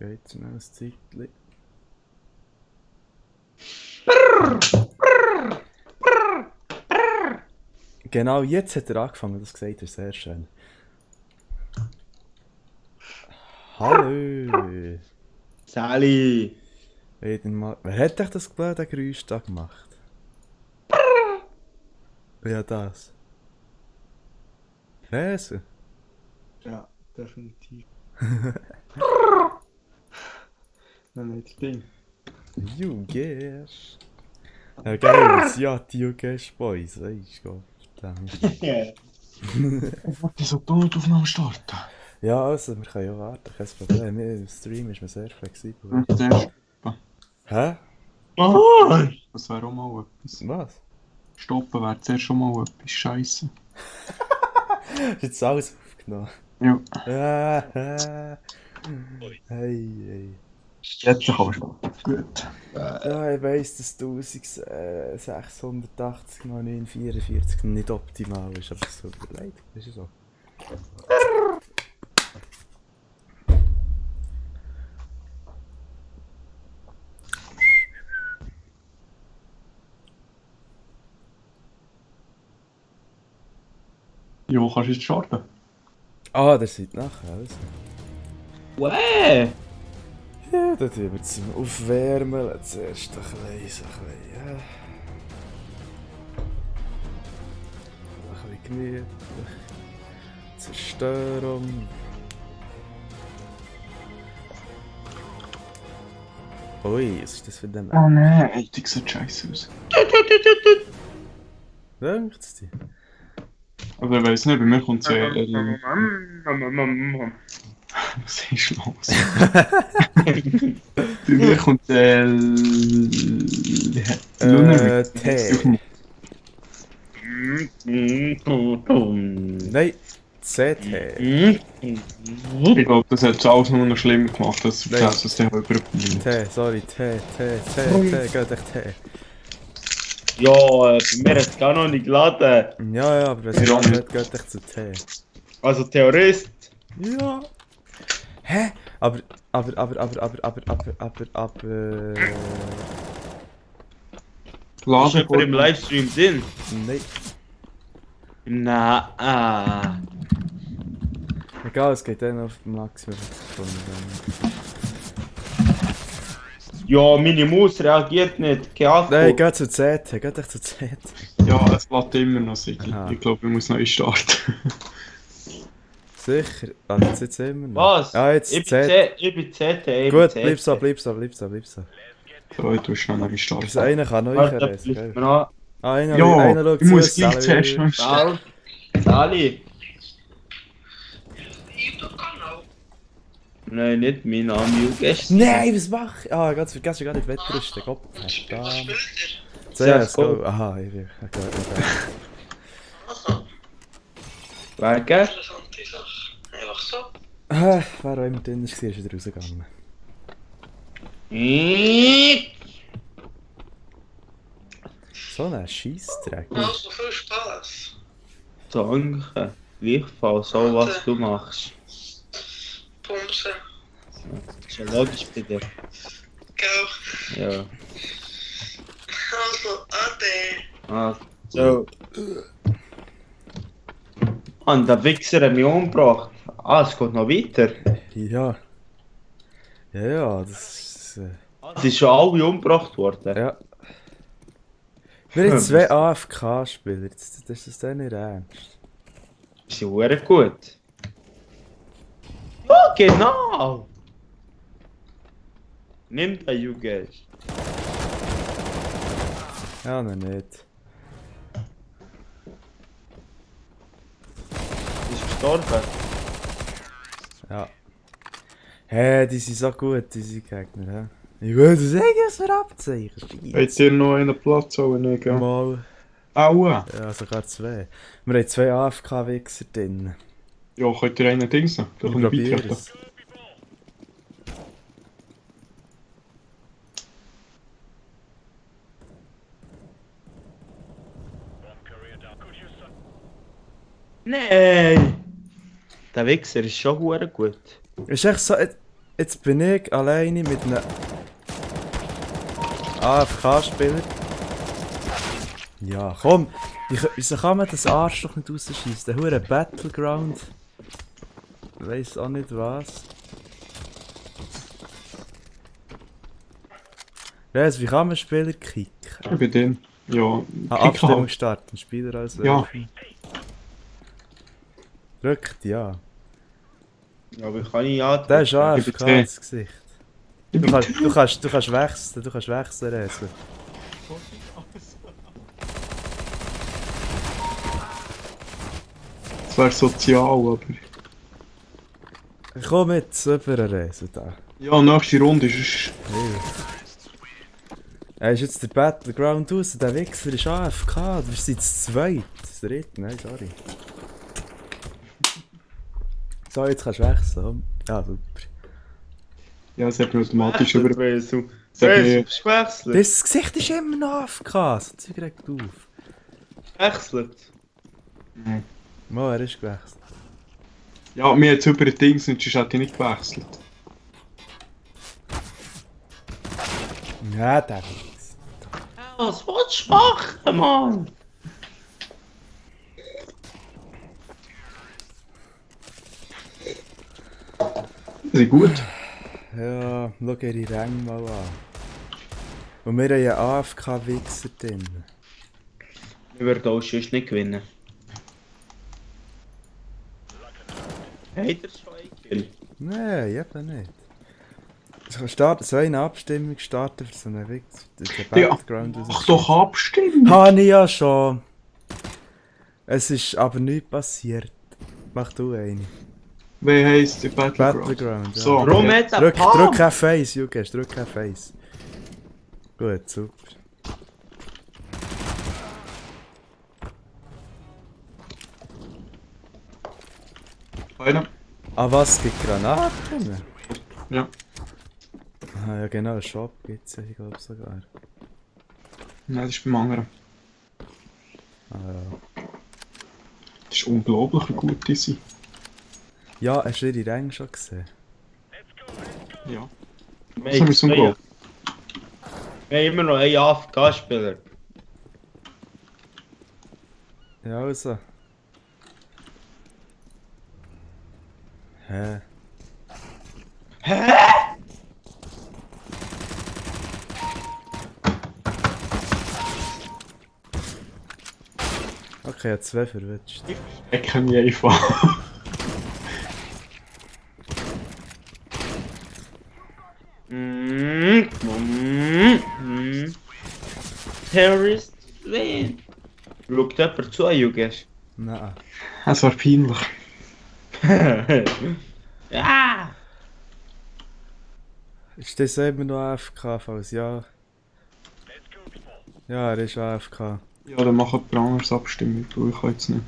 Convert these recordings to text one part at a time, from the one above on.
geht so ein Zeitchen. Genau, jetzt hat er angefangen, das gesagt, ist sehr schön. Hallo! Sally! Wer hat euch das blöde Geräusch da gemacht? Ja, das. Käse? Ja, definitiv. Nein, nicht Ding. You guess. Ja, geil, ja, die You guess Boys, weißt du, verdammt. Ich wollte so Bluetooth-Aufnahme starten. Ja, also, wir können ja warten, kein Problem. Im Stream ist man sehr flexibel. Hä? Oh, das wäre auch mal etwas. Was? Stoppen wäre zuerst schon mal etwas Scheisse. Ist jetzt alles aufgenommen? Ja. Hey. Jetzt kannst du. Gut. Ja, ich weiss, dass 1680 mal 944 nicht optimal ist, aber es tut mir leid, ist ja so. Ja, kannst du jetzt starten? Ah, der seid nachher, also. Wäh! Ja, da tun wir zum Aufwärmen zuerst ein bisschen, ja. Ein bisschen gemütlich. Zerstörung. Ui, was ist das für ein... Oh nein, ey, die sieht scheiße aus. Denkt's dir? Also ich weiss nicht, bei mir kommt es was ist los? Bei mir kommt Tee. Nein, CT. Ich glaube, das hat es alles nur noch schlimmer gemacht, dass du verkehrt, dass der überbringt. Tee, sorry, Tee, geht echt Tee. Ja, bei mir hat es gar noch nicht geladen. Ja, aber wenn es Ja, nicht geht echt zu Tee. Also Terrorist. Ja. Hä? Aber. Ist jemand im Livestream drin? Nein. Na, Egal, es geht dann auf Maximum Sekunden. Ja, meine Maus reagiert nicht. Kein Akku. Nein, geht zu CT, geht echt zu CT. Ja, es lädt immer noch, Sigi. Aha. Ich glaube, ich muss neu starten. Sicher? Ah, jetzt immer noch. Was? Ah, jetzt Ich CT. bin CT. Gut, bleib so. So, ich tue schnell neu starten. Also einer kann neu Warte, reisen, bleib gell? mir an. Ah, einer Ja, schaut ich muss zu, gleich zuerst neu starten. Sali. Nein, nicht mein Name, Gäste. Nein, was mach ich? Ah, ganz vergessen, gar nicht wettrüsten. Gott, verdammt. CSGO. Aha, ich bin... Wegen? Interessante Sache. Einfach so. Wer auch immer drin war, ist wieder rausgegangen. So ein Scheissdreck. Also viel Spaß. Danke. Gleichfalls so, was du machst. Pumsen. Ist ja logisch bei dir. Gell? Ja. Also, ade. So. Und der Wichser hat mich umgebracht. Ah, es geht noch weiter. Ja. Ja, das ist... Es sind schon alle umgebracht worden. ja. Wir haben 2 AFK-Spieler, das ist das dann nicht ernst. Sie sind verdammt gut. Ja, genau! Nimm den, you guys. Ja, noch nicht. Ist gestorben. Ja. Hä, die sind so gut, diese Gegner, hä? Ich würde sagen, was für Abzeichen. Wollt ihr noch einen Platz holen? Nicht, gell? Mal. Aua! Ja, sogar 2. Wir haben 2 AFK-Wichser drin. Ja, könnt ihr einen dingsen? Da Ich kommt ein probiere Beitrag. es. Nein! Der Wichser ist schon verdammt gut. Ist echt so... Jetzt bin ich alleine mit einem AFK-Spieler. Ja, komm! Wieso kann man das Arsch doch nicht rausschießen? Der hure Battleground. Ich weiss auch nicht was. Weiss, wie kann man Spieler kicken? Ich bin den. Ja, Abstimmung starten, Spieler als Ja. Drückt, ja. Aber ich kann nicht antworten. Der ist AFK Ich bin ins Gesicht. Du kannst wechseln, Rezo. Das wäre sozial, aber... Komm mit, super Rezo da. Ja, nächste Runde ist... Er ist jetzt der Battleground raus, der Wichser ist AFK, wir sind zu zweit. Das dritte, nein, sorry. So, jetzt kannst du wechseln. Ja, super. Ja, es hat mich automatisch über... Rezo. Sag Rezo, mir- bist du gewechselt? Das Gesicht ist immer noch AFK, so Zeug regt auf. Gewechselt? Mo, er ist gewechselt. Ja, mir jetzt über den Dings und sonst hat er nicht gewechselt. Ja, der ist. Was willst du machen, Mann? Das ist gut. Ja, schau ihre Ränge mal an. Und wir haben einen AFK-Wichser drin. Wir werden auch sonst nicht gewinnen. Hat er schon einen Kill? Nein, eben nicht. So eine Abstimmung starten für so einen Wichser. Den Ja, Battleground mach doch abstimmen! Habe ich ja schon. Es ist aber nichts passiert. Mach du eine. Wie heisst der Battleground? Battleground, ja. So. Warum hat er Drück Pam? F1, Juges, drück F1. Gut, super. Einer? Ah, was? Gibt Granaten? Ja. Ah, ja genau, einen Shop gibt es ja, ich glaube sogar. Nein, das ist beim anderen. Ah, ja. Das ist unglaublich, wie gut die sind. Ja, hast du ihre Ränge schon gesehen? Ja. Wir Das haben wir so gut. haben immer noch einen AFK-Spieler. Ja, also. Hä? Hä? Okay, er hat 2 verwünscht. Ich kann mich einfach. Terrorist win. Schaut jemand zu, Juges? Nein. Es war peinlich. Ja! Ist das immer noch AFK, falls ja? Ja, er ist AFK. Ja, dann macht jemand anderes Abstimmung, weil ich kann jetzt nicht.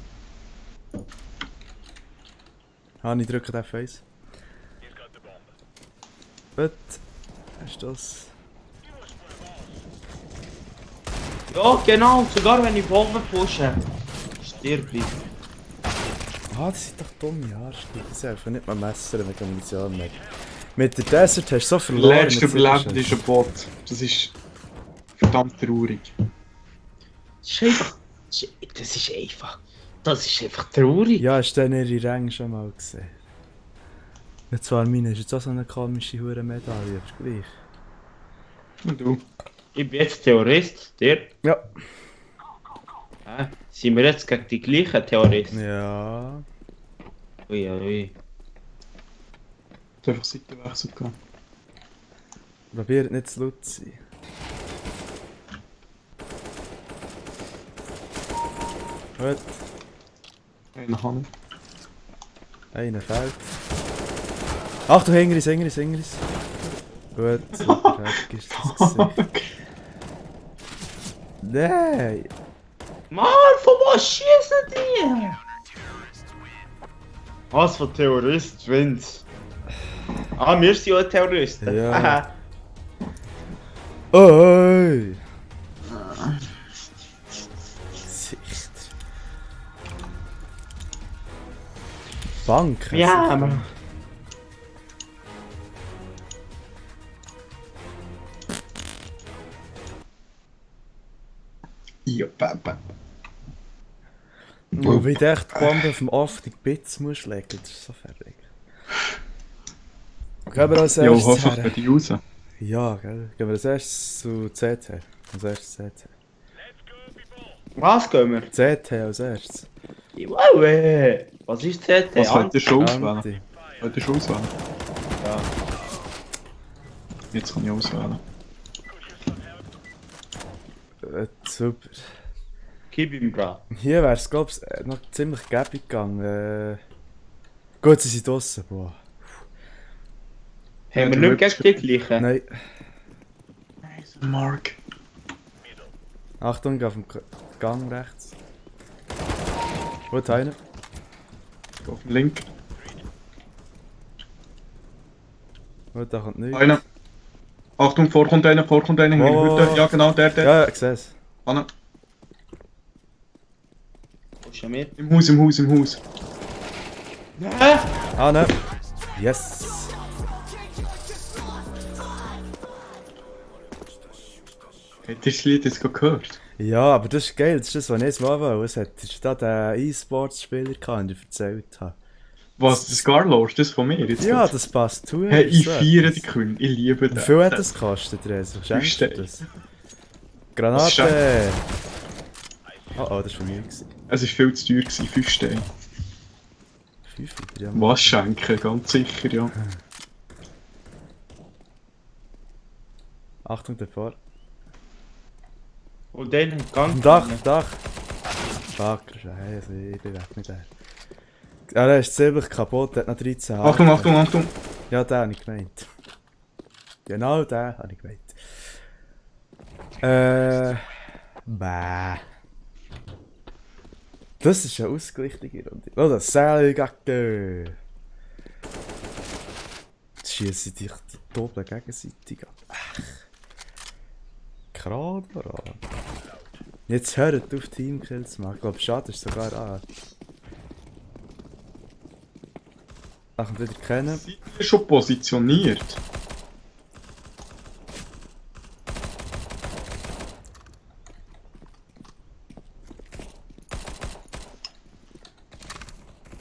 Hani, drückt F1. Gut. Hast du das? Ja, genau, sogar wenn ich Bomben pushe. Stirb ich. Ah, das sind doch dumme Arschlöcher. Das ist einfach nicht mal Messer mit Munition mehr. Mit der Desert hast du so Der verloren. letzte mit Überlebende ist Silberschützen. ein Bot. Das ist verdammt traurig. Das ist einfach. Das ist einfach traurig. Ja, hast du denn ihre Ränge schon mal gesehen? Ja, zwar meine ist jetzt auch so eine komische Hure-Medaille, aber ist gleich. Und du? Ich bin jetzt Terrorist, der. Ja. Sind wir jetzt gegen die gleichen Terroristen? Ja. Ui, ui. Du hast einfach Seitenwechsel gehabt. Probiert nicht zu laut zu sein. Gut. Einen habe Einer fehlt. Achtung, Hingeris. Gut, super, weg ist das Gesicht. Nein! Mann, von was schießen die? Was für Terrorist, Vince? Ah, wir sind ja Terroristen. Ja. Oi! Gesicht. Bank. Ja, Mann. Ja, Papa. Und wie du echt die Bombe auf dem offenen Bits musst legen, das ist so fertig. Gehen wir als Jo, erstes hoffentlich her. bei die raus. Ja, gell. Gehen wir als erstes zu CT. Als erstes CT. Was gehen wir? CT als erstes. Wow, was ist CT? Was wollt ihr schon auswählen? Anti. Wollt ihr schon auswählen? Ja. Jetzt kann ich auswählen. Super. Gib ihm, bra. Hier wär's, glaub ich, noch ziemlich gäbig gegangen. Gut, sie sind draussen. Boah. Haben wir nicht gegen die gleichen? Nein. Mark. Achtung, auf dem Gang rechts. Gut, einer. Auf dem Link. Gut, da kommt nichts. Einer. Achtung, vorkommt einer in der Oh. Hütte. Ja, genau, der. Ja, ich seh's. Anna. Wo ist er mit? Im Haus. Hä? Ah, ne. Yes. Habt ihr das Lied jetzt gerade gehört? Ja, aber das ist geil, das ist das, was ich jetzt mal wollte. Es hat da den E-Sports-Spieler gehabt, den ich erzählt habe. Was, das Garlosch, das von mir jetzt? Ja, gerade? das passt zu. Hey, ich so feiere etwas. die Queen, ich liebe Wie das. viel hat das gekostet, Rezo? Schenkst du Steine. das? Granate! Oh oh, das war von mir. Es war viel zu teuer, gewesen, 5 Steine. 5 Liter, ja. Was schenken, ganz sicher, ja. Achtung davor. Und den Am Gang. Dach! Fuck, Scheiße, ich bin weg mit der. Ja, der ist ziemlich kaputt, der hat noch 13 Haare. Achtung! Ja, den habe ich gemeint. Genau den habe ich gemeint. Bäh. Das ist eine ausgeglichene Runde. Oh, das Seilgacke. Jetzt schießen dich die doppelt gegenseitig ab. Ach. Kraber. Jetzt hört auf Teamkills zu machen. Ich glaube, schade ist sogar an. Ach, und wieder kennen. Seid ihr schon positioniert?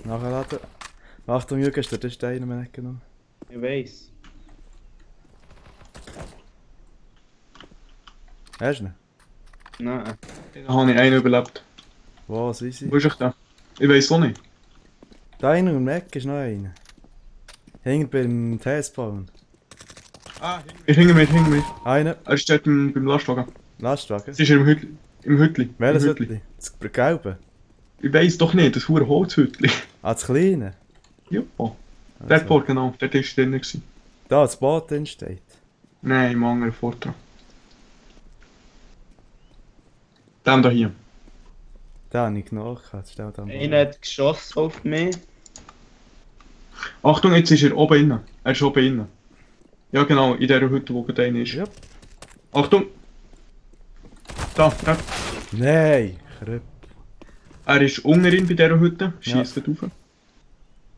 Nachladen. Achtung, Jürgen, hast du den Stein noch nicht genommen? Ich weiss. Hast du ihn? Nein. Da habe ich einen überlebt. Wo sind sie? Wo ist ich da? Ich weiss auch nicht. Da einer im Eck ist noch einer. Hängt beim T-Spawn. Hinter mir. Einer. Er steht beim Lastwagen. Lastwagen. Es ist im Hütli. Welches Im Hütli? Das gelbe? Ich weiss doch nicht, das hure Holzhütli. Ah, das kleine? Ja. Der Also. Port, genau. Der ist drin gewesen. Da, das Boot drin steht. Nein, im anderen Vortrag. Dem da hier. Den habe ich nachgehabt. Stell da mal. Einer hat geschossen auf mich. Achtung, jetzt ist er oben innen. Er ist oben innen. Ja genau, in dieser Hütte, wo gerade einer ist. Ja. Achtung! Da. Nein! Krüpp. Er ist unten bei dieser Hütte. Schießt ja. Rauf.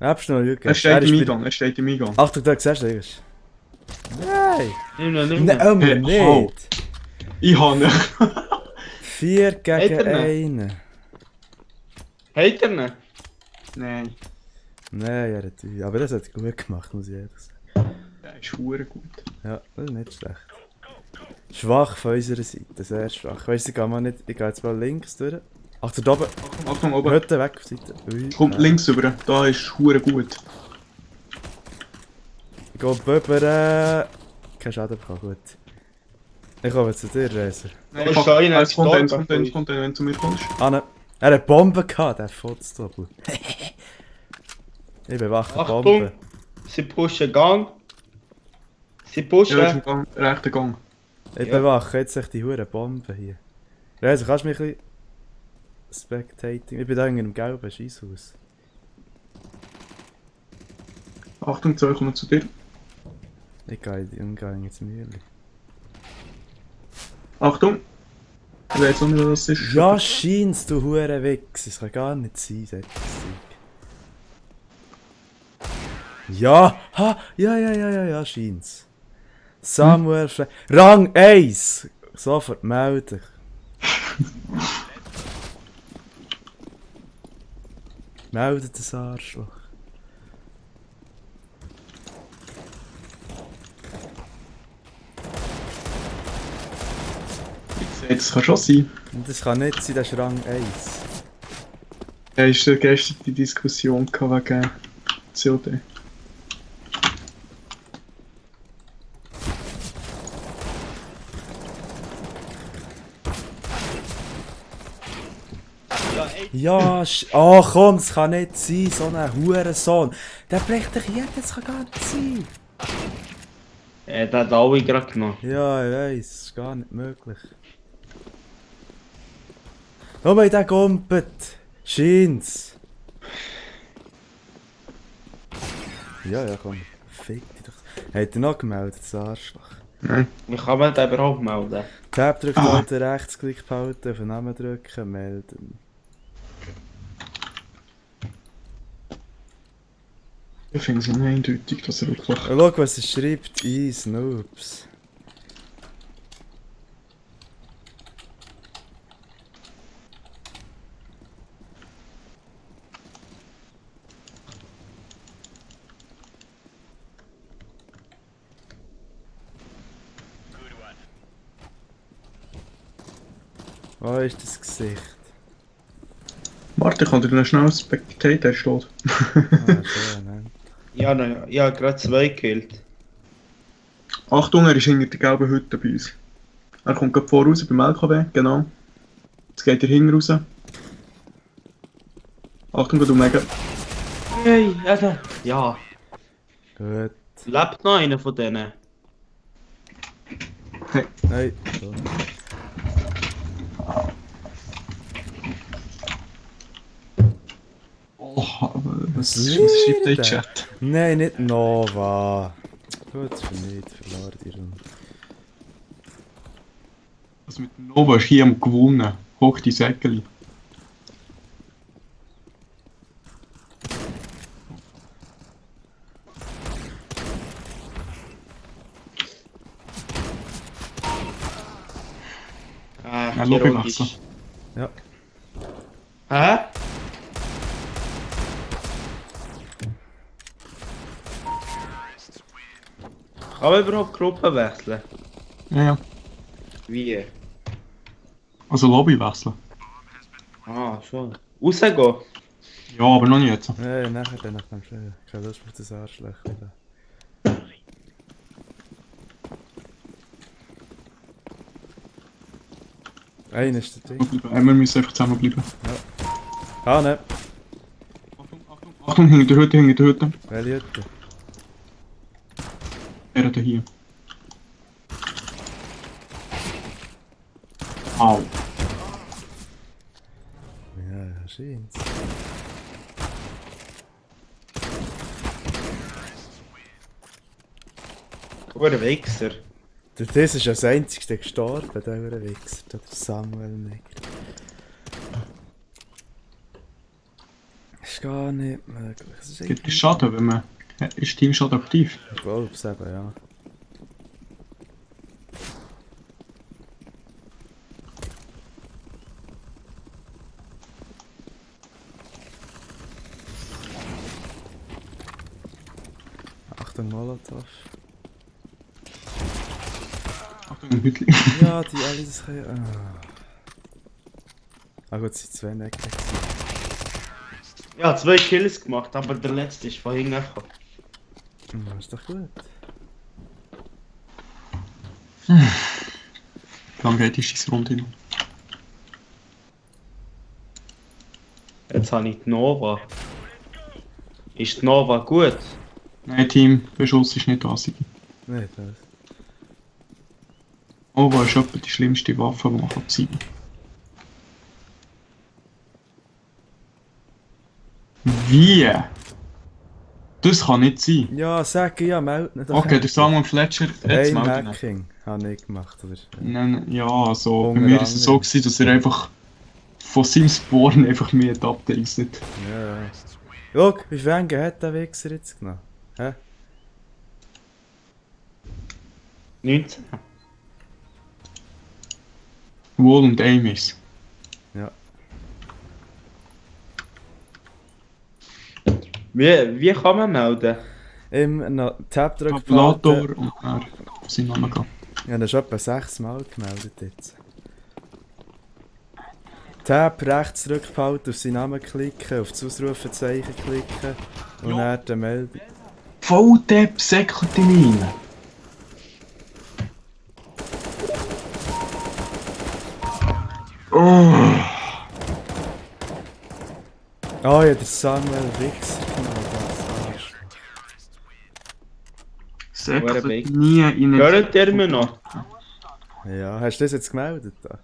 Nebst noch, Jürgen. Er steht im ist bei- Eingang. Achtung, da siehst du das. Nein! Nimm ihn. Nein, Hey, nicht! oh. Ich habe 4 gegen Hat er 1. Hat er ihn? Nein, Nein, er hat aber das hat er gut gemacht, muss ich ehrlich sagen. der ist hure gut. Ja, das ist nicht schlecht. Schwach von unserer Seite, sehr schwach. Weißt du, ich gehe mal nicht. Ich gehe jetzt mal links durch. Achtung, da oben. Achtung, oben. Hütte weg auf die Seite. Ui, Kommt nein. links rüber. Da ist hure gut. Ich gehe rüber. Kein Schaden bekommen, gut. Ich komme zu dir, Razer. Nein, ist da einer es kommt gestorben, einer, wenn du zu mir kommst. Ah, ne. Er hat Bomben gehabt, der Fotzdoppel. Ich bewache Achtung! Bomben. Sie pushen Gang. Sie Ja, pushen. ist im Gang, rechter Gang. Ich Ja. bewache jetzt echt die hure Bomben hier. Razer, kannst du mich ein bisschen spectating? Ich bin da in einem gelben Scheisshaus. Achtung, 2 kommen zu dir. Ich gehe in die Umgang ins Mühle. Achtung! Ich weiß auch nicht, was das ist. Ja, scheint's, du hure Wichs. Es kann gar nicht sein, solches Zeug. Ja, ha, ja, scheint's. Samuel Rang 1! Sofort melden. Meldet das Arschloch. Wie gesagt, das kann schon sein. Und das kann nicht sein, das ist Rang 1. Ja, ist ja gestern die Diskussion gehabt wegen COD. Ja, oh komm, das kann nicht sein, so ein Hurensohn. Der bricht dich jetzt, das kann gar nicht sein. Der hat alle gerade genommen. Ja, ich weiss, das ist gar nicht möglich. Schau mal, der gumpet. Scheint's. Ja, ja, komm. Fick dich doch. Hat er noch gemeldet, das Arschloch? Nein. Wie kann man den überhaupt melden? Tab drücken, halten, Rechtsklick behalten, auf den Namen drücken, melden. Ich finde es nicht eindeutig, dass er wirklich... Schau, was er schreibt. Noobs. Wo ist das Gesicht? Warte, ich kann dir noch schnell ein Spectator steht. Ah, schön, ne? Ja, na, ja, gerade 2 gekillt. Achtung, er ist hinter der gelben Hütte bei uns. Er kommt gerade voraus beim LKW, genau. Jetzt geht er hinten raus. Achtung, du Mega. Hey, Alter. Ja, Gut. lebt noch einer von denen? Nein. So. Oh, was schreibt der in den Chat? Nein, nicht Nova. Gut, für nicht, verloren die Runde. Was mit Nova ist hier am gewonnen. Hoch die Säckeli. Ja, chirurgisch. Ja. Hä? Kann man überhaupt Gruppen wechseln? Ja, ja. Wie? Also Lobby wechseln. Ah, schon. Rausgehen? Ja, aber noch nicht jetzt. Nein, nachher dann nach dem Spiel. Keine Lust auf das Arschloch wieder. Einer ist der Ding. Wir müssen einfach zusammenbleiben. Ah, ne. Achtung, hinter der Hütte, hinter der Hütte. Welche Hütte? Er hat hier. Au. Ja, scheint's. Oh, ein Wichser. Das ist als einzigster gestorben, der Wichser, der Samuel Neger. Ist gar nicht möglich. Das ist Gibt es Schaden, wenn man... Ist Teamschaden aktiv? Ich glaube es eben, ja. Achtung, Molotov. Achtung, ein Hütli. Ja, die alle, das können... Ah gut, es sind zwei Necken. Ja, 2 Kills gemacht, aber der letzte ist von hinten gekommen. Ist doch gut. Wie lange geht die Scheissrunde noch? Jetzt habe ich die Nova. Ist die Nova gut? Nein, Team, Beschuss ist nicht da. Sigi. Nein, das. Nova ist etwa die schlimmste Waffe, die man ziehen kann. Wie? Das kann nicht sein. Ja, sag ja, meld nicht. Okay, der Samuel Fletcher hat es Ein melden. Hacking habe ich gemacht, oder? Nein, ja, also bei Unter mir war es so, anderem. gewesen, dass er einfach von seinem Spawn einfach mehr abreißt. Ja. Schau, wie viel hat der Wichser jetzt genommen? Hä? 19. Wohl und Aim ist. Wie kann man melden? Noch Tab drücken. Tabulator und dann auf seinen Namen gehen. Ja, das ist etwa 6 Mal gemeldet jetzt. Tab rechts zurückbehalten, auf seinen Namen klicken, auf das Ausrufezeichen klicken und dann die Meldung. Volldepp säckelt ihn rein. Oh. Oh ja, der Samuel Wichser gemeldet. Säckelt nie in Hört ihr mir noch? Ja, hast du das jetzt gemeldet? Da?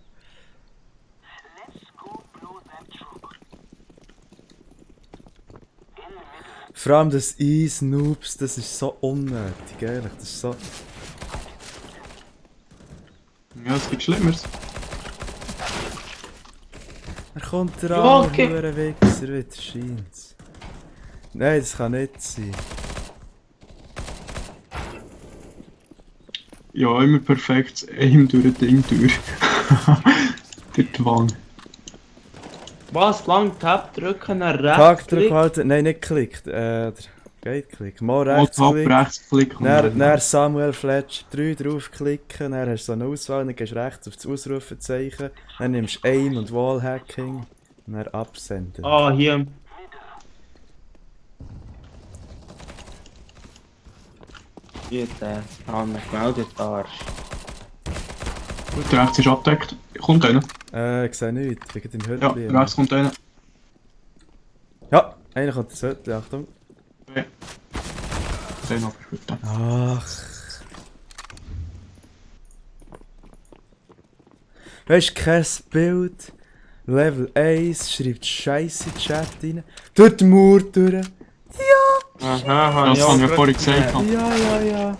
Vor allem das Eis-Noobs, das ist so unnötig, ehrlich. Das ist so... Ja, es gibt Schlimmeres. Er kommt der Ja, andere okay. Hure Wichser wieder, scheint's. Nein, das kann nicht sein. Ja, immer perfekt. Aim durch ein Ding durch. Durch die Wange. Was? Lang Tab drücken, dann rechts Tag klicken? drücken halten, nein, nicht geklickt. Der Gate-Klick. Mal Mal rechts Tab klicken. rechts klicken. Dann Samuel Fletcher 3 draufklicken, dann hast du so eine Auswahl, dann gehst du rechts auf das Ausrufezeichen, dann nimmst du Aim und Wallhacking und dann absenden. Ah, hier. Hier, der hat mich gemeldet, Arsch. Gut, rechts ist abgedeckt. Kommt einer. Ich sehe nichts, wegen dem Ja, Hütchen. rechts kommt einer. Ja, einer kommt das Hütchen, Achtung. Okay. Den hab ich bitte. Ach. Weißt du, kein Bild, Level 1, schreibt Scheiße in den Chat rein, durch die Mauer durch. Aha, Das habe ich ja vorhin gesagt. Ja.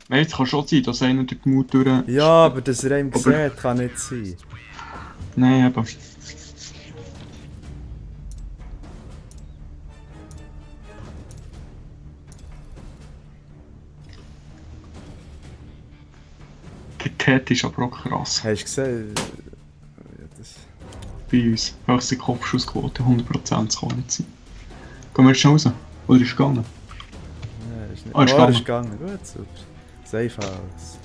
Nein, es kann schon sein, dass einer durch die Mut durch... Ja, aber dass er einem sieht, kann nicht sein. Nein, eben. Der Cat ist aber auch krass. Hast du gesehen? Ja, das... Bei uns. Höchste Kopfschussquote, 100% das kann nicht sein. Gehen wir jetzt schon raus? Oder ist er gegangen? Ja, ist nicht... Ah, ist er gegangen. ist gegangen. Gut, super. Safe aus.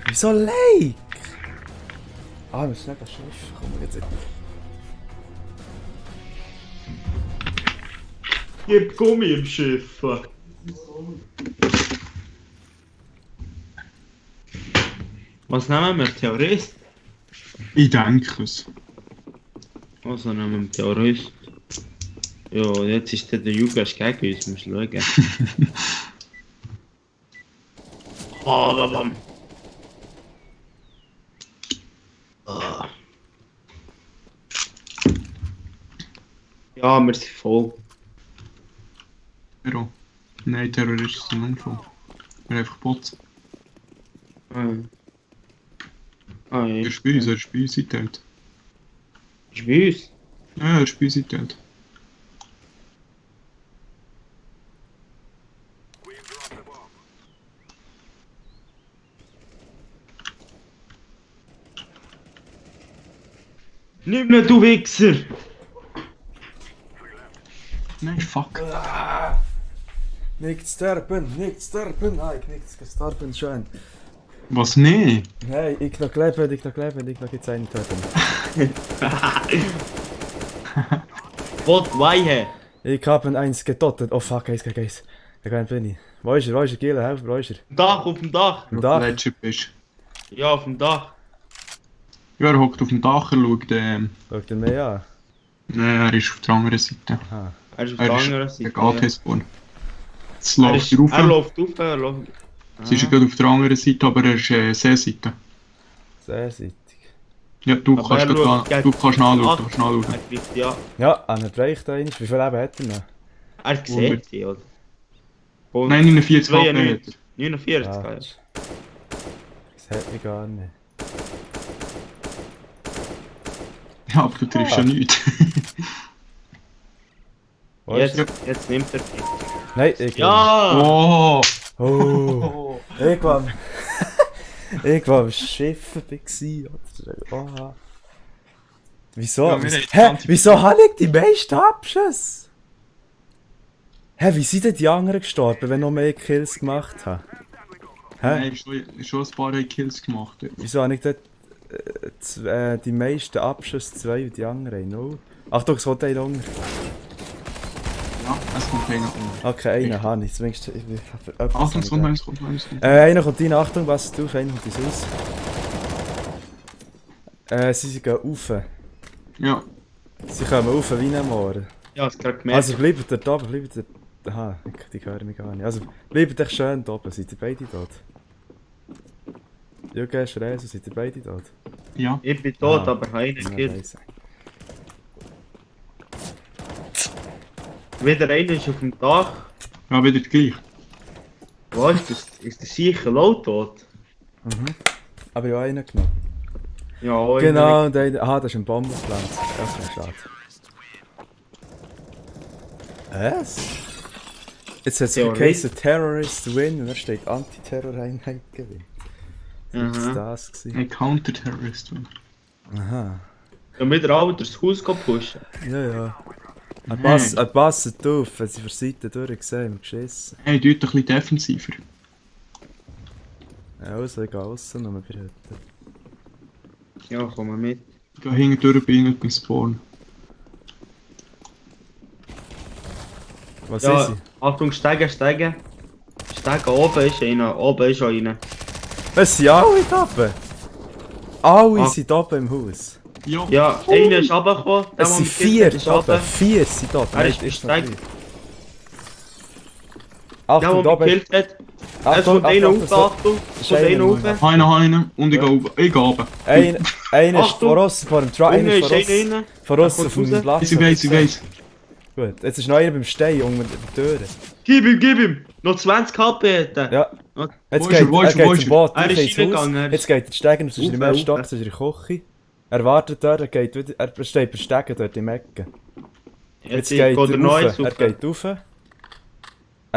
Wieso Like? Ah, wir müssen nicht das Schiff. Komm, jetzt... Gib Gummi im Schiff. Was nehmen wir? Terrorist? Ich denke es. Also nehmen wir Terrorist. Ja, jetzt ist der Jugas gegen uns, musst du schauen. Oh, babam. Ah. Ja, wir sind voll. Terror. Nein, Terroristen sind unvoll. Wir haben einfach Bots. Ah, ja. Er ist bei uns, er ist bei uns eingeteilt. Ist bei uns? Ja, er ist bei uns eingeteilt. Nimm ihn, du Wichser! Nein, fuck. Nicht sterben, nicht sterben! Ah, ich nicht gestorben schon. Was? Nee? Nein, ich noch leben, ich noch jetzt einen töten. What, Weihe? Ich habe eins getötet. Oh fuck, eins gegen eins. Da bin ich. Wo ist er, Gila, helf, wo ist er? Dach, auf dem Dach. Am Dach? Ledger bist. Ja, auf dem Dach. Ja, er hockt auf dem Dach, er schaut, Schaut er mich an? Nein, er ist auf der anderen Seite. Ah. Er ist auf Er der ist anderen der Seite. GT-Spawn. Jetzt Er, läuft ist, er rauf. er läuft auf, er läuft... Es ist gerade auf der anderen Seite, aber er ist Seeseite. Sehrseitig. Ja, du Aber kannst er grad schaut an, du kannst nachschauen, Ach. du kannst nachschauen. Er kriegt ja... Ja, einer bräuchte eins. Wie viel Leben hat er noch? Er sieht sie, oder? Und Nein, 49 HP 92. hat 49, Ah. ja. Das hat mich gar nicht. er. Ja, aber du triffst ja nichts. Wo ist er? Jetzt nimmt er... Nein, ich Ja! Oh! Oh! Ich war ich war am Schiffen. Oha. Wieso? Ja, wir haben Hä? 20. Wieso habe ich die meisten Abschüsse? Hä, wie sind denn die anderen gestorben, wenn ich noch mehr Kills gemacht habe? Hä? Nein, schon ein paar Kills gemacht. Ja. Wieso habe ich dort die meisten Abschüsse 2 und die anderen 0? Achtung, es kommt einer unter. Ja, es kommt einer unter. Okay, einen habe ich. Zumindest, Achtung, es kommt einer, es kommt einer. einer kommt rein, Achtung, was du auf, einer kommt ins Haus. Sie gehen rauf. Ja. Sie kommen rauf wie ein Moor. Ja, es gerade gemerkt. Also bleibt dort oben, bleibt dort... Aha, die hören mich gar nicht. Also bleibt echt schön da oben, seid ihr beide tot? Jürgen, Schreise, seid ihr beide tot? Ja. Ich bin tot, Ah. aber keiner Ja, geht. weiss ich. Wieder einer ist auf dem Dach. Ja, wieder gleich. Wo ist das? Ist der sicher low tot? Aber ich habe einen genommen. Ja, auch Genau, und einer... Aha, das ist ein Bombenpflanz. Okay, schade. Was? Jetzt hat es Theorie. geheißen Terrorist Win und da steht Anti-Terror-Einheit gewinnt. Was Aha. war das? Gewesen? Ein Counter-Terrorist. Aha. Und wieder alle durchs Haus pushen. Ja, ja. Er Nein. passt auf, wenn sie von der Seite durch sehen, haben wir geschissen. Hey, tut ein bisschen defensiver. Ja, also ich gehe aussen und wir heute. Ja, komm mal mit. Ich gehe hinten durch bei ihnen den Spawn. Was Ja, ist sie? Achtung, steigen, steigen. Steigen, oben ist einer, oben ist auch einer. Es sind alle da oben! Alle Ah. sind da oben im Haus. Ja. Ja, einer ist runtergekommen. der, Es der sind mich 4 gekillt hat, ist da oben. runter. 4 sind da oben. Er Nein, ist noch gesteigt. drei. Der, Achtung, da der oben. mich gekillt hat. Es Achtung, kommt einer Achtung, auf, so. Achtung. Es Ist kommt einer einer nur rauf. Einer und ich gehe oben. Ich gehe oben. Einer ist Achtung. voraus, vor dem Truck, Unten einer ist ist voraus, einer rein. voraus Der auf kommt dem raus. Platz. Ich weiss, ich weiss. Gut, jetzt ist noch einer beim Stein unter der Tür. Gib ihm! Noch 20 HP hat er. Ja. Okay. Jetzt Wo ist er, wo ist er, wo geht ist zum er? Boot, Er durch ist ins Haus. reingegangen, er ist- Jetzt geht er steigen, das ist im Rauf, ersten Stock, rauf. das ist in der Küche. Er wartet dort, er geht wieder, er steht beim Stegen dort im Ecken. Jetzt geht er rauf. rauf, er geht rauf. Er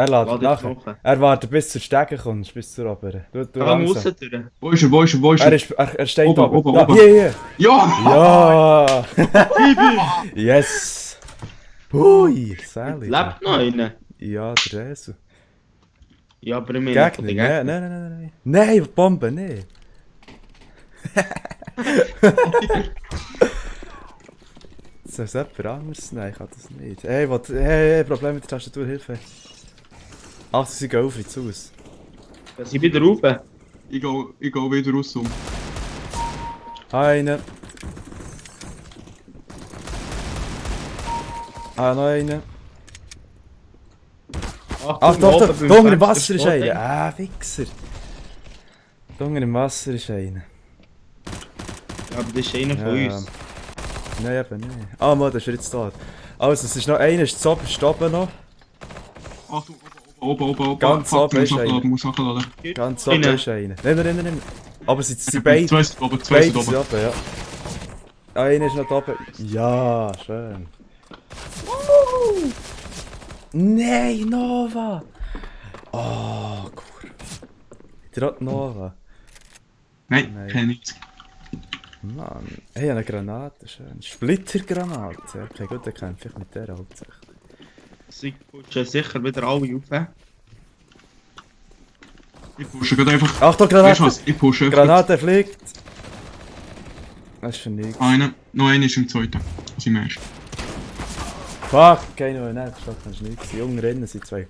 lädt Warte, nachher. jetzt nachher. Er wartet bis zur Stegen kommst, bis zur oberen. Du Da kann man langsam. raus durch. Wo ist er, wo ist er, wo ist er? Er steht Oben, oben. oben, Da, oben. hier. Ja! Ja! Yes! Hui, Sally. Lebt noch einer? Ja, der Resu. Ja, aber ich meine von Gegner? den Nein, nein, nein, nein, nein. Nein, Bombe, nein. Soll es jemand anderes? Nein, ich kann das nicht. Hey, Problem mit der Tastatur, Hilfe. Ach, sie gehen auf ins Haus. Da sind wieder rauf. Ich gehe wieder raus um. Einer. Ah, noch einer. Ach, doch, oben beim da unten im Fenster Wasser ist steht einer. Ah, Wichser. Da unten im Wasser ist einer. Ja, aber das ist einer von Ja. uns. Nein, eben nicht. Ah, Mann, der ist jetzt da. Also, es ist noch einer, ist zu oberst oben noch. Achtung, oben. Ganz Fuck, oben ist einer. muss nachladen. Ganz oben Einer. ist einer. Nein. Aber sie sind beide. Zwei sind oben, zwei Beide sind sind oben. oben, ja. Einer ist noch da oben. Ja, schön. Nein, Nova! Oh, cool. Der hat Nova. Nein. Nein, kenn ich nicht. Mann. Hey, eine Granate, schön. Splittergranate. Okay, gut, dann kämpfe ich mit der hauptsächlich. Sie pushen sicher wieder alle rauf. Ich pushe gerade einfach. Achtung, Weißt du Granate! was? Ich pushe einfach. Granate fliegt! Das ist für nichts. Einer, noch einer ist im zweiten. Also im ersten. Fuck, keine Nein, das kannst du nicht. Die jungen Rennen sind zwei.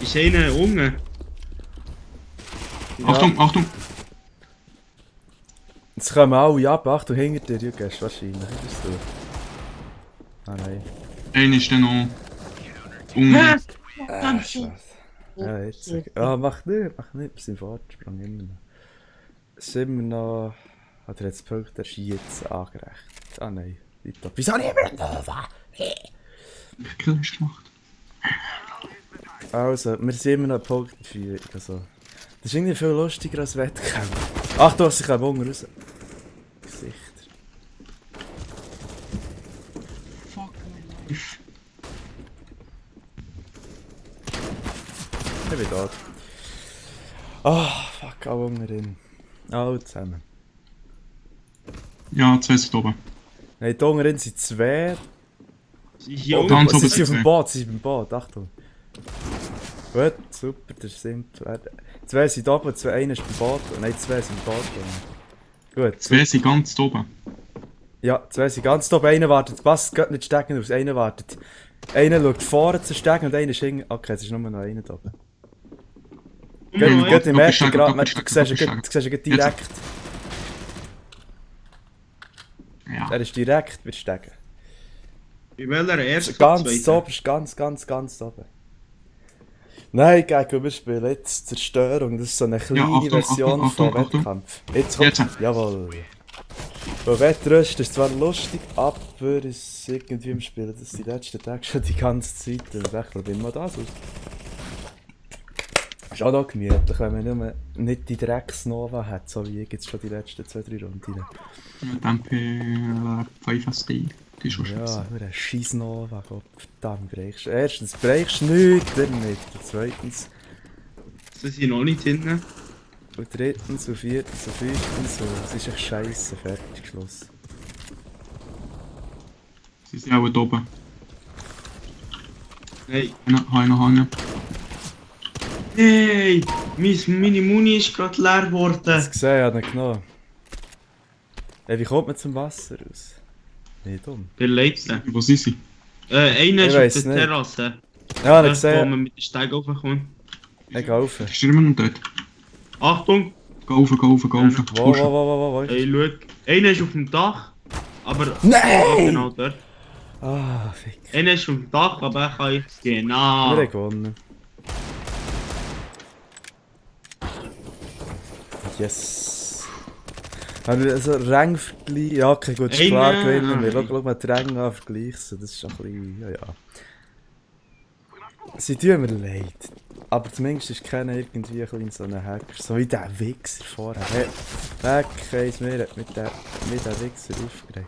Ist einer unten? Achtung! Jetzt kommen alle ab. Achtung, hinter dir, du gehst wahrscheinlich. Was bist du? Ah, nein. Einer ist dann noch. Unten. Scheiße. Ja, jetzt. Ah, mach nicht. Wir sind Fortsprung immer noch. Sind wir noch. Hat er jetzt Punkte jetzt angerechnet? Ah, nein. Tipptopp. Wieso nicht mehr Nova? Ich Kill hast gemacht. Also, wir sind immer noch Punktführung. Also. Das ist irgendwie viel lustiger als Wettkämpfe. Achtung, ich komme unten raus. Gesichter. Fuck my life. Ich bin da. Ah, fuck, auch unten drin. Alle zusammen. Ja, 2 sind oben. Nein, da unten sind 2. Sie ist hier Oh, ganz oben. oben sie sind auf dem zwei. Boot, sie sind beim Boot, Achtung. Gut, super, das sind 2 sind oben, einer ist beim Boot. Nein, 2 sind beim Boot. Gut, 2 sind ganz oben. ja, 2 sind ganz oben, einer wartet, passt, geht nicht stecken aus, einer wartet. Einer schaut vorne zu stecken und einer ist hinten. Okay, es ist nur noch einer da oben. Geht im ersten Grad, du siehst ihn direkt. Ja. Er ist direkt bei Stecken. In welcher ersten? Ganz oben, ganz oben. Nein, gegen wir spielen jetzt Zerstörung. Das ist so eine kleine Achtung, Version Achtung, von Achtung, Achtung. Wettkampf. Jetzt kommt. Jetzt. Jawohl. Bei Wettrüst ist zwar lustig, aber es ist irgendwie im Spiel, das die letzten Tage schon die ganze Zeit. Und ich glaube immer das aus. Ist auch noch gemütlich, wenn man nur nicht die Drecksnova hat, so wie ich jetzt schon die letzten 2-3 Runden. MP 5SD. Die ist schon Ja, scheiße. nur ein scheiß Nova, Gott verdammt, brechst. Erstens brechst du nichts damit, und zweitens, Sie sind noch nicht hinten. und drittens, und viertens, und fünftens, und es ist echt scheisse, fertig, Schluss. Sie sind auch da oben. Nein. Hängen. Hey! Meine Muni ist gerade leer geworden. Das gesehen, hat er genommen. Ey, wie kommt man zum Wasser raus? Nicht dumm. Der Leiter. Wo sind sie? Einer Ich ist weiss auf der nicht. Terrasse. Ja, hat er Wo gesehen. man mit dem Steig raufkommt. Hey, geh rauf. Ist immer noch dort. Achtung! Geh rauf. Wo? Hey, schau. Einer ist auf dem Dach. Aber... Nein! Genau dort. Ah, fick. Einer ist auf dem Dach, aber er kann... Wir Genau. haben gewonnen. Yes. Haben wir so Rangvergleich? Ja, okay, gut, ist klar Einer- gewinnen wir. Schau mal die Ränge an, vergleichen. Das ist schon ein bisschen... Ja. Sie tun mir leid. Aber zumindest ist keiner irgendwie ein bisschen so ein Hacker. So wie der Wichser vorher. Hey, weg, eins mehr hat mit dem Wichser aufgeregt.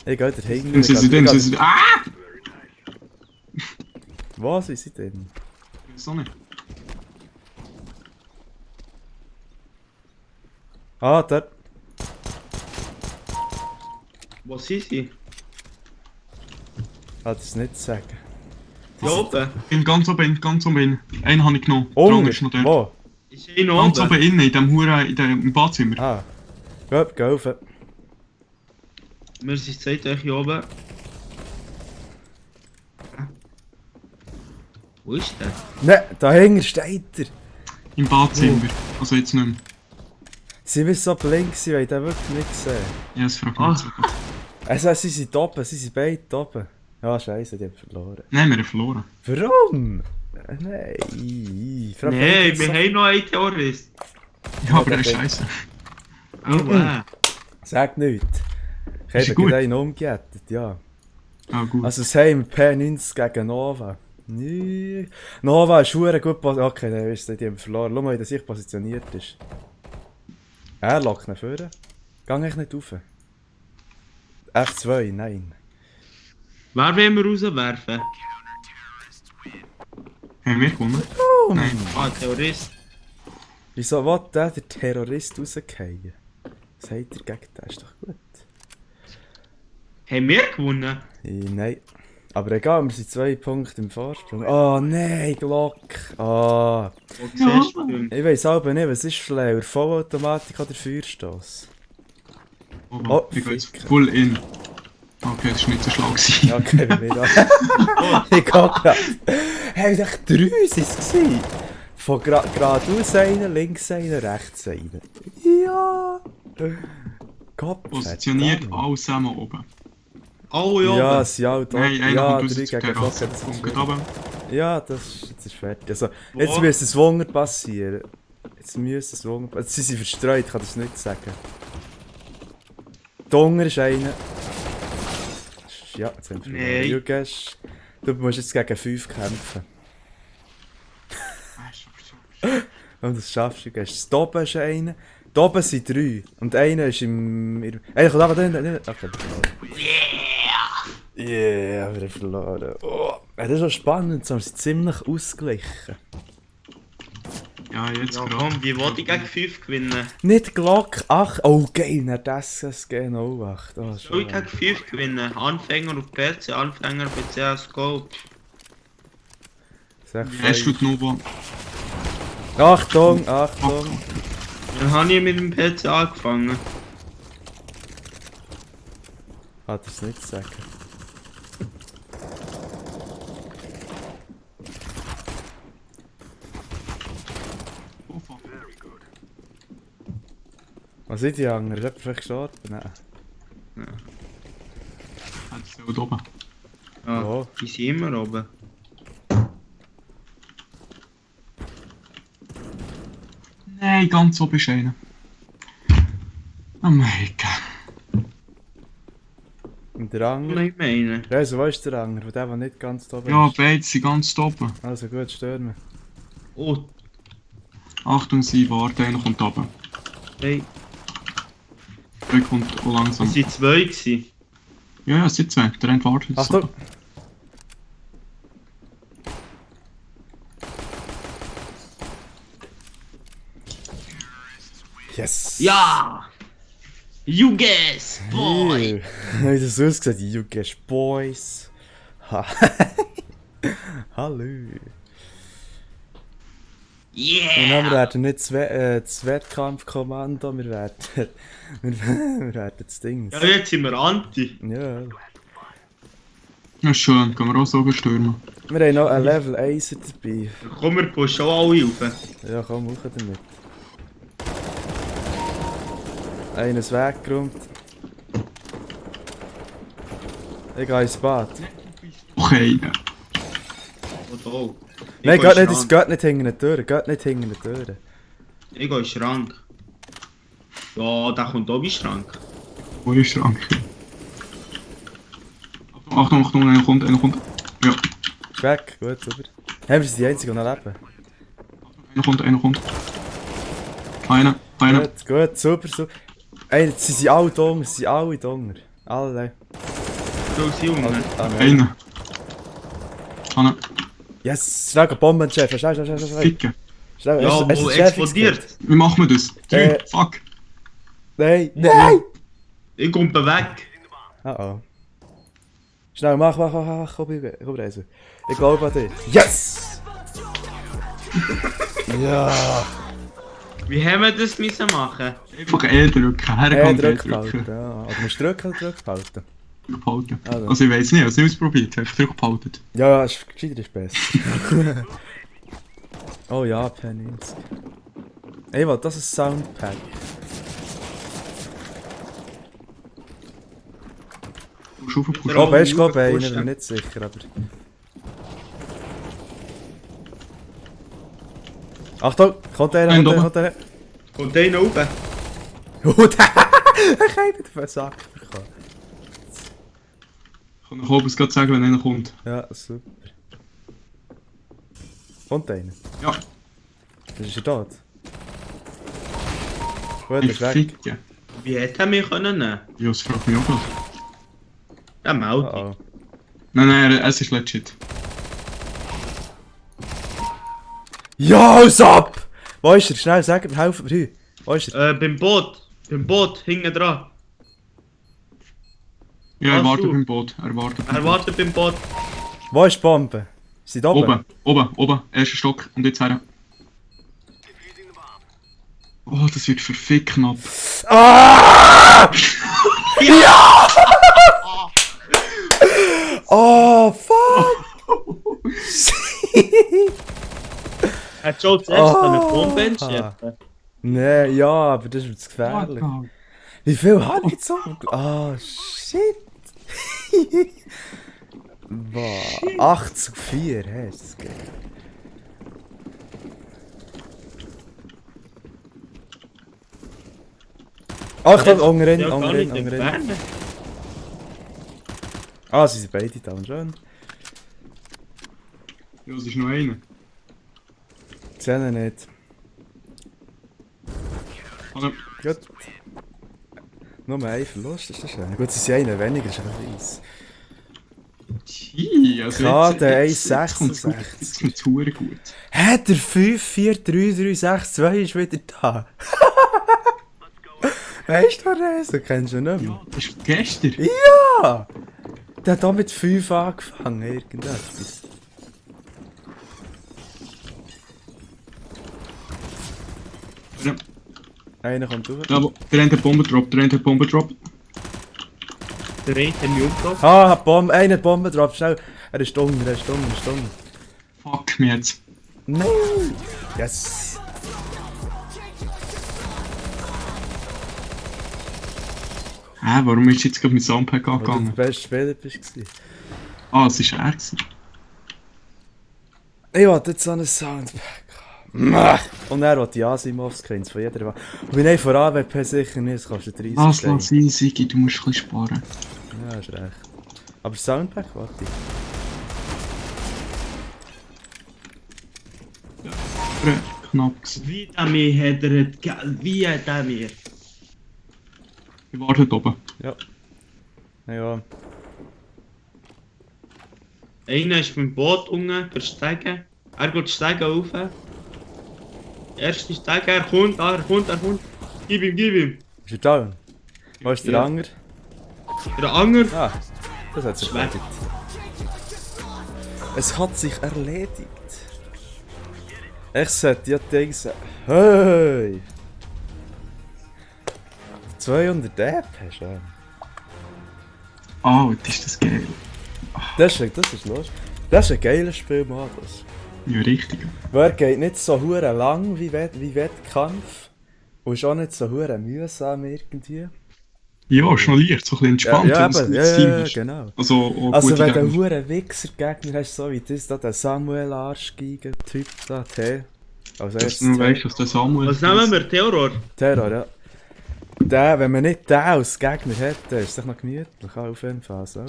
Ich gehe da hinten. Sie sind drin. Ah! Wo sind sie denn? So nicht. Ah, dort. Wo sind sie? Ah, das nicht zu sagen. Hier oben. Bin ganz oben. Einen habe ich genommen. Der andere ist noch dort. Wo? Ist eh noch Ganz oben. oben innen, in dem Huren, im Badzimmer. Ah. Gut, geh rauf. Wir sind seit euch hier oben. Wo ist der? Ne, dahinter steht er. Im Badzimmer. Also jetzt nicht mehr. Sie müssen so blink sein, weil ich den wirklich nicht gesehen. Ja, das fragt Ah. mich nicht. Also, sie sind oben, sie sind beide oben. Ja, scheiße, die haben verloren. Nein, wir haben verloren. Warum? Nein. Frag mich Nein, jetzt wir so- haben noch einen Terrorist. Ja, aber der ist scheiße. Oh, Sag nichts. Ich Ist habe gut? gerade einen umgejettet, ja. Ah, gut. Also, es haben P90 gegen Nova. Nee. Nova ist verdammt gut positioniert. Okay, dann ist die haben verloren. Schau mal, wie der sich positioniert ist. Er lockt ihn vorne. Gang ich nicht rauf. F2, nein. wer wollen wir rauswerfen? Haben wir gewonnen? Nein. Ah, Terrorist. Wieso will der Terrorist rausgehen? Was hat er gegen den? Ist doch gut. Haben wir gewonnen? Nein. Aber egal, wir sind 2 Punkte im Vorsprung. Oh nein, Glock. Ah. Wo siehst du ihn? Ich weiss aber nicht, was ist schlauer? Vollautomatik oder Feuerstoss? Oh, Ich gehe jetzt fick. full in. Okay, das war nicht so schlau gewesen. Ja, okay, bei mir auch. Ich geh grad. Hey, ich dachte, 3 waren es gewesen. Von geradeaus einer, links einer, rechts einer. Ja. Gott, Positioniert verdammt. alles zusammen oben. Alle oben? Ja, sie auch da. Nein, einer Ja, kommt 3 uns zur gegen Terrasse. Glock. Kommt gerade runter. Ja, jetzt ist fertig. Also, jetzt Wo? müsste es Wunder passieren. Jetzt müsste es Wunder passieren. Sie sind verstreut, ich kann das nicht sagen. Dunger ist einer. Ja, jetzt haben wir Nein. verloren. Jugesch, du musst jetzt gegen 5 kämpfen. Und das schaffst du, Jugesch. Da oben ist einer. Da oben sind 3. Und einer ist einer kommt aber da hinten. Okay, yeah, wir haben verloren. Oh, das ist schon spannend, so, wir sind ziemlich ausgeglichen. Ja, Ja, jetzt Ja gerade. komm, wie wollte ich gegen 5 gewinnen? Nicht Glock 8. Oh, geil, nicht das SSG 08. Oh, Soll ich gegen 5 gewinnen? Anfänger auf PC, Anfänger bei CSGO. Wie hast du die Nova? Achtung, Achtung. Dann habe ich mit dem PC angefangen. Hat er es nicht zu sagen. Oh fuck. Was sind die anderen? Ist jemand vielleicht gestorben? Nein. Hat es da oben. Ja, Oh. die sind immer oben. Nein, ganz oben ist einer. Oh mein Gott. Und der andere? Ich meine. Also, wo ist der andere? Der nicht ganz da oben Ja, ist. beide sind ganz oben. Also gut, stürmen. Oh, Achtung, sie warten, einer kommt oben. hey, Der kommt auch langsam. es waren 2 gewesen. Ja, ja, es sind zwei. Der eine wartet. Achtung! Yes! Ja! You guess, boy! Wie das ausgesehen? You guess boys. Ha. Hallo. Und wir Yeah! werden nicht das Wettkampfkommando, wir werden. wir werden das Ding. Ja, jetzt sind wir Anti. Ja. Ja, schön. Können wir auch so stürmen. Wir haben noch ein Level 1 dabei. Komm, wir pushen auch alle rauf. Ja, komm, hoch damit. Eines weggeräumt. Ich gehe ins Bad. Okay. Oder auch. Nein, geht nicht, es geht nicht hinter der Tür, geht nicht hinter der Tür. Ich gehe in den Schrank. Ja, der kommt auch in den Schrank. Wo ist der Schrank? Achtung, Achtung, einer kommt, einer kommt. Ja, Ist weg, gut, super. Hey, wir sind die Einzigen, die noch leben. einer kommt, einer kommt. Einer, einer. Gut, gut, super, super. Ey, sie sind alle dumm, sie sind alle dummer. Alle. So, sie unten. Nein. Einer. Einer. Yes, schnell, Bombenchef, schnell, schnell, schnell, schnell. Ficken. Schnell, Ja, hast du wo den Chef explodiert. gekillt? Wie machen wir das? Fuck. Nein, nein! Ich komme weg. Oh oh. Schnell, mach, komm rein. Ich glaube an dich. Yes! Ja! Wie haben wir das müssen machen? Einfach drücken. Herkommt Drückpalten, ja. Oder musst du drücken oder drückpalten? Drückpalten. Also. Also ich weiß nicht, ich habe es nicht ausprobiert. Ich habe drückpalten. Ja, gescheiter ist besser. Oh ja, P90. Ey, was, das ist ein Soundpack. Du musst raufpushen. Ja. Oben ist, glaube ich, pushen. einer, bin nicht sicher, aber... Achtung, kommt einer, Ein kommt einer. Kommt einer rauf? Oh, der! Ich habe ihn auf den Sack bekommen. Ich kann nach oben gerade sagen, wenn einer kommt. Ja, super. Kommt einer? Ja, Ist er tot? Gut, ich ist weg. ficke. Wie hätte er mich können nehmen? Ja, das fragt mich auch gerade. Ja, meld dich. Oh, oh. Nein, nein, es ist legit. Ja, haus ab! Wo ist er? Schnell, sag mir, helfen mir hin. Wo ist er? Beim Boot. Beim Boot, hinten dran. Ja, er Ach, wartet du. beim Boot. Er wartet beim Er Boot. wartet beim Boot. Wo ist die Bombe? Sind oben? Oben, oben, oben. Erster Stock und jetzt her. Oh, das wird verfickt knapp. Ah! Ja! Oh, fuck! Er hat schon zuerst Oh. eine Bombe entschärfen. Nee, ja, aber das ist zu gefährlich. Wie viel habe ich jetzt? Ah, shit! Wow, 8:4, hey, das geht. Achtung, unten, Ja, gar nicht unten. entfernen. Ah, sie sind beide da, schön. Ja, es ist noch einer. Ich sehe ihn nicht. Also, Gut. Nur ein Verlust, ist das schön. Gut, sie sind einer weniger, ist ein weiss. Also KD jetzt kommt's 1,66. hure gut. Hä, der 5-4-3-3-6-2 ist wieder da. Weißt du, Rezo, kennst du nicht mehr? Das ist gestern. Ja! Der hat auch mit 5 angefangen, irgendetwas. Ja, Einer kommt durch. aber der eine hat Bombe drop, Der eine hat mich umgebracht. Ah, Bombe, einer hat Bombe drauf, schnell. Er ist dumm, er ist dumm, er ist dumm. Fuck mir jetzt. Nein! Yes! Hä, warum ist jetzt gerade mit Soundpack Weil du der angegangen? beste Spieler bist. Ah, es war er. Gewesen. Ich wollte jetzt so einen Soundpack haben. Und er will die Asimov-Screens von jeder Waffe. Und wenn ich von AWP sicher nicht, das kostet 30 Was, Steine. lass sein, Sigi, du musst ein bisschen sparen. Ja, hast recht. Aber Soundpack, warte. Knapp gewesen. Wie der mir hat er het wie hat er mir? Ich warte dort oben. Ja. Ja. Einer ist beim Boot unten, der Steigen. Er geht die Steigen rauf. Erste Steigen, er kommt. Gib ihm. Ist er down? Wo ist der Ja. Anger? Der Anger. Ah, das hat sich Schwer. erledigt. Es hat sich erledigt. Ich sollte ja denken, hey! 200 App hast du. Ah, was ist das geil. Das ist los. Das ist ein geiler Spielmodus. Ja, richtig. Wer geht nicht so hure lang wie Wettkampf und ist auch nicht so hure mühsam irgendwie. Ja, ist noch leicht, so ein bisschen entspannt, wenn du ein gutes Team hast. genau. Also, auch Also gute wenn du einen Gegner. hure Wichser-Gegner hast, so wie das da, der Samuel Arschgeigen-Typ da, T. Also Dass erstes du T. weißt, was der Samuel Was nehmen wir? Terror? Terror, ja. Der, wenn man nicht den als Gegner hat, dann ist es doch noch gemütlich, auf jeden Fall. Also.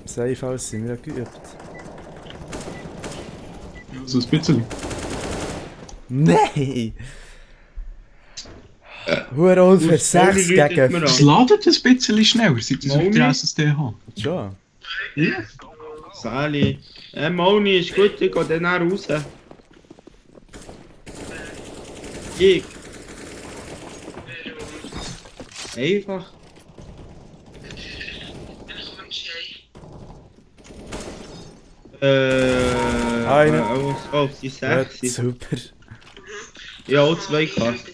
Safe aus sind wir ja geübt. Ja, so ein bisschen. Nein! Hure unfair, 6 gegen Es ladet ein bisschen schneller, seit es auf Moni? der SSD hat. schon. Sali. Moni ist gut, ich gehe dann auch raus. Ich. Einfach. Eine. Auf die Ja, 6. super. Ja, auch 2 Karten.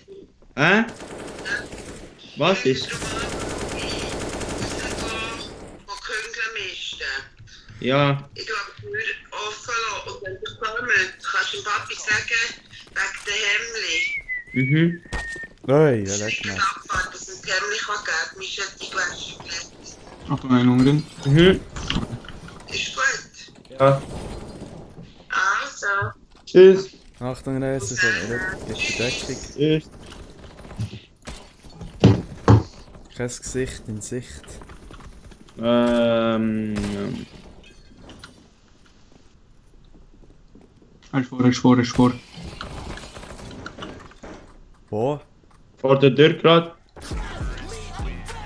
Was ist? Wo Küngle mischten. Ja, Ich glaube, die Tür offen lassen. Und wenn du kommst, kannst du dem Papi sagen, wegen den Hemmli. Ui, ja, Es leck ist eine mal. Abfahrt, dass es ein Hemmli kann geben. Mich hat die Gläser gelegt. Aber nein, unten. Ist gut. ja. Also. Tschüss. Achtung, Reise, so, gibt die Deckung. Tschüss. Kein Gesicht in Sicht. Er ist vor. Wo? Vor der Tür gerade.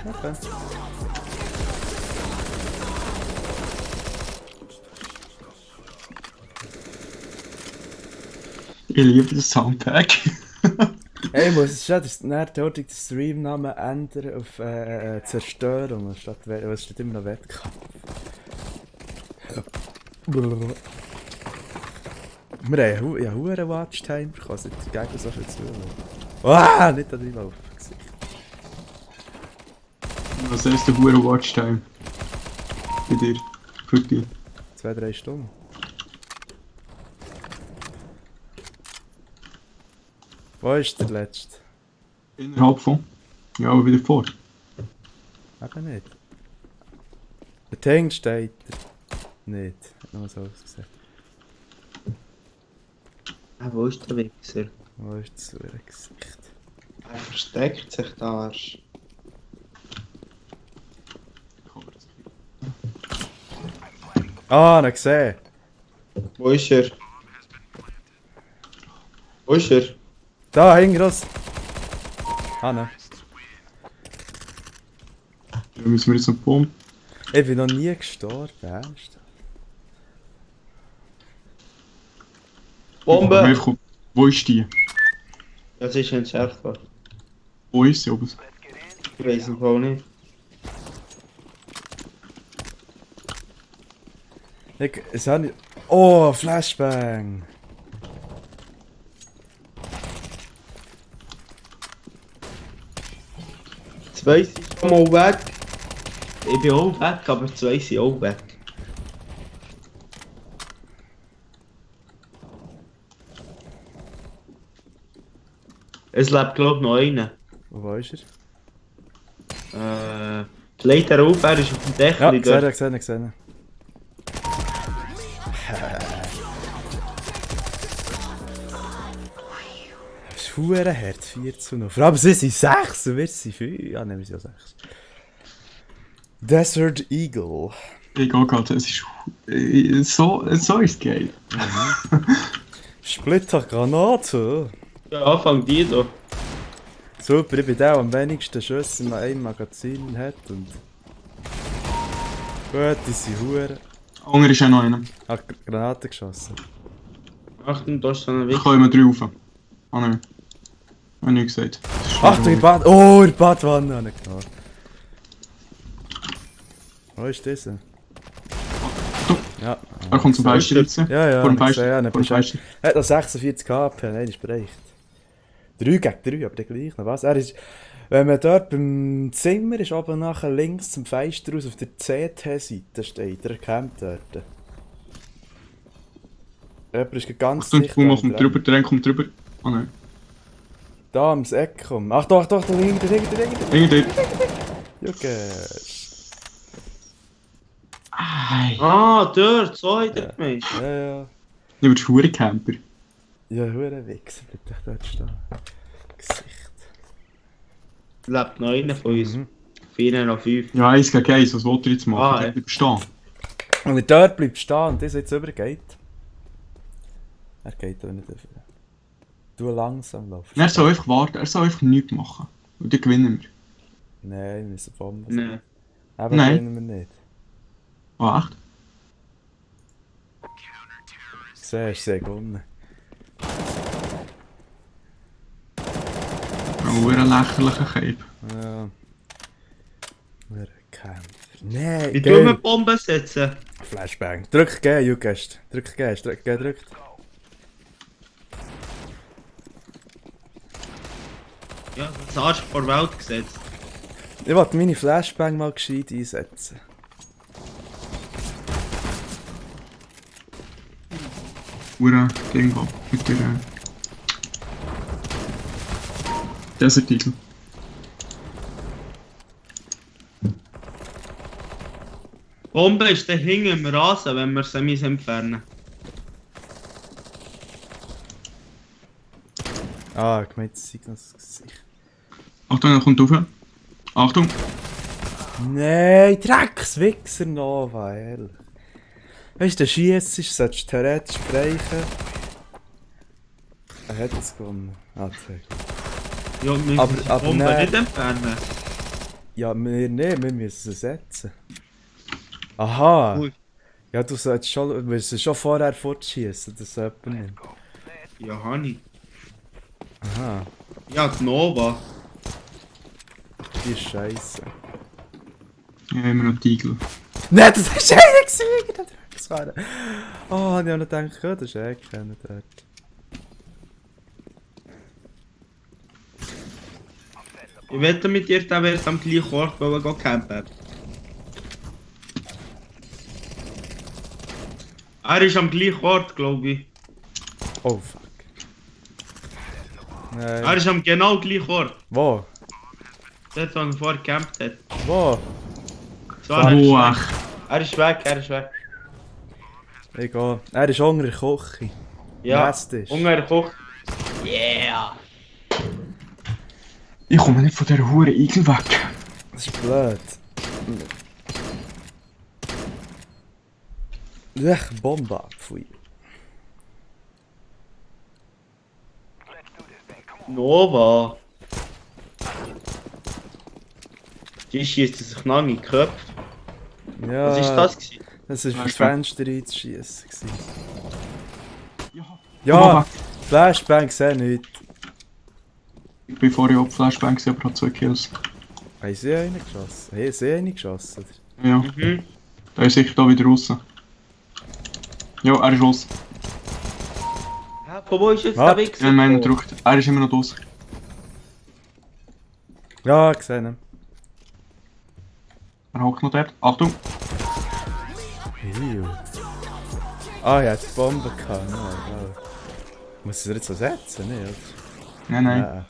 Okay. Ich liebe das Soundpack. Hey, ich muss schon den Streamnamen ändern auf Zerstörung, statt es steht immer noch Wettkampf. Wir haben ja hure Watchtime bekommen, seit die Gegner so viel zu tun haben. Nicht da drin auf Gesicht. Was heißt der hure Watchtime? Bei dir? Für dich? 2-3 Stunden. Wo ist der letzte? Innerhalb von? Ja, aber wieder vor. Eben nicht. Der Tank steht nicht. Hat nur so ausgesehen. Wo ist der Wichser? Wo ist das hure Gesicht? Er versteckt sich da. Ah, noch gesehen. Wo ist er? Wo ist er? Da, hinten raus. Ah, ne. Ja, müssen wir jetzt noch pumpen. Ich bin noch nie gestorben, ernst. Bombe! Wo ist die? Das ist entschärft worden. Wo ist sie oben? Ich weiß es auch nicht. Es hat nicht... Oh, Flashbang! Zwei sind schon mal weg. Ich bin auch weg, aber zwei sind auch weg. Es lebt glaube ich noch einer. Wo ist er? Legt er auf, er ist auf dem Ja, Dächli dort. gesehen. Das ist verdammt hart, 4 zu 0. Vor allem sie sind 6 und wir sind 5. Ja, nehmen wir sie auch 6. Desert Eagle. Ich gehe gerade, es ist... So ist es geil. Splitter Granate. Ja, fang die da. Super, ich bin der, der am wenigsten Schüsse in einem Magazin hat und... Gut, die sind verdammt... Hunger ist auch noch einer. Hat Granaten geschossen. Achtung, da ist so ein Ich Weg. kann immer 3 rauf. Ah nein. Hab ich nicht gesagt. Das ist Achtung, in Bad... Oh, in Badwanne habe ich genommen. Wo ist das? Ja. Er kommt zum Fenster jetzt. Ja, Vor dem ich Fenster. sehe, Vor dem Fenster. Er hat noch 46 KP, nein, das ist bereicht. 3 gegen 3, aber der gleich noch was. Er ist, wenn man dort beim Zimmer ist, oben nachher links zum Fenster raus auf der CT-Seite steht, er campt dort. Jemand ist ganz Achtung, sicher Puma dran. kommt drüber, der Renn kommt drüber. Ah nein. Da ums Eck kommen. Achtung, hinter. Irgendwie Juckes. Ah, dort, so hat er gemeint. Ja. Du bist ein Camper. Ja, hure Wichser, bleib doch dort stehen. Gesicht. Lebt noch einer von uns. 4 noch 5. Ja, 1 gegen 1, was wollt ihr jetzt machen? Ah, Ich ja. bleib stehen. Und er dort bleibt stehen und das jetzt übergeht. Er geht auch nicht dafür. Du langsam laufen. Er soll einfach warten, er soll einfach nichts machen. Und dann gewinnen wir. Nein, wir müssen Bomben. Nein. Aber Nein. gewinnen wir nicht. Ah, echt? Siehst du, gewonnen. Oh, ein lächerlicher Cape. Ja. Hure Kämpfer. Nein, Wie tun wir Bomben setzen? Flashbang. Drück G, Jugest. Drück G. Ja, das Arsch vor der Welt gesetzt. Ich wollte meine Flashbang mal gescheit einsetzen. Ura Gegenball mit der Desert Eagle. Bombe ist dann hinten im Rasen, wenn wir sie entfernen. Ah, gemeint, das sei das Gesicht. Achtung, er kommt rauf. Achtung! Nein, Dreckswichser Nova, ehrlich. Weißt du, der Schiess ist, solltest du theoretisch streichen. Er hat es gewonnen. Ah, zeig. Ja, wir müssen Aber- die aber Bombe nein. nicht entfernen. Ja, wir nicht, wir müssen sie setzen. Aha! Gut. Ja, du solltest schon, du musst schon vorher fortschießen, dass jemand nimmt. Ja, Hani. Aha, Ja, die Nova. die ist scheiße. Ja, immer noch die Eagle. Nein, das ist einer gewesen, der Drecksfahrer. Oh, ich habe noch gedacht, ja, das ist eh keiner dort. Ich wette mit dir, der wird am gleichen Ort gehen campen. Er ist am gleichen Ort, glaube ich. Oh, fuck. Nein. Er ist am genau gleichen Ort. Wo? Dort, wo er vorher gecampt hat. Wo? So, er ist Oh, weg. echt. Er ist weg, er ist weg. Ich gehe. Er ist unter der Küche. Ja, Nestisch. Hunger kocht. Yeah! Ich komme nicht von dieser Hure Eagle weg. Das ist blöd. Echt Bombe abfeuern. Nova! Die schießt sich lange in den Kopf. Ja, Was ist das gewesen? Das war das Flashbang. Fenster einzuschiessen. Ja. Ja, Flashbang sehe nicht. Ich bin vorher auch Flashbang gesehen, aber habe 2 Kills. Haben sie einen geschossen? Haben sie einen geschossen? Oder? Ja, Mhm. der ist sicher da wieder raus. Ja, er ist raus. Hä, von wo ist jetzt der Warte. Wichser? Ich habe meinen gedrückt. Er ist immer noch raus. Ja, gesehen. ihn. Er hockt noch dort. Achtung! Ew. Ah, ja, die Bombe gehabt. No, no. Muss ich es jetzt so setzen? Ne? Nein, nein. Ja.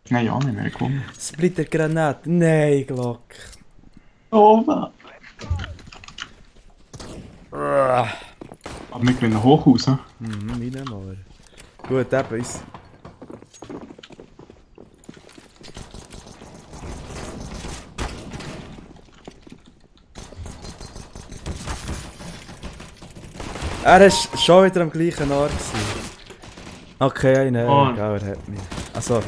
Nein, ja, nicht mehr gewonnen. Splittergranate. Nein, Glock. Oh, was? Ah. Aber wir gewinnen hoch aus, hä? Meine mal. Gut, eben ist. Er war schon wieder am gleichen Ort. Okay, einer, Oh. er hat mich. Also,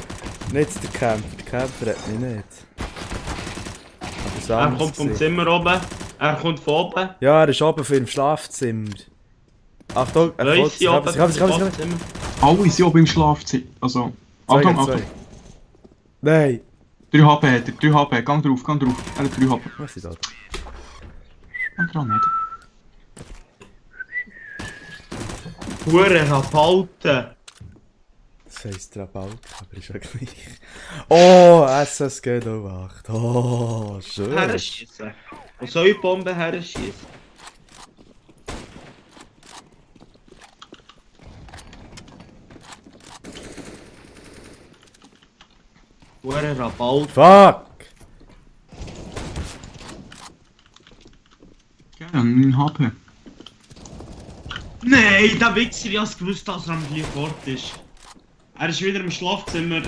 nicht der Camper. Der Camper hat mich nicht. Aber es war Er anders kommt vom gewesen. Zimmer oben. Er kommt von oben. Ja, er ist oben für im Schlafzimmer. Achtung, er Wer kommt. ist sie oben? Ich hab es. Schlafzimmer. Alle sind oben im Schlafzimmer. Also, Achtung, Achtung. Nein! 3 HP hat er, 3 HP. Gang drauf, gang drauf. Er hat 3 HP. Was ist das? Gang dran, nicht. Hure Rapalten. Das heisst Rabaut, aber ist ja gleich. Oh, SSG 08. Oh, schön. Herschießen. Wo soll ich Bomben herschießen? Hure Rapalten. Fuck! Ja, 9 HP. Nein, der Wichser, ich hab's gewusst, dass er am gleichen Ort ist. Er ist wieder im Schlafzimmer.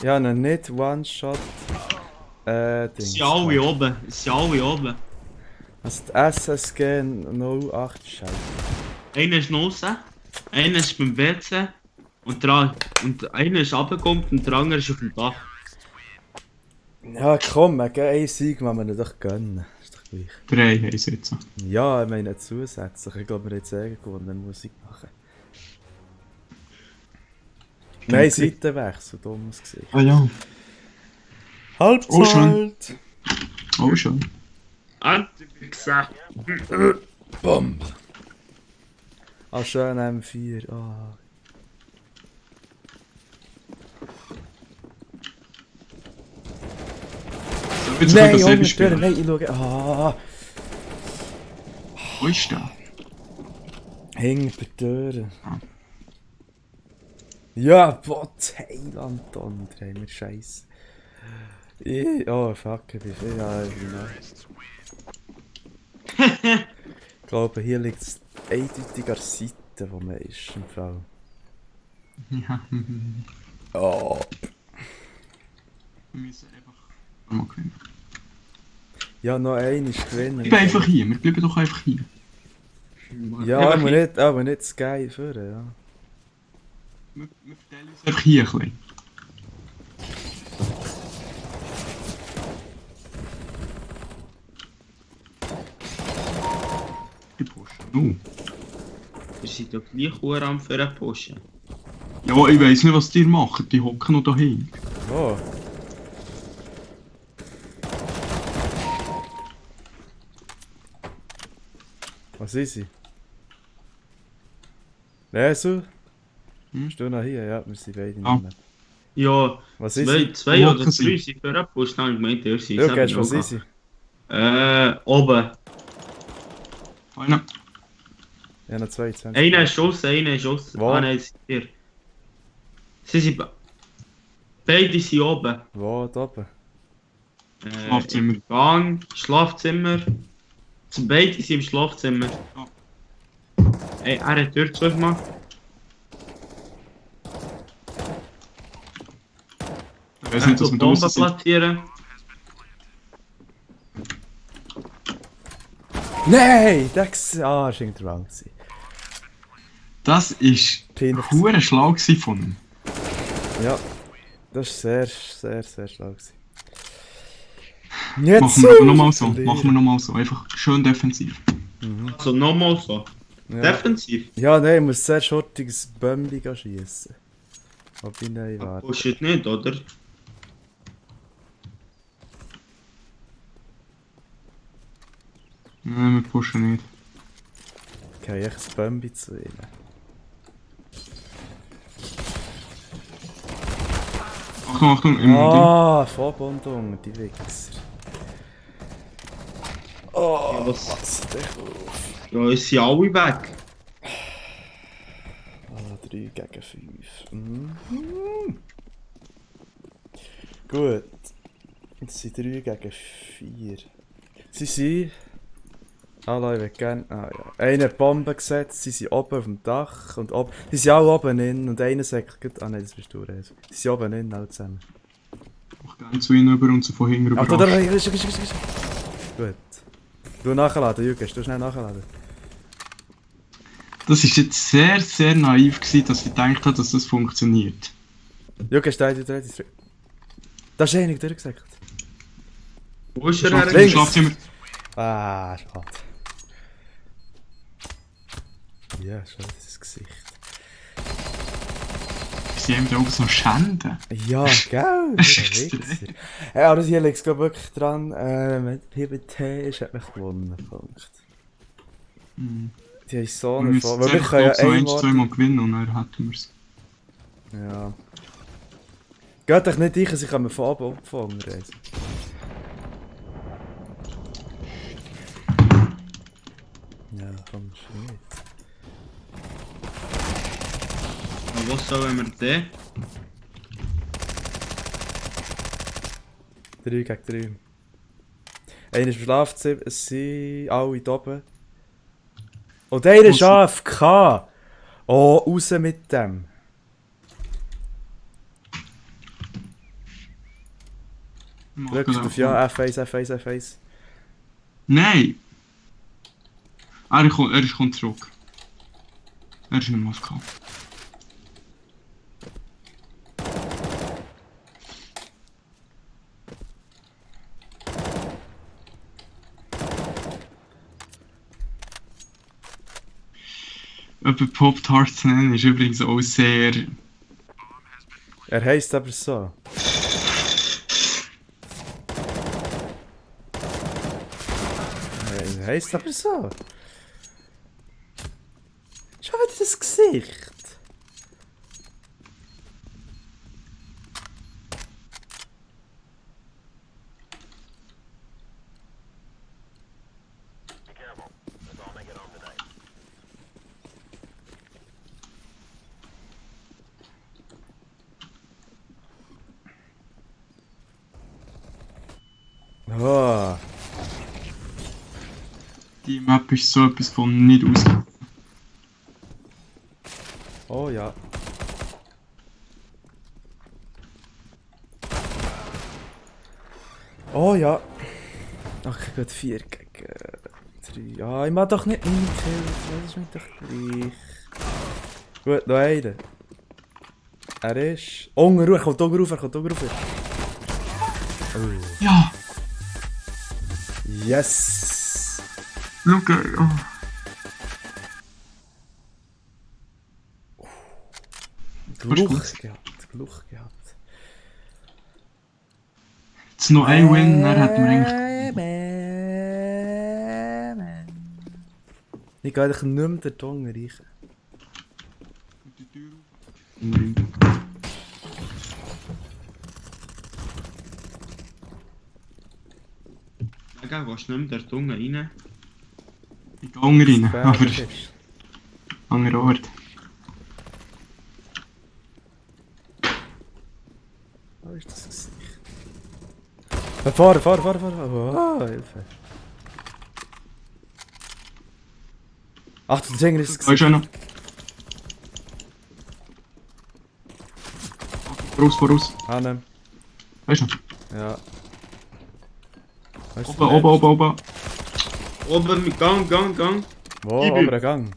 Ja, noch nicht One-Shot. Es Dings. sind alle oben. Es sind alle oben. Also die SSG 08 ist scheiße. Einer ist draussen, einer ist beim WC und einer ist runtergekommen und der andere ist auf dem Dach. Ja, komm, einen Sieg müssen wir ihn doch gönnen. Ist doch gleich. 3 haben sie jetzt. Ja, ich meine zusätzlich. Ich glaube, wir haben jetzt gewonnen, dann Musik machen. Nein, Seitenwechsel, dummes Gesicht. Ah ja. Halbzeit! Oh, schön. Oh, schon. Anti-Wichser! Bomb! Ah, schön M4. Ah. Jetzt Nein, das selbe Junge, spielen. nein, ich schaue. Ah, Wo ist der? hinter der Tür. Ah. Ja, Bot, Heiland, Donner, haben wir Scheiße. Oh, fuck, ich bin viel. Ja, genau. Ich glaube, hier liegt es eindeutig an der Seite, wo man ist, im Fall. Ja. Oh. Wir müssen einfach mal gewinnen. Ja, noch ein ist gewinnen. Ich bin einfach hier, wir bleiben doch einfach hier. Ja, aber nicht das Geil führen, ja. Wir verteilen uns einfach hier ein bisschen. Die pushen. Wir sind doch gleich hure am für einen pushen. Ja, ich weiss nicht, was die machen. Die hocken noch dahin. Oh. Was ist sie? Resu? Bist du noch hier? Ja, wir sind beide Ah. nicht mehr. Ja, Was ist zwei, sie? zwei Wo oder hocken sie? drei sind für einen Push, dann gemeint, ihr seid Schau, Gast, was ist sie? Oben. Einer. Ja, noch 22. Einer ist draussen, einer ist draussen. Wo? Ah nein, sie sind hier. Sie sind... Beide sind oben. Wo? Da oben? Schlafzimmer. Im Gang, Schlafzimmer. Beide sind im Schlafzimmer. Ja. Ey, er hat die Tür zugemacht. Ich weiss nicht, dass wir Bomben draussen sind. platzieren. Nein! Das war irgendein Wrong. Das ist Peinlich. hure schlau gewesen von ihm. Ja, das war sehr schlau gewesen. Jetzt Machen wir aber nochmal so. verlieren. Machen wir nochmal so. Einfach schön defensiv. Also nochmal so. Ja. Defensiv. Ja, nein, ich muss sehr schottiges Bömmli schiessen. Wobei, nein, warte. Pushet nicht, oder? Nein, wir pushen nicht. Okay, ich das Bömmli zu ihnen. Achtung, Achtung, im Ding. Ah, Vorbundung, die Wichser. Oh, Ja, was? was dich auf. Ja, ist sie alle weg. Ah, 3 gegen 5. Mhm. Gut. Jetzt sind 3 gegen 4. Sie sind... Hallo, ich will gerne... Ah ja. Einer hat Bomben gesetzt, sie sind oben auf dem Dach und oben... Die sind alle oben in und einer sagt... Ah nein, das bist du, Reis. Die sind oben in, alle zusammen. Ich gehe zu ihnen rüber und sie von hinten rüber. Ach, da, ist. Gut. Du nachladen, Jürgen, du schnell nachladen. Das war jetzt sehr, sehr naiv gewesen, dass ich gedacht habe, dass das funktioniert. Jürgen, steh dir zurück. Da ist einer durchgesagt. Wo ist er Schlafzimmer, her? Links. Schlafzimmer. Ah, schade. Ja, schau das Gesicht. Sie haben da oben so Schänden. Ja, gell? Wichser. Ja, aber hier liegt es wirklich dran, mit PBT ist hat mich gewonnen. Punkt. Die haben so Wir eine müssen Form. jetzt Weil wir einfach können ja noch so ein, einmal... zweimal gewinnen und dann hätten wir es. Ja. Geht euch nicht ein, ich kann mir von oben umfangen. Ja, komm, shit. Ja, was sollen wir denn? 3 gegen 3. Einer ist im Schlafzimmer, es sind alle da oben. Und einer ist AFK! Oh, raus mit dem! Drückst auf Ja, F1, F1, F1. Nein! Er kommt zurück. Er ist nicht mehr AFK. Jemand Pop-Tart zu nennen ist übrigens auch sehr... Er heisst aber so. Er heisst aber so. Schau wieder das Gesicht. Oh. Die Map ist so etwas von nicht aus. Oh ja. Oh ja. Okay, gut, 4 gegen 3. Ja, ich mach doch nicht meine Kills, das ist mir doch gleich. Gut, noch einer. Er ist... Unten rauf, er kommt unten rauf, er kommt unten rauf. Oh. Ja! Yes! Schau, oh. Geluch gehabt, Geluch gehabt. Jetzt noch ein Win, dann hätten wir eigentlich... Ich gehe eigentlich nicht mehr den Ton reichen. Geh, willst du nicht mehr der Tunge rein? Ich gehe unten rein, aber Gefährlich ist. anderer Ort. Wo ist das Gesicht? Fahren! Oh, Hilfe. Achtung, der Sänger ist das Weißt Gesicht. du noch? Voraus. Hanem. Weißt du noch? Ja. Weißt du, Oben. Oben mit Gang. Wo? Gib ihm. Oberer Gang.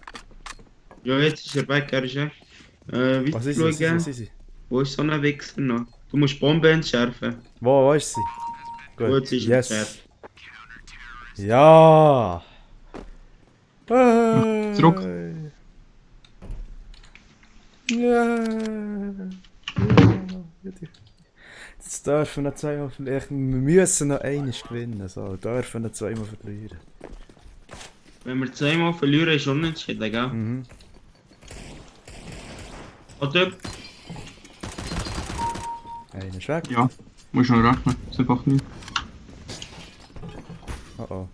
Ja, jetzt ist er weg, er ist weg. Weiter Was ist es? schauen. Was ist es? Wo ist so ein Wichser noch? Du musst Bombe entschärfen. Wo ist sie? Gut, sie ist yes. entschärft. Ja! Zurück. Ja! Jetzt dürfen wir noch zweimal verlieren. Wir müssen noch einmal gewinnen. So, dürfen noch zweimal verlieren. Wenn wir zweimal verlieren, ist unentschieden, gell? Mhm. Oder? Einer ist weg. Ja, musst du noch rechnen. Das ist einfach nicht. Oh oh.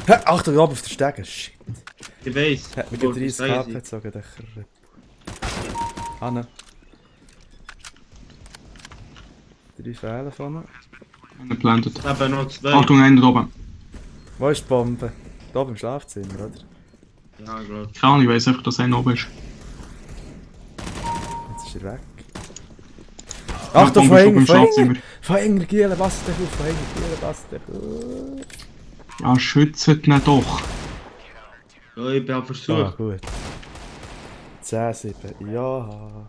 Hä, Achtung, oben auf der Stege. Shit. Ich weiss. Hat mir Gut, 30 das weiss HP gezogen, der Kerl. Anne. 3 Fehler von ihm. Einer plantet. ich. Eben noch 2. Achtung, einer da oben. Wo ist die Bombe? Da oben im Schlafzimmer, oder? Ja, glaub. Keine Ahnung, ich weiss einfach, dass einer oben ist. Jetzt ist er weg. Achtung, Die von Bombe ist Enger, oben im Schlafzimmer. von Enger, Gielen, was dich auf, von Enger, Gielen, was dich auf. Ja, schützt ihn doch. Ja, ich bin am Ah, Versuch. gut. 10-7, ja.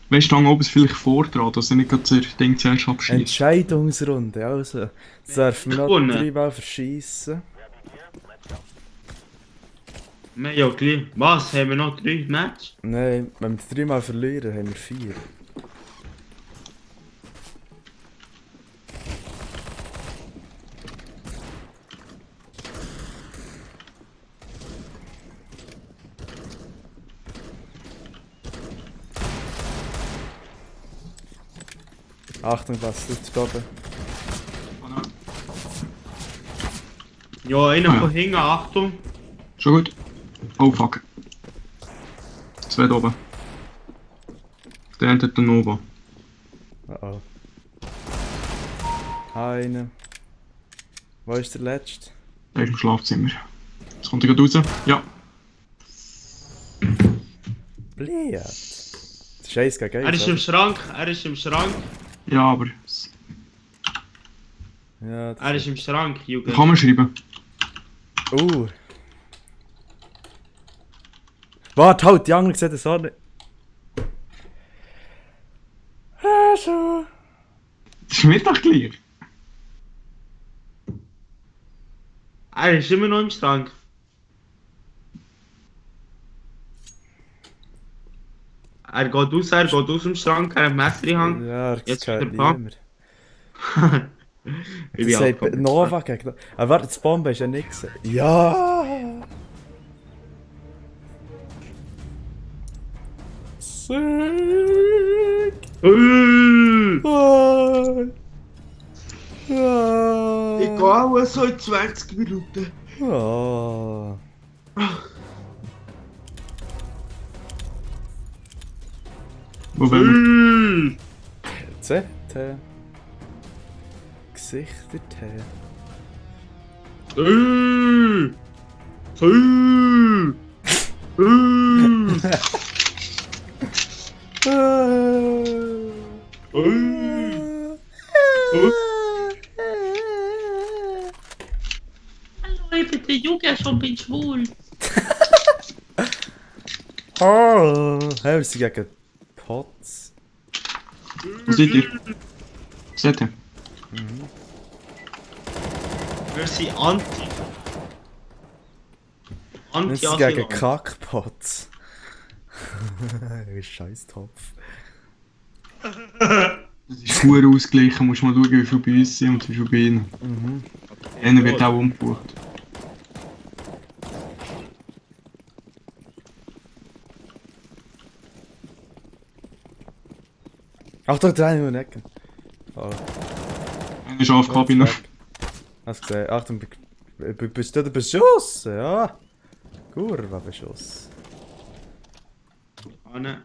Weißt du, oben ist vielleicht vordran, dass er nicht gerade das Ding zuerst abschießt. Entscheidungsrunde, also. Jetzt dürfen wir noch Gewonnen. 3 Mal verschießen. Wir haben ja gleich. Was? Haben wir noch 3 Match? Nein, wenn wir 3 Mal verlieren, haben wir 4. Achtung, was tut da oben? Ja, einer Ah, von ja. hinten, Achtung. Schon gut. Oh fuck. 2 da oben. Der hat den Nova. Oh oh. Eine. Wo ist der letzte? Der ist im Schlafzimmer. Jetzt kommt er gerade raus. Ja. Blöd. Das ist 1 gegen 1. Er ist im Schrank, er ist im Schrank. Ja, aber. Ja, das Er ist im Schrank, Jugend. Kann man schreiben. Warte, halt, die anderen sehen das auch nicht. So. Das ist mir doch gleich. Er ist immer noch im Schrank. Er geht aus dem Schrank, er hat ein Messer in der Hand. Ja, das Jetzt gehört wieder niemand. Ich Das bin sagt abgekommen. Nova gegen... Aber warte, die Bombe ist ja nichts. Ja! Sick! Ah! Ah! Ich gehe auch so in 20 Minuten. Ah! Wo wollen ZT. Gesichter T. Hallo, ich bin der Jugend und bin schwul. Oh! Hey, wir sind gegen Pots. wir? Wo seid ihr? Seht ihr? Wir sind Anti. Wir sind Anti-Asylant. gegen Kackpots. Scheißtopf. Das ist gut ausgeglichen, musst mal schauen, wie viel bei uns sind und wie viel bei ihnen. Mhm. Einer wird auch umgebucht. Achtung, drei in den Ecken. Oh. Einer ist auf Kabine. Hast du gesehen? Achtung, bist du der Beschuss? Ja. Kurva Beschuss. Anne.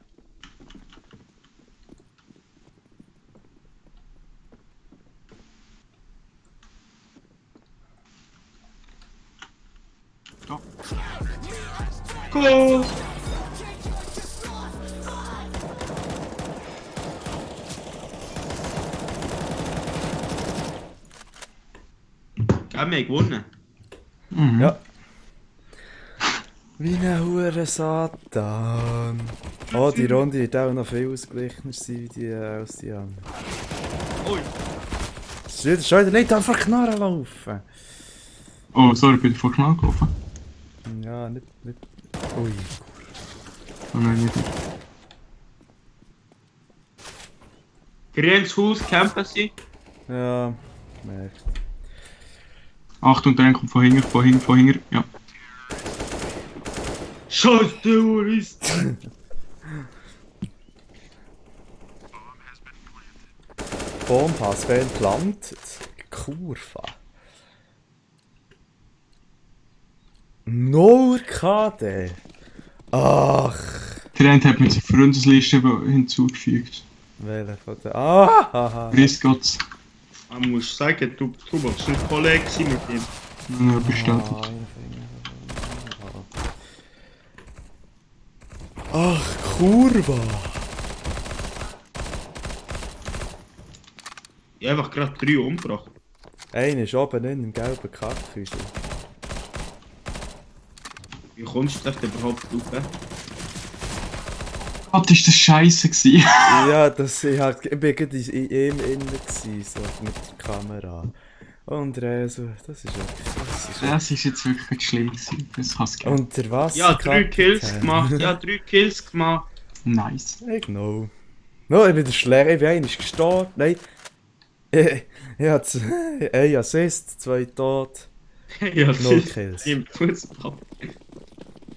Ja. Go! Ja, wir haben gewonnen. Mhm. Ja. Wie ein hure Satan. Oh, die Runde wird auch noch viel ausgeglichener sein wie die, als die anderen. Ui. Schon wieder nicht einfach Knarren laufen. Oh, sorry, ich bin vor Knall gelaufen. Ja, nicht... Ui. Oh nein, nicht. Grünes Haus, campen sie. Ja, merkt. Achtung, der kommt von hinten, ja. Scheiß Terrorist! Bomb has been planted. Kurva. Nur KD. Ach. Trent hat mir zur Freundesliste hinzugefügt. Welcher von der... Ah! Grüß Gott. Man muss sagen, du warst ein Kollege mit ihm. Ja, bestellt. Ach, Kurva. Ich habe einfach gerade 3 umgebracht. Einer ist oben in dem gelben Kackhäuschen. Wie kommst du da überhaupt rauf? Gott, ist das scheiße gewesen. Ja, das, ich war gerade in ihm innen, so, mit der Kamera. Und so, das ist wirklich... Das ist jetzt wirklich schlimm gewesen. Das kann's geben. Und der was? Ja, 3 Kills gemacht. Ja, 3 Kills gemacht. Nice. Ich know. No, ich bin der Schläger, ich bin einmal gestorben. Nein. Ich hatte 1 Assist, 2 tot. Ja, 0 Kills. im Fußball.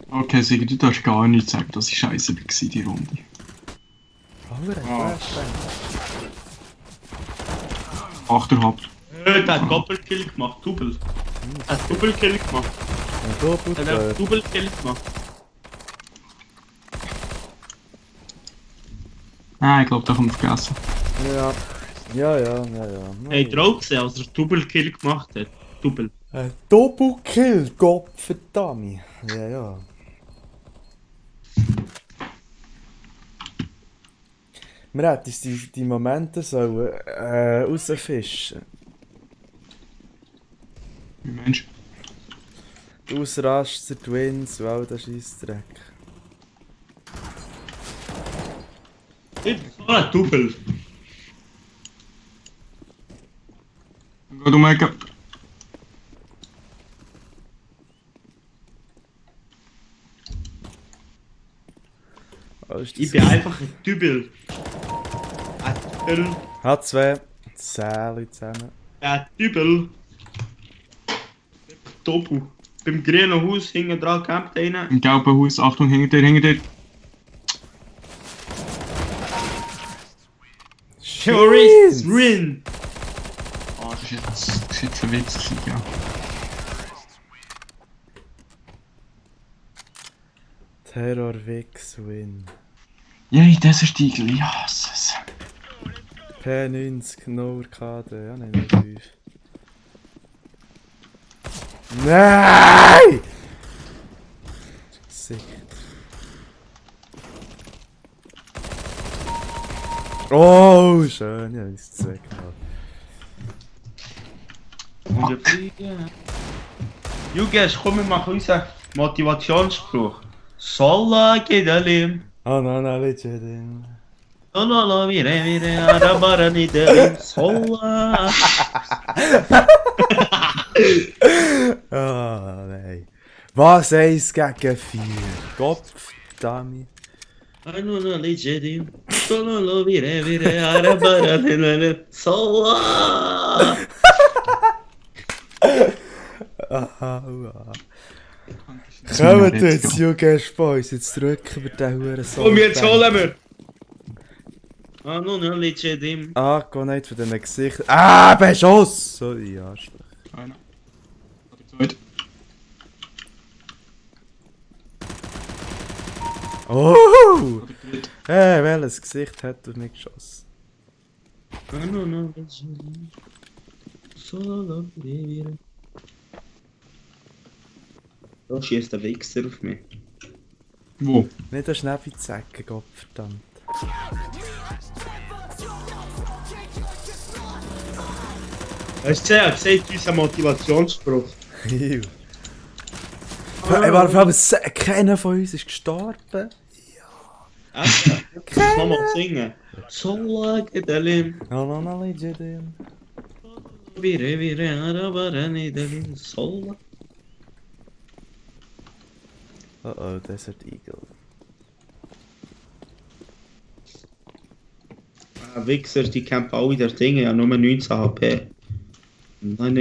Okay, Sigi, du darfst gar nicht sagen, dass ich scheiße war, die Runde. Alter, Achter habt. Der hat Doppelkill gemacht, Double. Er hat Doppelkill gemacht. Er hat Doppelkill gemacht. Ah, ich glaube, da kommt vergessen. Ja. Ja. Hey, Trau gesehen, als er Doppelkill gemacht hat. Double. Doppelkill, Gott verdammt. Ja. Wir hätten uns die Momente sollen rausfischen. Wie Mensch. Die Ausraster, die Wins und all der Scheissdreck. Ich bin so ein Double. Geh du mal. Ich bin einfach ein Double. Ein Double. Hat 2 Säle zusammen. Ein Double. Doppel. Beim grünen Haus hinten dran campt einer. Im gelben Haus, Achtung, hinter dir. Terrorists win! Ah, das ist jetzt ein Witz gewesen, ja. Terror Wix Win. Yay, das ist die Igel, ja, es. P90 No KD, ja nein, 5. Nein! Sick. Oh, schön, ja, ist 2 genau. Und wir fliegen. Juges, komm, wir machen unseren Motivationsspruch. Solla Gedalim. Oh nein, legit. Solla vire, arabara nidelim. Solla. Ah, nein. Was 1 gegen 4? Gott verdammt. Anuna legedim. Solla vire, arabara nidelim. Solla. Kommt jetzt, Juges Boys, jetzt drücken wir den Huren so. Komm, jetzt holen wir. Anuna legedim. Ah, geh nicht von diesen Gesichtern. Ah, Beschuss! Sorry, Arschloch. Einer. Oder zweit. Oh! Oder dritt. Hey, welches Gesicht hat auf mich geschossen? Anuna legedim. Solla vire. Da schießt der Wichser auf mich. Wo? Nicht ein Schnäppi zacken, Gott verdammt. Hast du gesehen, unser Motivationsspruch? Ew. Vor allem keiner von uns ist gestorben. Alter, ich muss nochmal singen. Sola Gedalim. Vire, Arabarani, Dalim, Sola. Oh, Desert Eagle. Wichser, die campen alle der Dinge, ja nur 19 HP. Nein.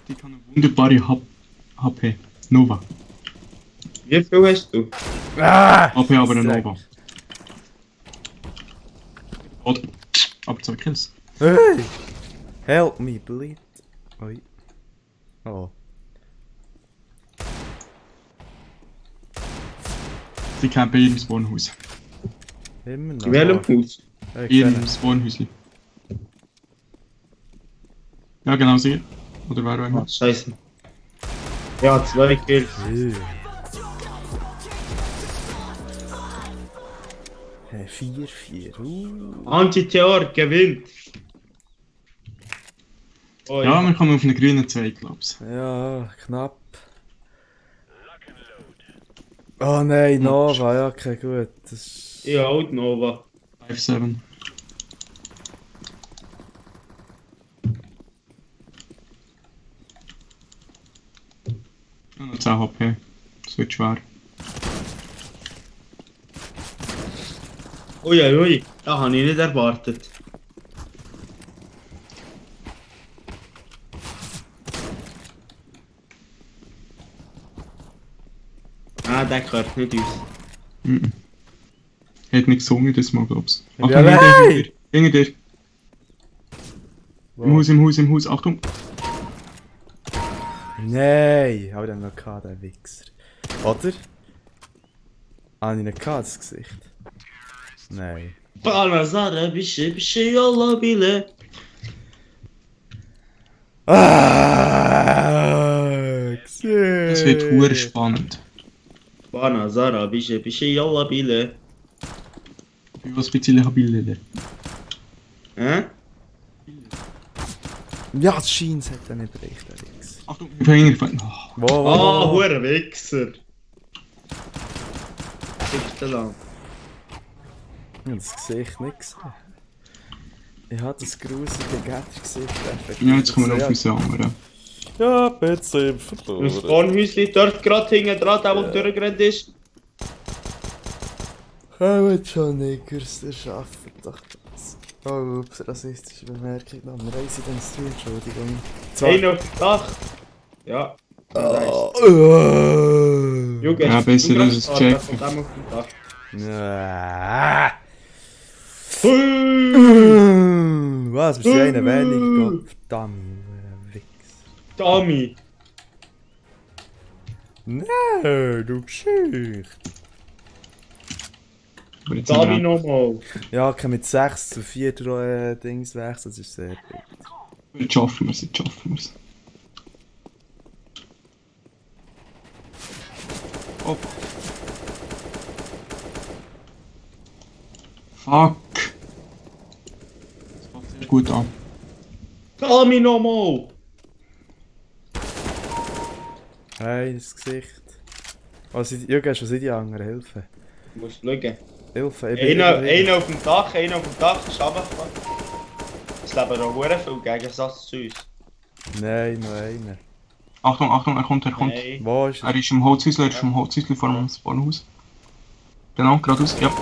Die kann eine wunderbare HP. Nova. Wie viel hast du? HP aber eine Nova. Oder? Aber 2 Kills. Hey! Help me, bleed. Oi. Oh. Sie campen in jedem Spawnhaus. Immer noch. In welchem Haus? Hey, In jedem Spawnhäuschen. Ja, genau sie. Oder wer auch immer. Scheiße. Ja, 2 Kills. Hey, 4-4. Antiteor gewinnt. Oh, Ja, wir kommen auf einen grünen 2, glaub's. Ja, knapp. Oh nein, Nova, ja, okay, gut. Das ist... Ja, auch die Nova. 5-7. Ja, noch 10 HP. Das wird schwer. Ui, das habe ich nicht erwartet. Ah, der gehört nicht uns. Mhm. Hat nicht gesungen das Mal, glaub's. Ja, Achtung, nein! hinter dir. Wow. Im Haus, Achtung. Nein, hab ich den noch gehabt, der Wichser. Oder? Habe ich ihn gehabt, das Gesicht? Nein. Banazara, bir şey olabilir. Gesicht! Das wird hure spannend. Banazara, bir şey olabilir. Ich bin was bisschen habil. Hä? Ja, das Scheins hat er nicht recht, der Wichser. Achtung, ich bin hingefallen. Oh. Wow, Ah, hoher Wichser. Siebte lang. Ich hab das Gesicht nicht gesehen. Ich hab das grusige Gesicht effektiv. Ja, jetzt kommen wir auf unsere anderen. Ja, bitte im Im verloren. Spawnhäuschen dort gerade hinten dran, der wo durchgerannt ist. Kommt schon, Niggers, ihr schafft doch das. Oh, ups, rassistische Bemerkung. Dann reise ich den Stream, Entschuldigung. Einer auf dem Dach. Ja. Junge, Ja, besser ist es checken. Von dem auf dem Dach. Ja. Hui! Was, bist du einer weniger? Gott verdammt, Wichs. Tommy! Nein, du Geschichte. Aber jetzt Tommy haben wir- nochmal! Ja, okay, mit 6 zu 4 Dings wechseln, das ist sehr gut. Jetzt schaffen wir es. Oh. Fuck. Das fängt sehr gut an. Tommy nochmal! Hey, das Gesicht. Was, Jürgen, was sind die anderen? Hilfe. Du musst schauen. Hilfe, Einer auf dem Dach ist runtergefallen. Es leben noch sehr viel Gegensatz zu uns. Nein, noch einer. Achtung, er kommt. Nein. Wo ist Er ist im Holzhäusler, vor dem Spawnhaus. Genau, geradeaus, ja.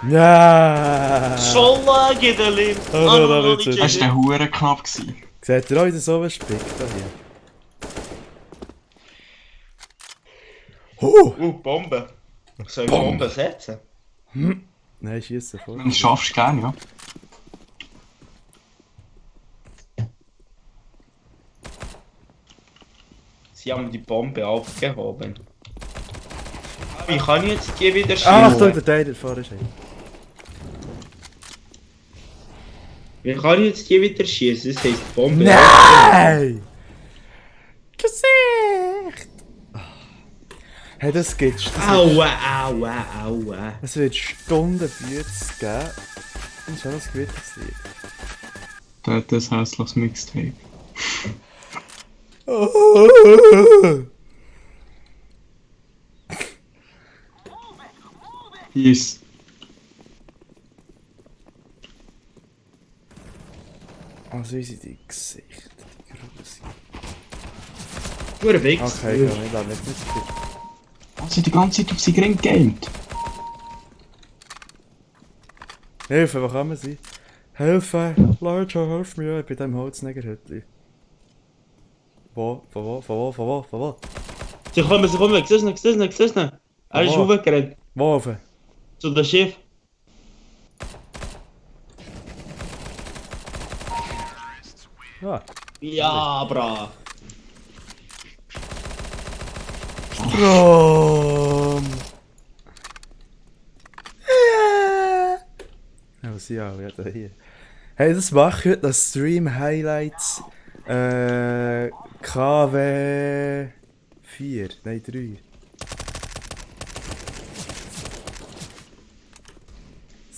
Ja! Sola Gedalim! Oh, das Das war der Hure knapp gewesen. Seht ihr euch das so spickt hier? Bombe! Soll ich Bombe setzen? Nein, schießen vor. Wenn du es schaffst, gerne, ja. Sie haben die Bombe aufgehoben. Wie kann ich jetzt die wieder Ah, schießen? Achtung, der Teil vorne ist. Wie kann ich jetzt die wieder schießen? Das heisst die Bombe. Nein! Gesicht! Hey, das gibt's. Aua! Es wird Stundenbüts geben. Und schon ein Gewitterslied. Der hat das hässliches Mixtape. Hier ist. Also wie sind die Gesichter, die Grüße. Pure Wichs. Okay, ja, ich lade nicht mit. Also die ganze Zeit auf sie Gring gamet. Hilfe, wo kann man sein? Hilfe! Leute, hilf mir! Ich bin da im Holznägerhütli. Wo? Von wo? Von wo? Von wo? Von wo? Sie kommen, siehst du nicht? Er ist Aha. hochgerannt. Wo rauf? Zu dem Schiff. Ah. Ja, bra. Strom! Ja, was ja, ja, da hier. Hey, das mache ich heute, das Stream Highlights KW 4, nein 3.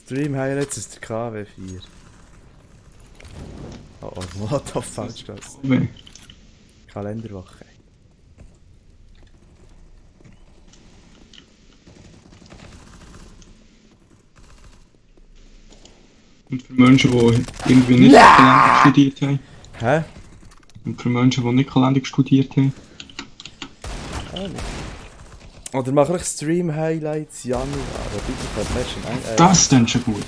Stream Highlights ist der KW 4. Oh, oh, Molotov falsch gelassen. Kalenderwoche. Und für Menschen, die irgendwie nicht Kalender studiert haben. Hä? Und für Menschen, die nicht Kalender studiert haben. Oder mache ich Stream Highlights Januar? Oder bitte kann Menschen Das ist schon gut.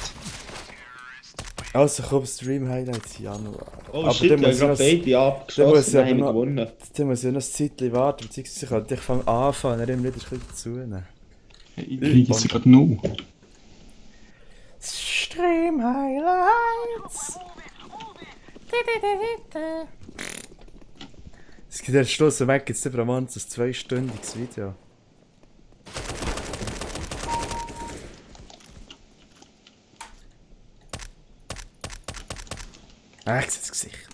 Also komm, Stream Highlights Januar. Oh shit, ich hab gerade beide dann muss abgeschossen ich und aber haben noch- gewonnen. Dann muss ich noch ein Zeitchen warten, beziehungsweise ich kann dich von Anfang an immer wieder ein bisschen dazu nehmen. Ich kriege sie gerade noch. Stream Highlights. Es gibt ja Schluss am Weg, jetzt pro Monat ein 2-stündiges Video. Ich sehe das Gesicht.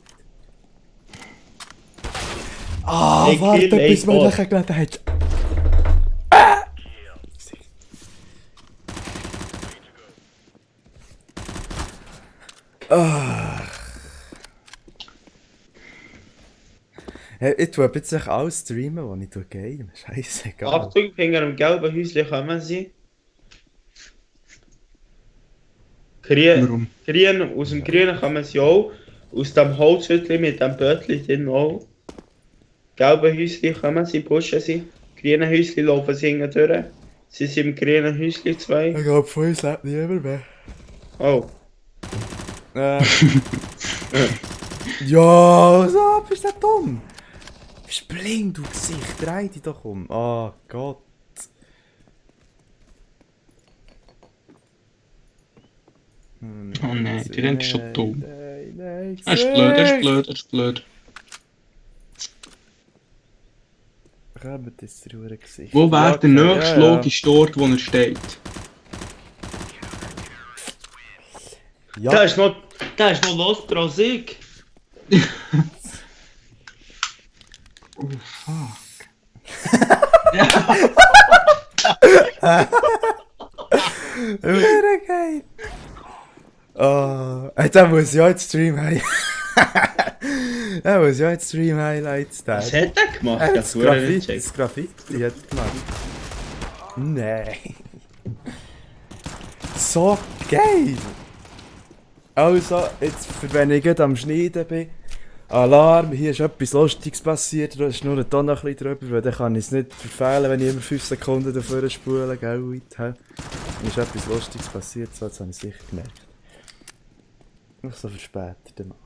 Ah, Hey, warte, kill, bis ey, man Gott. nachher geladen hat. Hey, ich tue jetzt echt alles streamen, was ich tue game. Scheißegal. Achtung, hinter dem gelben Häuschen kommen sie. Warum? Grün, aus dem Grünen kommen sie auch. Aus dem Holzhütchen mit dem Bötchen drin auch. Gelbe Häuschen kommen sie, pushen sie. Grüne Häuschen laufen sie hinten durch. Sie sind im grünen Häuschen 2. Ich glaube, von uns lebt niemand mehr. Oh. Ja, so, bist du dumm? Bist blind, du Gesicht, dreh dich doch um. Oh Gott. Oh nein, die rennt schon dumm. Nein, Er ist blöd, er ist blöd, er ist blöd. Kommt jetzt der hure Gesicht. Wo wäre der okay, nächste ja, ja. logische Ort, wo er steht? Ja, Da ist noch Lost Sieg. Oh fuck. hure geil. Oh, da muss ja jetzt Stream Highlights. Da muss ja jetzt Stream Highlights da. Was hat er gemacht? Er hat Das das Graffiti, das Graffiti hat gemacht. Nein. So geil! Also, jetzt, für wenn ich gerade am Schneiden bin, Alarm, hier ist etwas Lustiges passiert, da ist nur ein Ton noch ein bisschen drüber, weil dann kann ich es nicht verfehlen, wenn ich immer 5 Sekunden davor spule, gell, weit, hä? Dann ist etwas Lustiges passiert, so, jetzt habe ich es sicher gemerkt. Noch so für später, dann mal.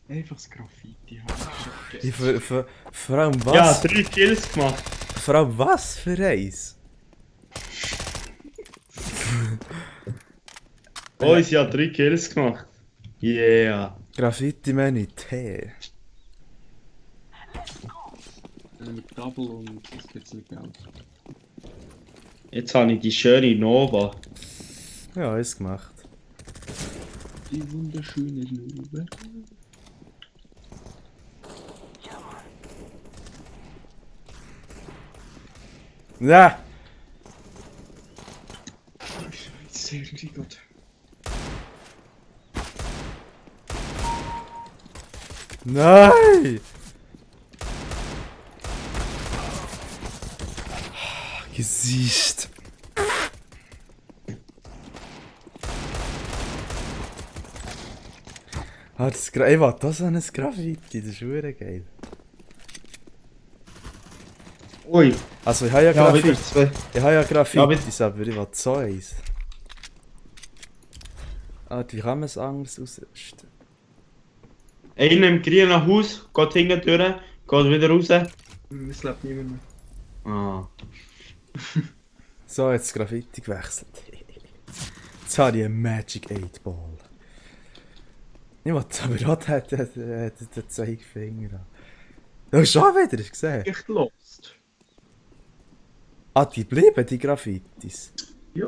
Einfach das Graffiti haben. Ich, vor allem was? Ja, 3 Kills gemacht. Vor allem was für eins? Oh, sie hat 3 Kills gemacht. Yeah. Graffiti meine Tee. Mit Double und das gibt's nicht Geld. Jetzt habe ich die schöne Nova. Ja, alles gemacht. Die wunderschöne Lube. Ja! Scheiße, irgendwie gut. Nein! Gesicht. Ah, ey, was, das ist ein Graffiti, das ist verdammt geil. Ui. Also, ich habe ja Ja, wieder Graffiti. zwei. Ich habe ja Graffitis, Ja, aber ich will so eins. Ah, wie kann man es anders ausrüsten? Einer im grünen Haus, geht hinten durch, geht wieder raus. Es lebt niemand mehr. Ah. So, jetzt das Graffiti gewechselt. Jetzt habe ich einen Magic 8 Ball. Ich wollte aber auch den Zeigefinger. Du schon wieder, hast du gesehen? Echt lost. Ah, die bleiben, die Graffitis. Ja.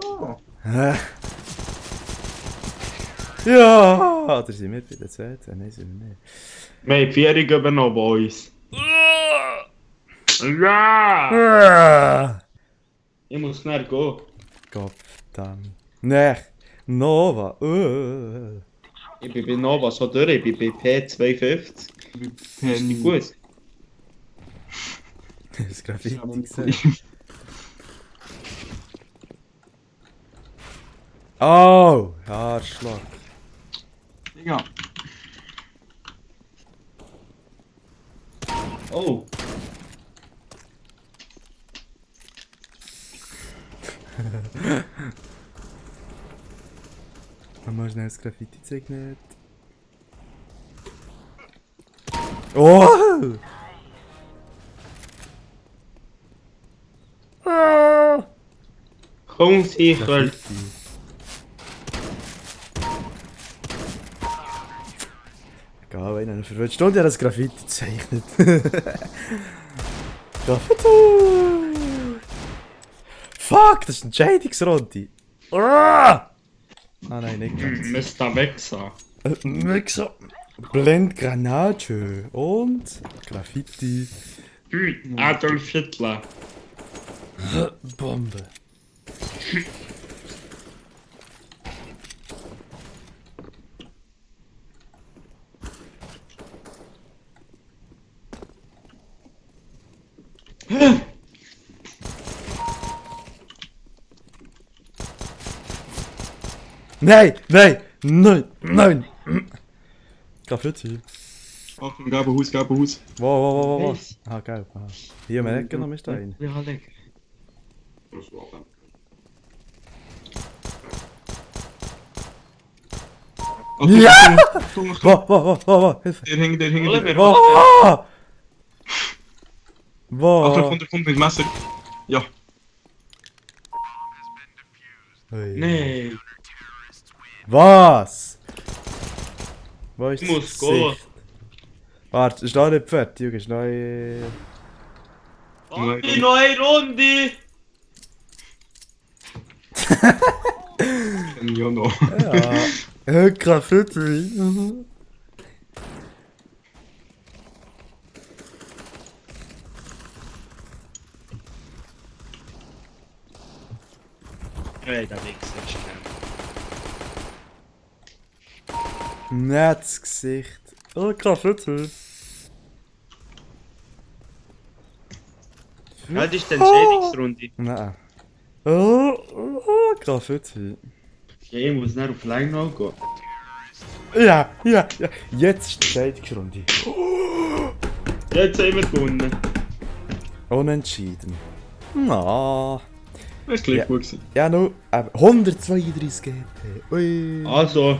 Hä? Ja! Oder sind wir bei den zweiten? Nein, sind wir nicht. Wir haben die Vierung übernommen bei uns. Ja! Ich muss schnell gehen. Gottverdammt. Nee, Nova. Ich bin bei Nova so durch, ich bin bei P52. Ist nicht gut? Das Graffiti gesehen. Oh! Arschloch. Ja. Oh. Mal schnell das Graffiti zeigen. Oh! Ah! Komm sicher. Graffiti. Egal, wenn einer verwirrt Stunde hat das Graffiti gezeichnet. Graffiti! Fuck, das ist ein Entscheidungsrunde. Ah! Ah nein, nicht ganz. Mr. Wechsel. Mixer. Blendgranate und Graffiti. Adolf Hitler. Bombe. Nein, nein, nein, nein. Graffiti. Achtung, gelbe Haus. Wo. Nice. Ah, gelb. Aha. Hier, wir Ecke noch ist da rein. Ja, lecker. Achtung, Ja! Achtung, Achtung. Wo, Hilfe. Der hängt. Oliver. Wo? Wo? Achtung, der kommt mit Messer. Ja. Ui. Nee. Was? Wo ist Ich das muss gehen. Gesicht? Warte, ist noch nicht fertig, Junge, ist noch... Die neue Runde. Ja, noch. Ja. Graffiti. Hey, der Wichser ist schnell. Nettes Gesicht. Oh, Graffiti. Ja, das ist die Entscheidungsrunde. Nein. Oh, Graffiti. Ja, ich muss nicht auf Line gehen. Ja. Jetzt ist die Entscheidungsrunde. Jetzt haben wir gewonnen. Unentschieden. Na. Das ist gleich Ja. gut gewesen. Ja, nu, 132 GP. Ui. Also,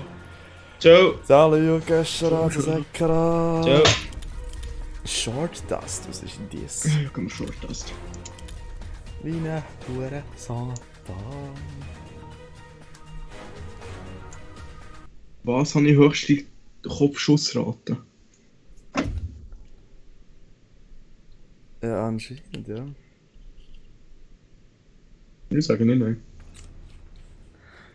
ciao. Salut, Göschera, Sekera. Ciao. Short Dust, was ist denn dies? Ja, kann man short das. Wie eine hure Satan. Was habe ich höchste Kopfschussrate? Ja, anscheinend, ja. Ich sage nicht nein.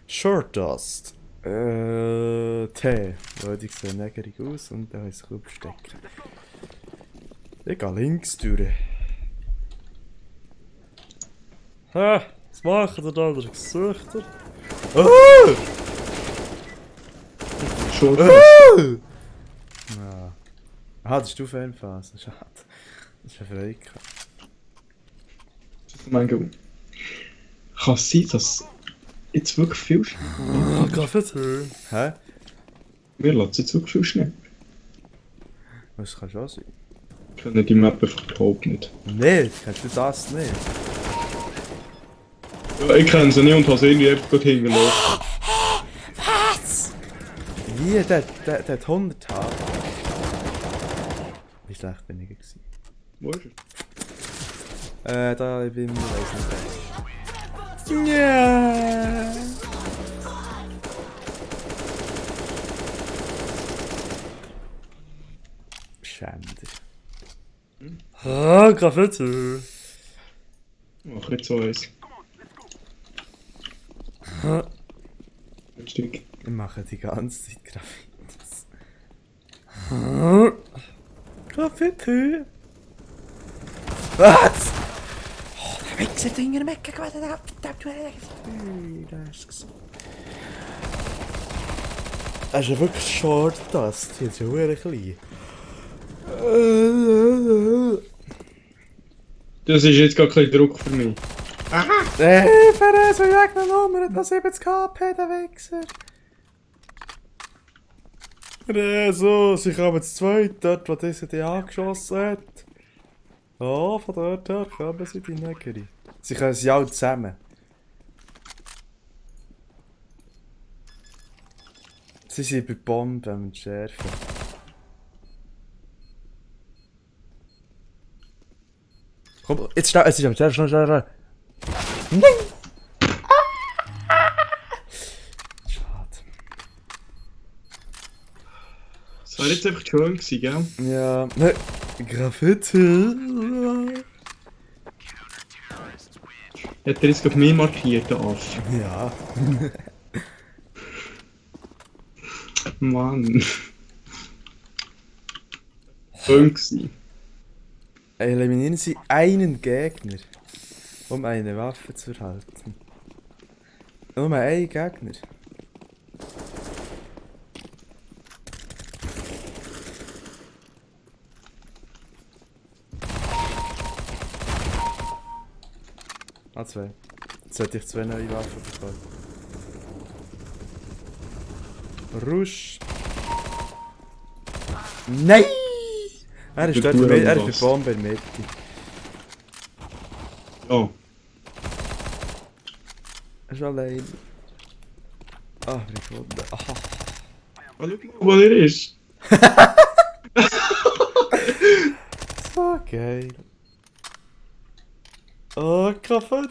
Short Dust. T. Weil die sehen negerig aus und da ist ein Kubstecker. Ich gehe links durch. Hä? Was machen ihr da, der Gesichter? Oh! Short Oh! Ja. Ah, das ist du Fanphase. Schade. Das ist ja Freude. Manchmal kann es sein, dass jetzt wirklich viel Schnee. Ah, Kaffee. Hä? Wir lassen jetzt wirklich viel Schnee. Was kann schon sein? Können die Map einfach überhaupt nicht. Nee, kennst du das nicht? Ja, ich kenne sie nicht und habe sie irgendwie einfach gut hingelassen. Wie? Der hat 100 Tage. Wie schlecht bin ich gewesen? Wo ist er? Da, ich bin, ich weiß nicht. Ja. Schäm dich. Ah, Kaffee. Mach jetzt so eins. Ah. Ein Stück. Ich mache die ganze Zeit Graffitis. Ah. Kaffee. Was? Oh, der Wichser hat in der Mecke gewesen. Da ist es. Das ist ja wirklich short, das. Die ist ja wirklich klein. Das ist jetzt gar kein Druck für mich. Hilfe, Gegner Nummer, das 70 KP, der Wichser. Jesus, ich habe jetzt zwei dort, wo dieser die angeschossen hat. Oh, von dort her kommen sie, die Negeri. Sie können sie alle zusammen. Sie sind bei Bomben und Schärfen. Komm, jetzt schnell, es ist am schnell. Nein! Schade. Das wäre jetzt einfach schön gewesen, gell? Ja, ne, Graffiti. Hat er jetzt auf mich markiert, der Aff? Ja. Mann. Schön gewesen. Eliminieren Sie einen Gegner, um eine Waffe zu erhalten. Nur einen Gegner. Ah, zwei. Jetzt sollte ich zwei neue Waffen bekommen. Rusch. Nein! Er ist dort, er ist bei Bombe in der Mitte. Ja. Er ist allein. Ah, bin ich gefunden. Aha. Schau mal, wo er ist. So geil. Oh, Kaffee.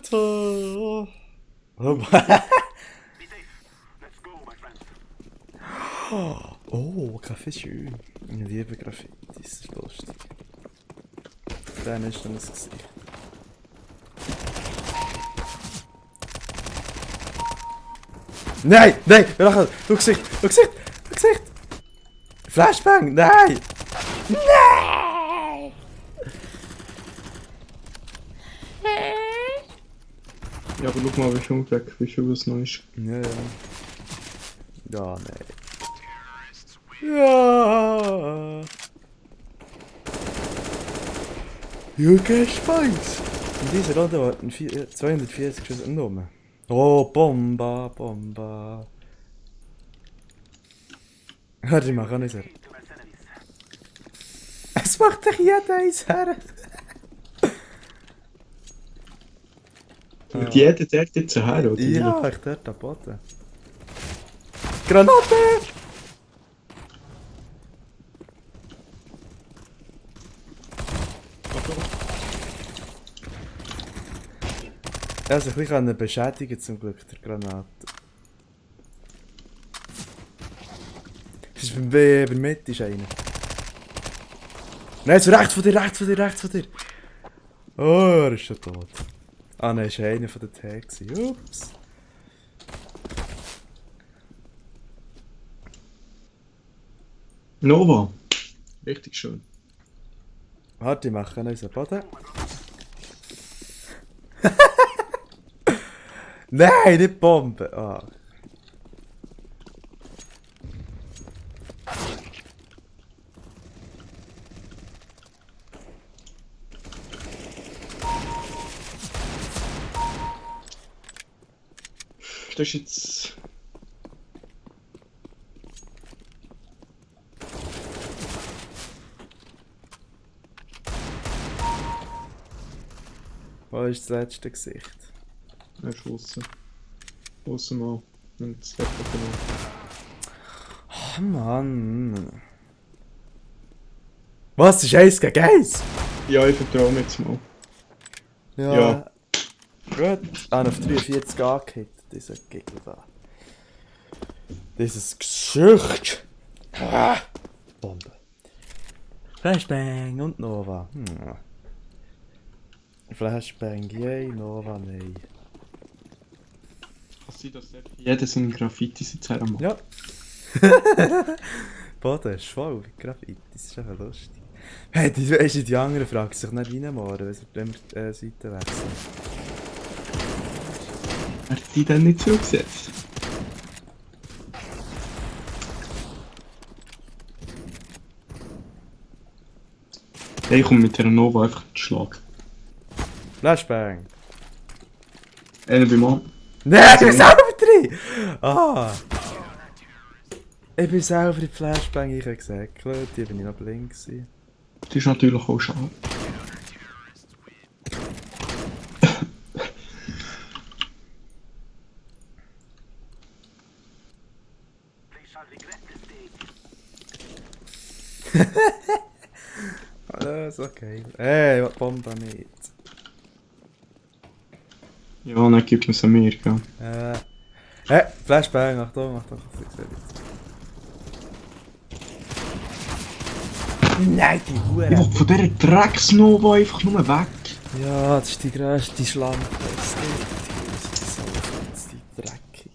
Oh, oh, Kaffee schön. Ich liebe Graffiti, das ist lustig. Dann ist dann das Gesicht. Nein, nein, du Gesicht, du Gesicht, du Gesicht! Flashbang, nein! Nein! Ja, aber schau mal, wie schon weg, wie schon was Neues. Ja, ja. Ja, nein. Ja! You get spice! In dieser Runde warten 240 Schüsse genommen. Oh, Bomba, Bomba. Warte, ich mach auch nicht so. Es macht doch jeder eins her. Und jeder sagt jetzt so her, oder? Ja, ich dort am Boden. Granate! Also, ich kann ihn beschädigen zum Glück, der Granate. Ist bei der Mitte ist einer. Nein, so rechts von dir, rechts von dir, rechts von dir. Oh, er ist schon tot. Ah nein, ist einer von den Tags. Ups. Nova. Richtig schön. Warte, ich mache unseren Boden. Nein, nicht Bombe! Ah. Das ist jetzt... Wo ist das letzte Gesicht? Er ist aussen. Aussen mal. Und das Wetter genommen. Oh Mann. Was? Ist 1 gegen 1? Ja, ich vertraue mir jetzt mal. Ja. Gut. Ah, auf 43 angehittet, dieser Gegner da. Dieses Gesicht. Ah. Bombe. Flashbang und Nova. Flashbang, yay, Nova, nein. Kann sein, dass jeder seine Graffitis jetzt hermacht. Ja. Boden ist voll mit Graffiti, das ist einfach lustig. Hey, die anderen fragen sich nicht reinmachen, wenn sie Seite wechseln. Hat die dann nicht zugesetzt? Hey, ich komme mit der Nova einfach zu Schlag. Flashbang! Einer beim Mann. Nein, ich bin selber drin! Ah! Ich bin selber in die Flashbang gesäckelt, die bin ich noch blind gewesen. Das ist natürlich auch schade. Alles okay. Ey, was Bombe nicht. Ja, dann gibt man es an mir, gell? Hey, Flashbang, Achtung, Achtung, ich sehe jetzt. Nein, die Hure! Ich will von dieser Drecks-Nova einfach nur weg. Ja, das ist die grösste Schlampe. Das ist so die Dreckige.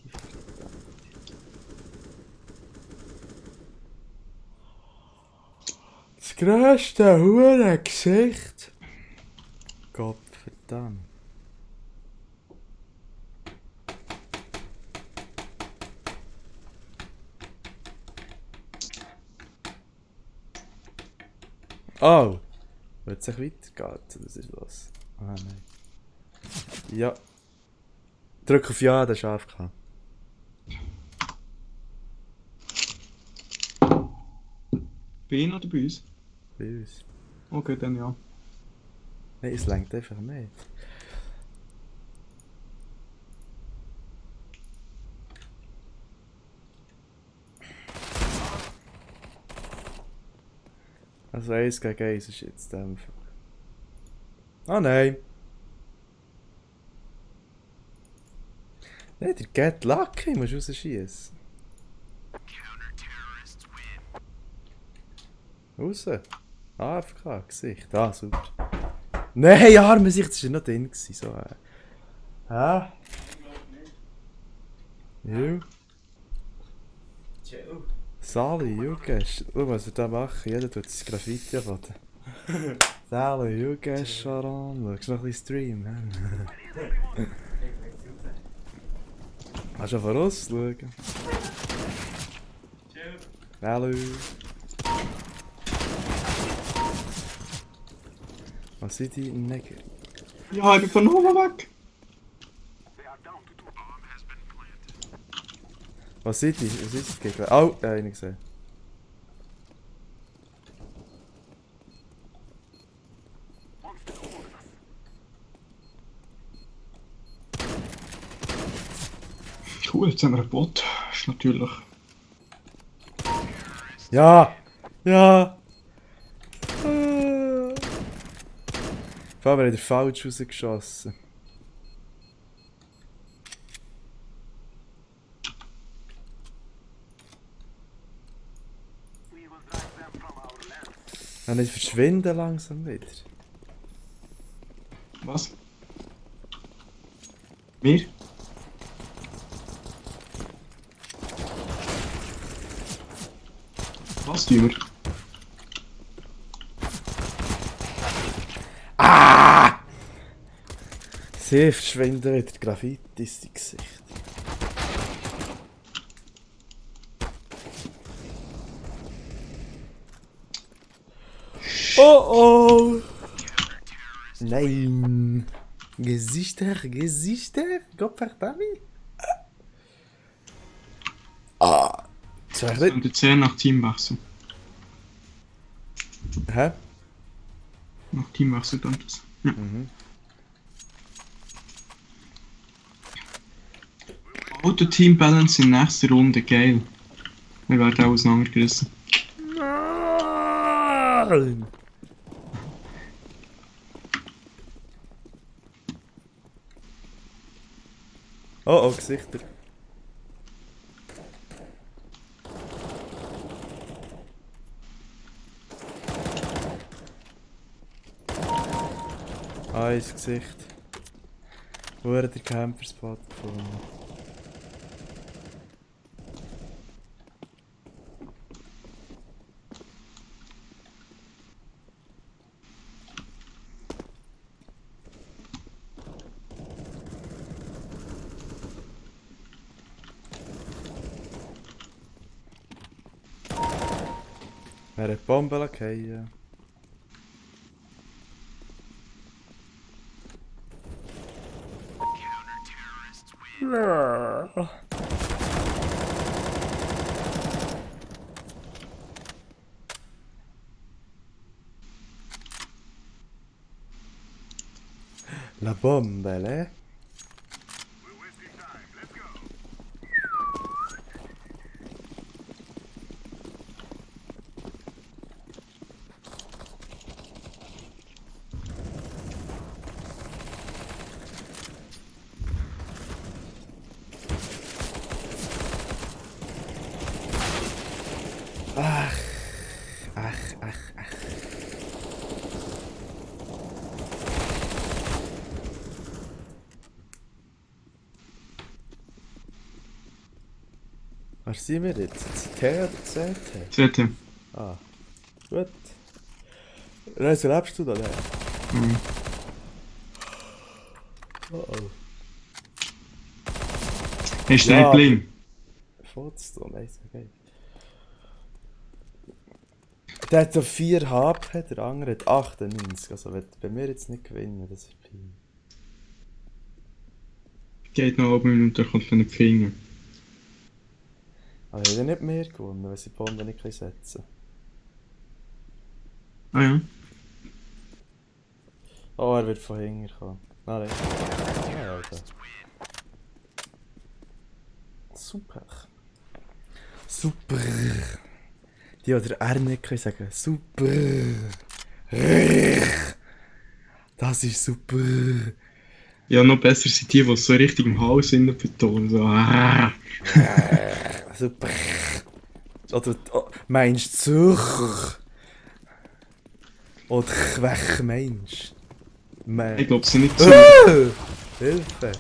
Das grösste Hure-Gesicht. Gott verdammt. Oh! Wird es sich weitergehen? Das ist los. Ah nein. Ja. Drück auf Ja, der ist AFK. Bei Ihnen oder bei uns? Bei uns. Okay, dann ja. Nein, es lenkt einfach nicht. Also 1 gegen 1 ist jetzt einfach. Oh nein! Nein, der Get Lucky, musst du rausschießen. Raus! AFK, Gesicht. Ah, super. Nein, arme Sicht, das war noch drin. So, hä? Ju. Sali, Jugesch. Schau, was wir da machen. Jeder tut das Graffiti abladen. Sali, Jugesch, Sharon. Schau noch ein bisschen Stream. Kannst du voraus schauen? Hallo. Was sind die Neger? Ja, ich bin von Nova weg. Was sind die? Was ist die Gegner? Oh, einen gesehen. Cool, jetzt haben wir einen Bot. Ist natürlich... Ja! Ja! Vor allem, wir haben den falsch rausgeschossen. Ja, nicht verschwinden langsam wieder. Was? Wir? Was tun wir? Ah! Sie verschwinden wieder. Graffitis im Gesicht. Oh oh! Nein! Gesichter, Gesichter! Gott verdammt! Sag Und jetzt sehr nach Teamwechsel. Hä? Nach Teamwechsel dann das. Ja. Mhm. Auto-Team-Balance in nächster Runde, geil. Wir werden auch auseinandergerissen. Nein! Oh, Gesichter. Ins Gesicht. Wo hat der Camperspot gefunden? Er hat die Bombe fallen. La bomba, eh? Ach. Was sind wir jetzt? T oder CT? CT. Ah, gut. Reise, lebst du da? Mhm. Oh oh. Hast du Ja. nicht blind? Foto, nein, so geil. Der hat so 4 HP, der andere hat 98. Also, wenn wir jetzt nicht gewinnen, das ist viel. Geht noch eine halbe Minute, dann kommt er nicht finden. Aber er hat nicht mehr gewonnen, weil sie die Bombe nicht setzen können. Ah ja. Oh, er wird von hinten kommen. Nein. Ja, Alter. Super. Super. Die oder er nicht können sagen. Super. Das ist super. Ja, noch besser sind die es so richtig im Hals innen betonen. So, Super. Oder meinst du Zürcher? Oder welcher Mensch? Ich glaube, sie nicht so. Hilfe!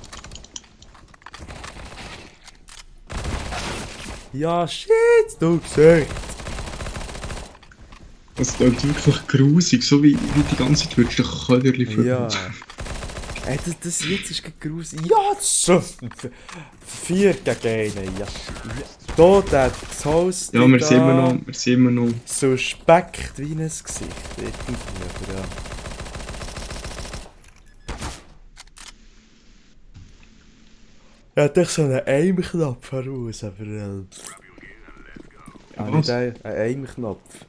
Ja, shit, du gesagt! Das klingt wirklich grusig, so wie die ganze Zeit wirklich ein Köderli für Ja. Ey, das jetzt ist grusig. Ja, so! 4 gegen 1, ja. Da, das Haus. Ja, wir sind immer noch. Suspekt wie ein Gesicht. Irgendwie, aber ja. Er hat doch so einen Aim-Knopf voraus, aber Was? nicht einen Aim-Knopf.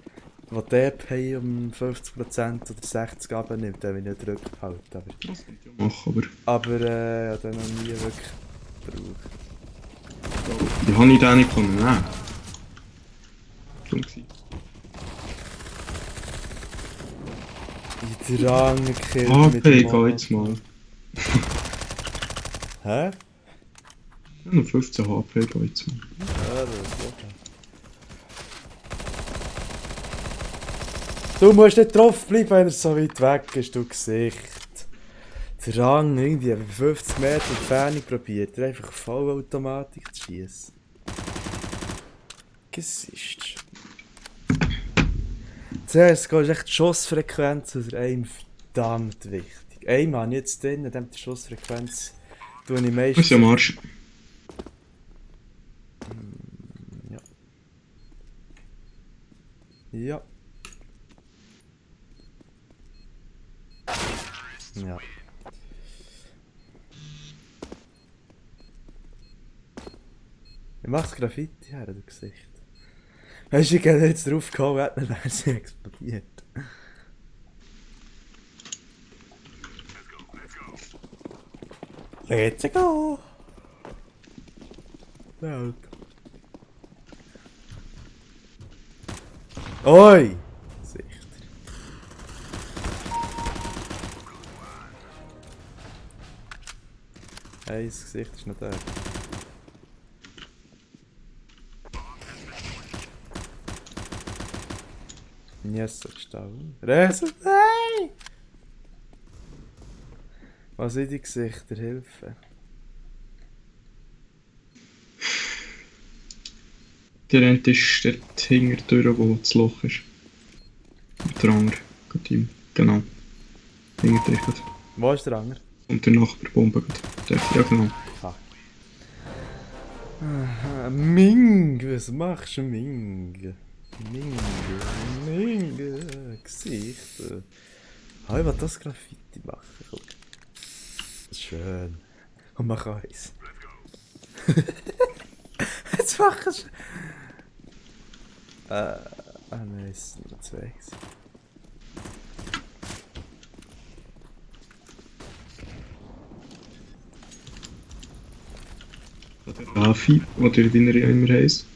Der DP um 50% oder 60% abnimmt, den will ich nicht drücken halten. Das könnte ich machen, Aber ich habe den noch nie wirklich gebraucht. wie habe ich den nicht können nehmen? Dumm gewesen. In der Rangekirche Okay, ich gehe jetzt mal. Hä? Ich habe noch 15 HP, ich gehe jetzt mal. Ja, das ist okay. Du musst nicht drauf bleiben, wenn er so weit weg ist, du Gesicht. Der Rang irgendwie bei 50 Meter Entfernung probiert, er einfach Vollautomatik zu schießen. Gesicht. Zuerst ist echt die Schussfrequenz oder Aim verdammt wichtig. Aim habe ich jetzt drin, dann die Schussfrequenz tue ich Das meistens... ist ja Marsch. Ja. Ja. Ja. Ich mach's Graffiti her, du Gesicht. Hast du gerne jetzt drauf gehauen, dann wäre sie explodiert. Let's go! Ja. Oi! Sichter. Hey, das Gesicht ist nicht da. Yes, gestanden. Reset! Nein! Was sind die Gesichter? Hilfe! Der eine ist dort hinter der Tür, wo das Loch ist. Und der andere, geht ihm. Genau. Hinter dir geht. Wo ist der andere? Und der Nachbarbombe geht. Dort, ja genau. Ming! Was machst du, Ming? Ming! Gesichter. Ah, ich will das Graffiti machen. Guck. Schön. Und mach eins. Jetzt machst du. Nein, es sind nur zwei. Rafi, oder wie er ja immer heisst.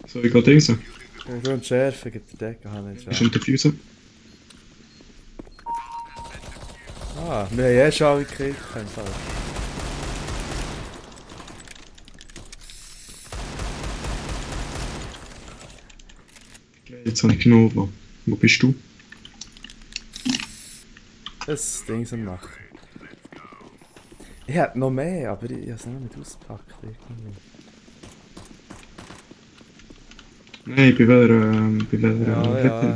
Soll ich gerade Dingsen? Ich will schärfen, gibt der Decke, habe nicht Ist schon. unter Fuse? Ah, wir haben eh schon alle gekriegt, kein Fall. Jetzt habe ich genau wo. Wo bist du? Das Ding soll machen. Ich hätte noch mehr, aber ich habe es noch nicht ausgepackt. Irgendwie. Nein, bei welcher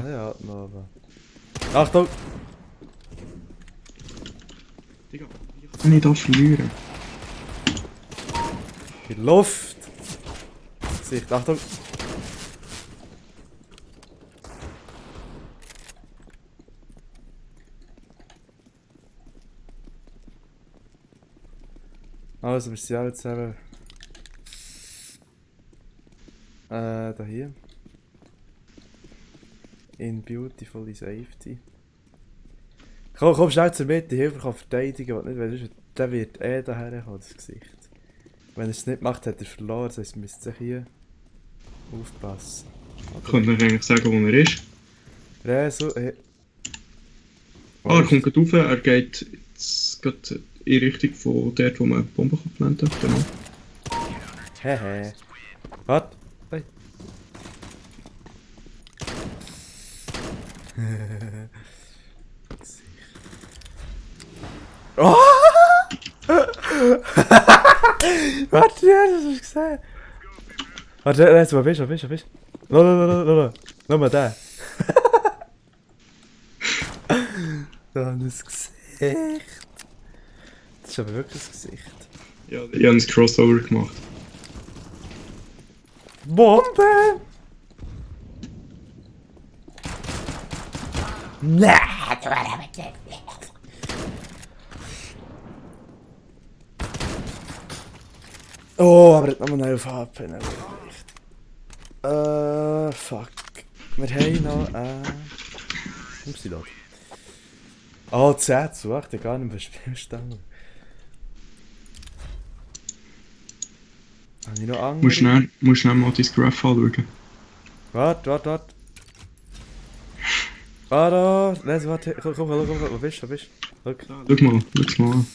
Ja, noch aber. Achtung! Digga, ich kann nicht da verlieren. Die Luft! Gesicht, Achtung! Also, wir sind alle zusammen. Da hier. In Beautiful Safety. Komm schnell zur Mitte, Hilfe kann verteidigen, was nicht, weil sonst der wird daher kommen, das Gesicht. Wenn er es nicht macht, hat er verloren, das heisst, wir müssen sich hier aufpassen. Ich könnte euch eigentlich sagen, wo er ist. Reso, hey. Ah, er kommt gerade rauf, er geht jetzt gerade in Richtung von dort, wo man die Bombe planten kann. Genau. Hehe. Warte. Hey. Oh! Warte, ja, das hast du gesehen. Warte, jetzt mal, bist du? Lo. Noch mal da. Da haben wir das Gesicht. Das ist aber wirklich das Gesicht. Ja, ich habe ein Crossover gemacht. Bombe! Nein, du warst aber nicht. Oh, aber jetzt nochmal 11 HP. Fuck. Wir haben noch, Upsi, da. Oh, 10 zu 8, ich gar nicht mehr Spielstand. Habe ich noch andere? Musst schnell mal dein Graph anschauen. Warte. Warte. Komm, wo bist du? Schau. Schau mal an.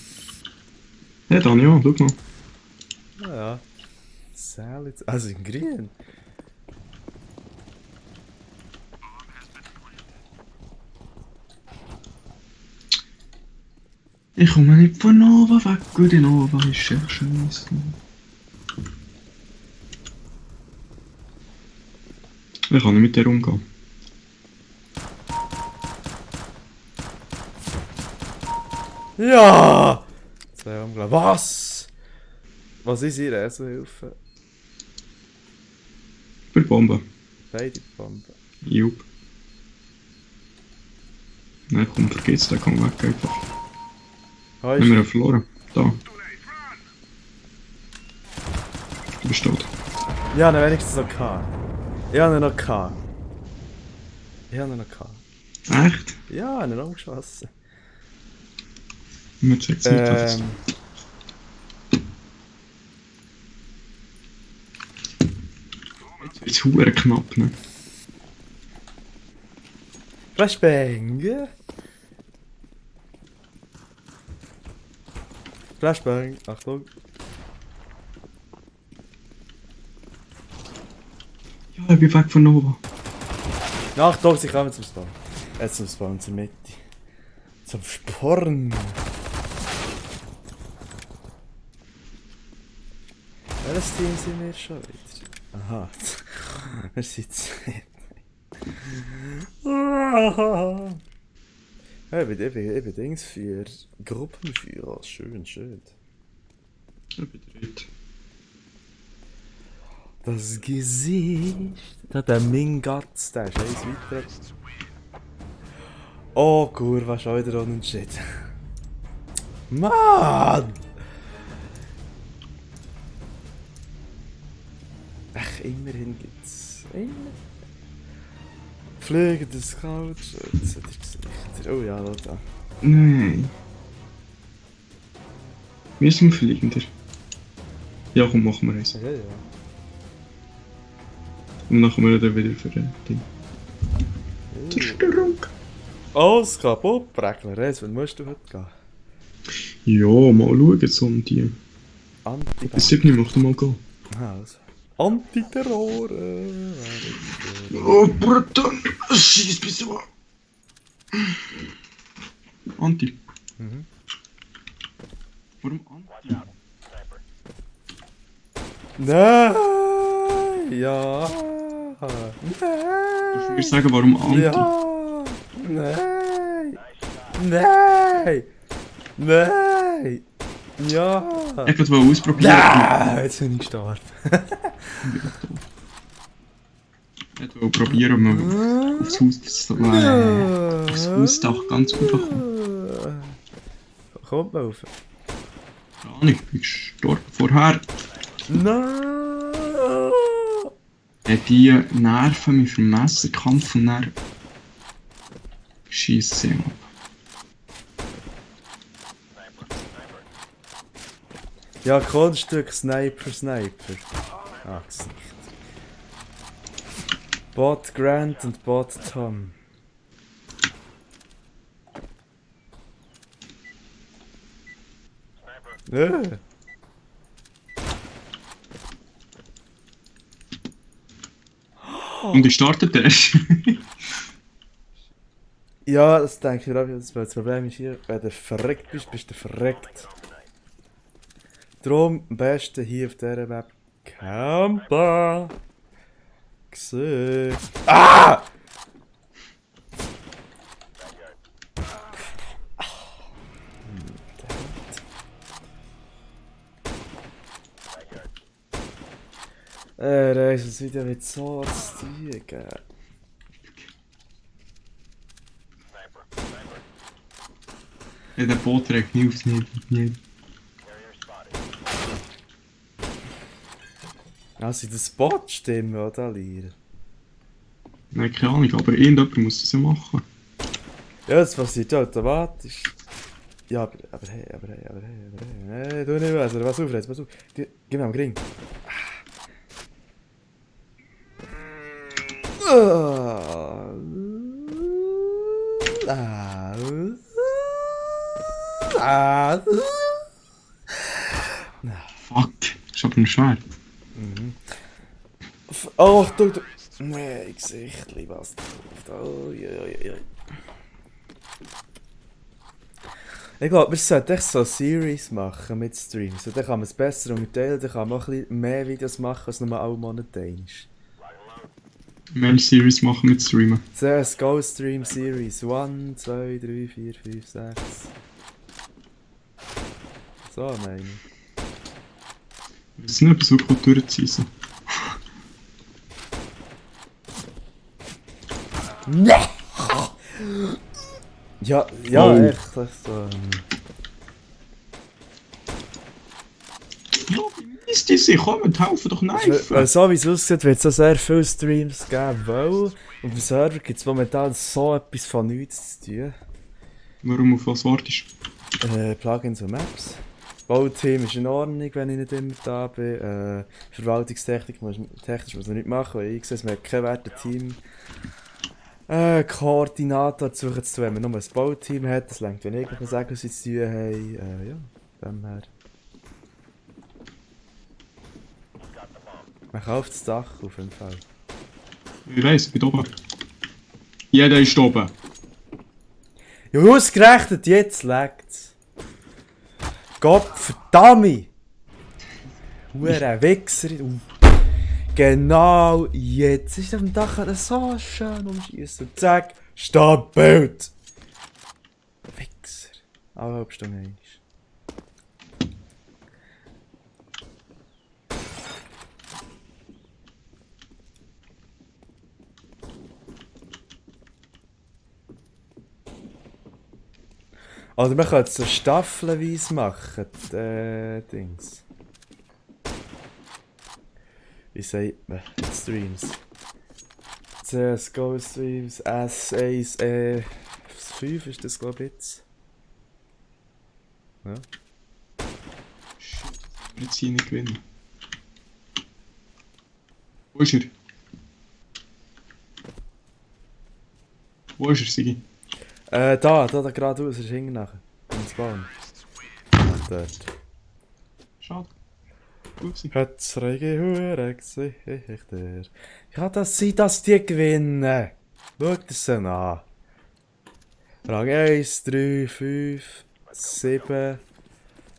Hey Daniel, schau mal. Ja. Salad. Also in grün. Ich komme nicht von Nova weg, gut in Nova ist echt scheiße. Ich kann nicht mit der umgehen. Ja! Zwei unglaublich. Was? Was ist ihr Hilfe? Für die Bombe. Beide Bomben. Jupp. Nein, komm, vergiss den, komm weg einfach. Ah, Haben wir ihn verloren? Da. Du bist tot. Ja, dann wenigstens noch gehabt. Ich habe ihn noch gehabt. Echt? Ja, ich habe ihn umgeschossen. Mir checkt's nicht, dass es... Jetzt wird's verdammt knapp, ne? Flashbang! Flashbang, Achtung. Ja, ich bin weg von Nova. Achtung, sie kommen zum Spawn. Zum Spawn, zur Mitte. Zum Sporn. Welches Team sind wir schon wieder? Aha. Wir sind zwei. Ja, ich bin Dings für Gruppenführer. Schön, schön. Ich bin dritt. Das Gesicht. Da der Mingatz, der ist eins weiter. Oh, Kurva, schon wieder unentschieden. Mann! Ach, immerhin gibt's. Fliegendes Couch. Jetzt hätte ich gesagt. Oh ja, da. Nein. Wir sind Fliegender. Ja, komm, machen wir eins. Ja, ja. Und dann kommen wir dann wieder für den Ding. Zerstörung. Alles kaputt, Breckler. Jetzt, wann musst du heute gehen? Ja, mal schauen, so um die. Bis Anti-Bank. 7 möchte ich mal gehen. Also. Antiterror. Oh, brutal. Scheiß, bist du. Anti. Mhm. Warum Anti? Nein! Ja! Darfst du mir Nein! sagen, warum Anti? Ja! Nein! Nein! Nein! Ja! Ich wollte mal ausprobieren. Nein! Jetzt bin ich gestorben. Ich wollte probieren, ob man aufs Hausdach ganz hochkommt. Kommt mal rauf. Keine Ahnung, ich bin gestorben vorher. Nein! Die nerven mich für den Messerkampf und dann schiessen sie ab. Ja, Kunststück Sniper. Ah, Gesicht. Bot Grant und Bot Tom. Und ich startet erst. Ja, das denke ich auch. Das Problem ist hier, wenn du verreckt bist, bist du verreckt. Darum am besten hier auf dieser Map campen. Gesehen. Ah! Da ist es wieder mit so zu tun, gell. Ja, der Boot trägt nie aufs Nicht. Also das Bot stimmen, oder Lier? Nein, keine Ahnung, aber irgendjemand muss das ja machen. Ja, das passiert automatisch. Ja, aber hey. Hey, du nicht was, pass auf, pass auf. Gib mir am Gring. Fuck, ist aber ein Schwert. Oh, du. Nee, Gesicht, was drauf. Oh, ja. Ich glaube, wir sollten echt so eine Series machen mit Streams. Dann kann man es besser unterteilen, dann kann man auch ein bisschen mehr Videos machen, als nur alle Monate ist. Mehr Series machen mit Streamen. CSGO Stream Series 1, 2, 3, 4, 5, 6. So, meine ich. Wir sind nicht so gut durchziehen. Ja, Oh. echt. Das so, Ja, wie mies die sind? Kommt, helfen doch weil Neifen! so wie es aussieht, wird es so sehr viele Streams geben, weil auf dem Server gibt es momentan so etwas von nichts zu tun. Warum auf was wartest Plugins und Maps. Bauteam ist in Ordnung, wenn ich nicht immer da bin. Verwaltungstechnisch technisch muss man nicht machen, weil ich sehe, man hat keinen werten Team. Koordinator zu suchen zu tun, wenn man nur ein Bauteam hat. Das längt, wenn ich kann sagen, was sie zu tun haben. Ja, dem her. Man kauft das Dach auf jeden Fall. du? Ich weiss, ich bin oben. Jeder ist oben. Ja, ausgerechnet jetzt legt's. Gott verdammt! Hure Wichser. Genau jetzt ist auf dem Dach alles so schön umschießen. Und zack, steht Bild. Wichser. Alle halbe Stunde eins. Oder man könnte es so staffelweise machen, die Dings. Wie sagt man? Streams. CSGO Streams, S1, 5 ist das glaube ich jetzt. Ja. Jetzt hier nicht gewinnen. Wo ist er? Wo ist er, Sigi? Da geradeaus, ist hinten nachher. Im Spawn. Dort. Schade. Gut gewesen. Hat's rege Hure Gesichter. Ja, das sein, dass die gewinnen. Schaut es an. Rang 1, 3, 5, 7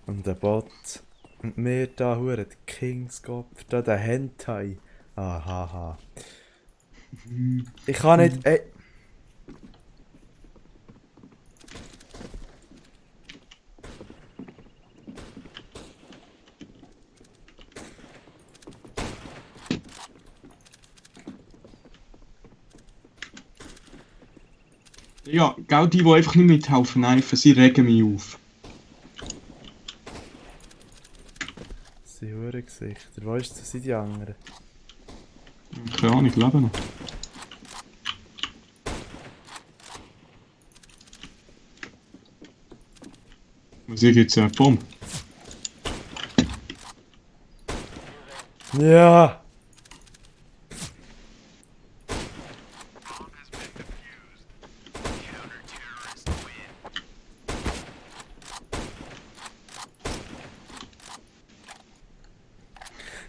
und der Bot. Und wir da hure die Kingskopf, da der Hentai. Ahaha. Ich kann nicht. Ey. Ja, gell, die einfach nicht mithelfen, Neifen, sie regen mich auf. Das sind hure Gesichter. Wo ist das, sind die anderen? Keine Ahnung, leben noch. Was hier gibt's eine Bombe? Ja!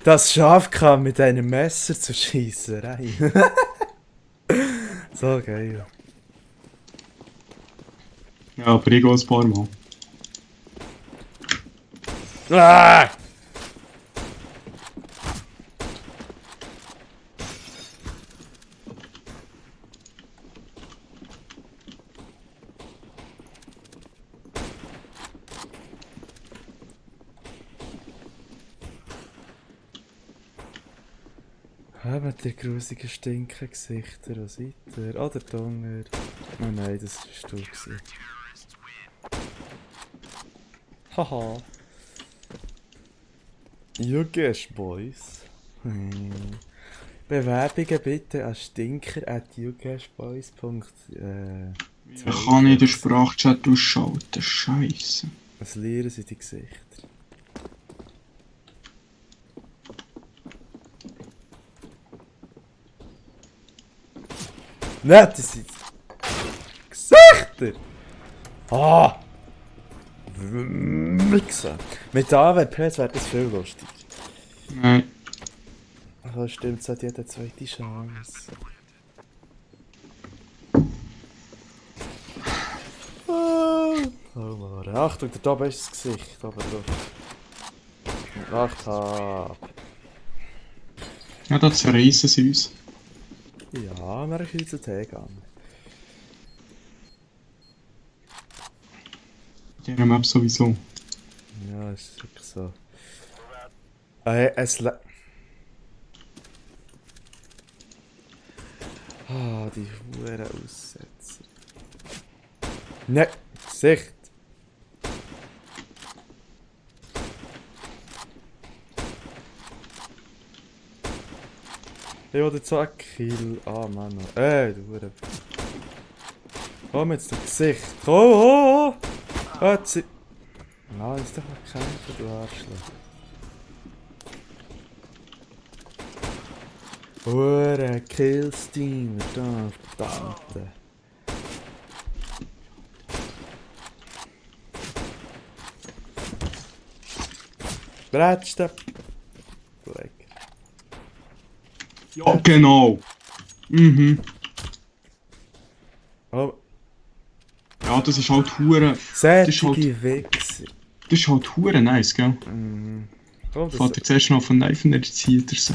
Das Schaf kam mit einem Messer zur Schießerei. So geil. Ja, aber ich gehe ein paar Mal. Ah! Haben die grusigen Stinkengesichter, was weiter? Ah, der Donger. Oh nein, das bist du gewesen. Haha. You guess, boys. Bewerbungen bitte an stinker@youguessboys.com. Ich kann nicht den Sprachchat ausschalten, Scheiße. Was lernen sie die Gesichter? Nein, das sind Gesichter! Ah! Wichser. Mit AWPs wäre das viel lustig. Nein. Also stimmt, es hat jede zweite Chance. Oh Mann. Achtung, da oben ist das Gesicht. Aber drauf. Acht hab. Ja, da zerreissen sie uns. Ja, wir sind zu Tee gegangen. In dieser Map sowieso. Ja, ist wirklich so. Es Ah, die Huren Aussetzer. Nein, Gesicht. Ich will jetzt so einen Kill. Ah, Mann. Du Hure. Komm jetzt, du Gesicht. Oh! Jetzt. Ah, ist doch mal kämpfen, du Arschloch. Hure Killsteam, da, verdammte. Brätste. Lecker. Ja, genau. Mhm. Oh, Ja, das ist halt hure. sättige Wichser. Das ist halt hure nice, gell? Mhm. Komm, das Fährt er zuerst noch von Knife und dann zieht er sie.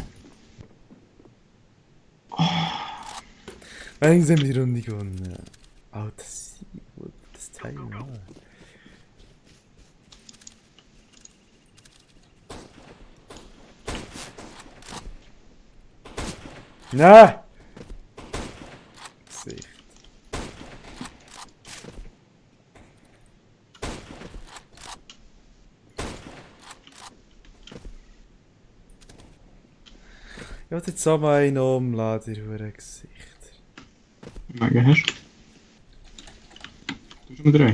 Eigentlich haben wir die Runde gewonnen. Oh, das Teil, ja. Nein! Gesicht. Ich will jetzt auch mal einen umladen, ihr hure Gesicht. Mega hast du? Du hast noch 3.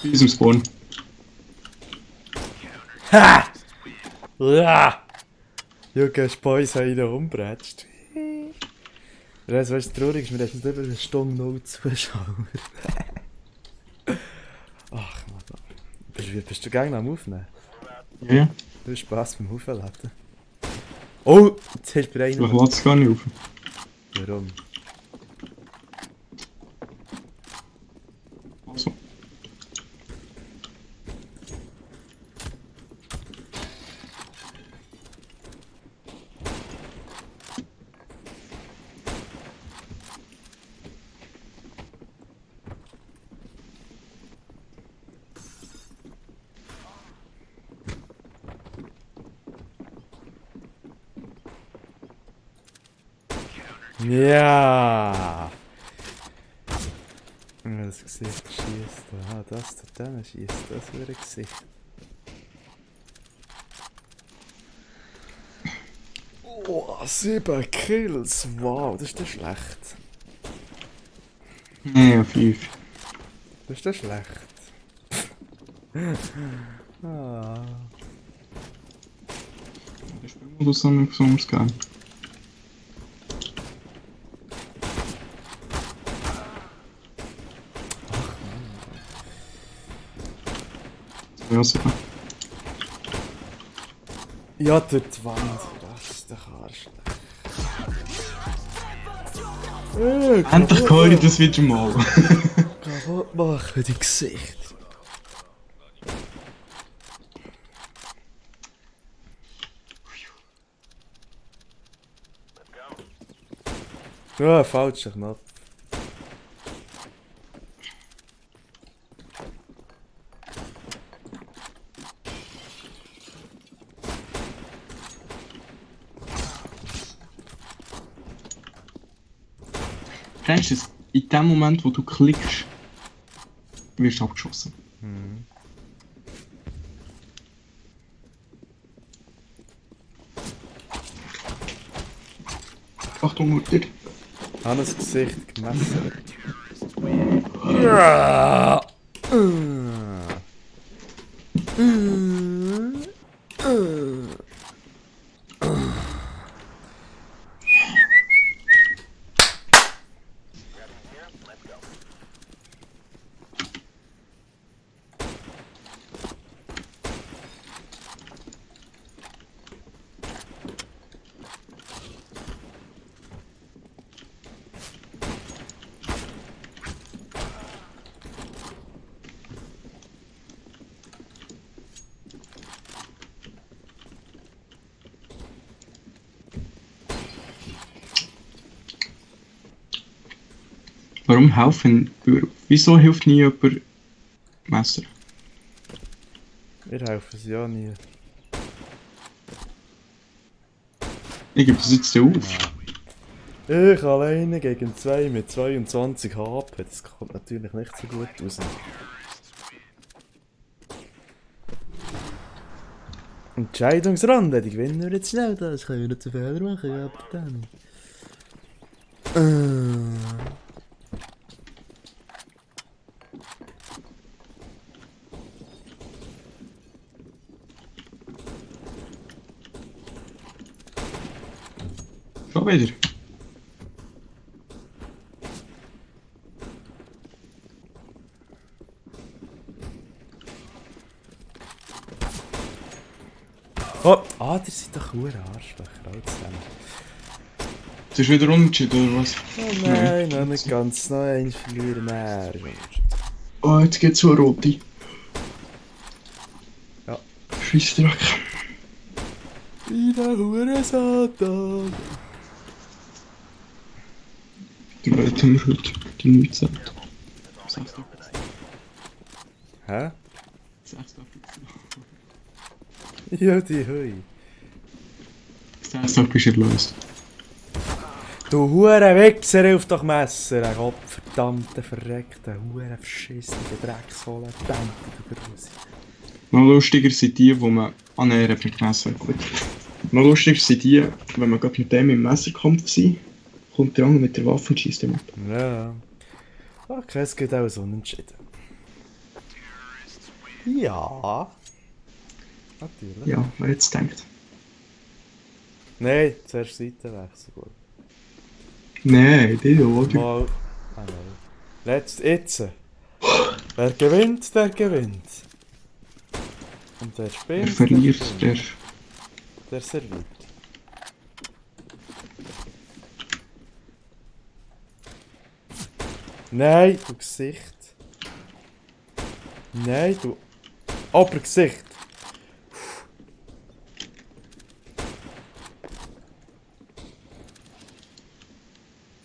Bei diesem Spawn. Ha! Ja! Junge, Boys haben ihn umgebratscht. Weißt du, was traurig ist? Wir haben über eine Stunde 0 Zuschauer. Ach, Mann. Bist du gerne am Aufnehmen? Ja, ja. Du hast Spass beim Aufladen. Oh! Jetzt hast du bei Ich einem. lade es gar nicht auf. Warum? Also. Ja! Das Gesicht schießt. Ah, das tut dann schießt. Das wäre ein Gesicht. Oh, 7 Kills. Wow, das ist doch schlecht. Ja, 5. Das ist doch schlecht. Ah. Der Spielmodus haben wir besonders geil. Ja, super. Ja, durch die Wand. Das ist der Arschloch. Endlich höre ich das wieder mal. Kaputt machen, die Gesicht. Ja, falscher Knopf. Kennst du es? In dem Moment, wo du klickst, wirst du abgeschossen. Achtung, Mutter. Hannes Gesicht gemessen. Ja. Warum helfen Bürger? Wieso hilft nie jemand Messer? Wir helfen sie ja nie. Ich gebe das jetzt auf. Ich alleine gegen 2 mit 22 HP, das kommt natürlich nicht so gut raus. Entscheidungsrunde, die gewinnen wir jetzt schnell, das können wir nicht zu Fehler machen, ja, aber dann. Schon wieder. Oh, die sind doch hure Arschlöcher, alle zusammen. Das ist wieder unentschieden, oder was? Oh nein, noch nicht ganz, noch eins verlieren mehr. Oh, jetzt geht's so eine rote. Ja. Scheissdreck. In der hure Satan. Die Leute haben wir heute die 19. 6 Tage. Hä? 6 Tage. Ja, die Hui. 6 Tage ist erlöst. Du hure Wichser auf doch Messer, ein Gott verdammter verreckter, hure verschissene Dreckshole, verdammte du Grussi. Noch lustiger sind die, wo man... Ah nein, er hat nicht gemessen, gut. Noch lustiger sind die, wenn wir gerade mit dem im Messerkampf sind, kommt der andere mit der Waffe und schießt ihm ab. Ja. Okay, es geht auch so unentschieden. Ja. Natürlich. Ja, wer jetzt denkt. Nein, zuerst Seitenwechsel, gut. Nein, die oder? Mal. Ah nein. Jetzt. Wer gewinnt, der gewinnt. Und der Wer spinnt, verliert, der... der serviert. Nein, du Gesicht. Nein, du... Aber Gesicht.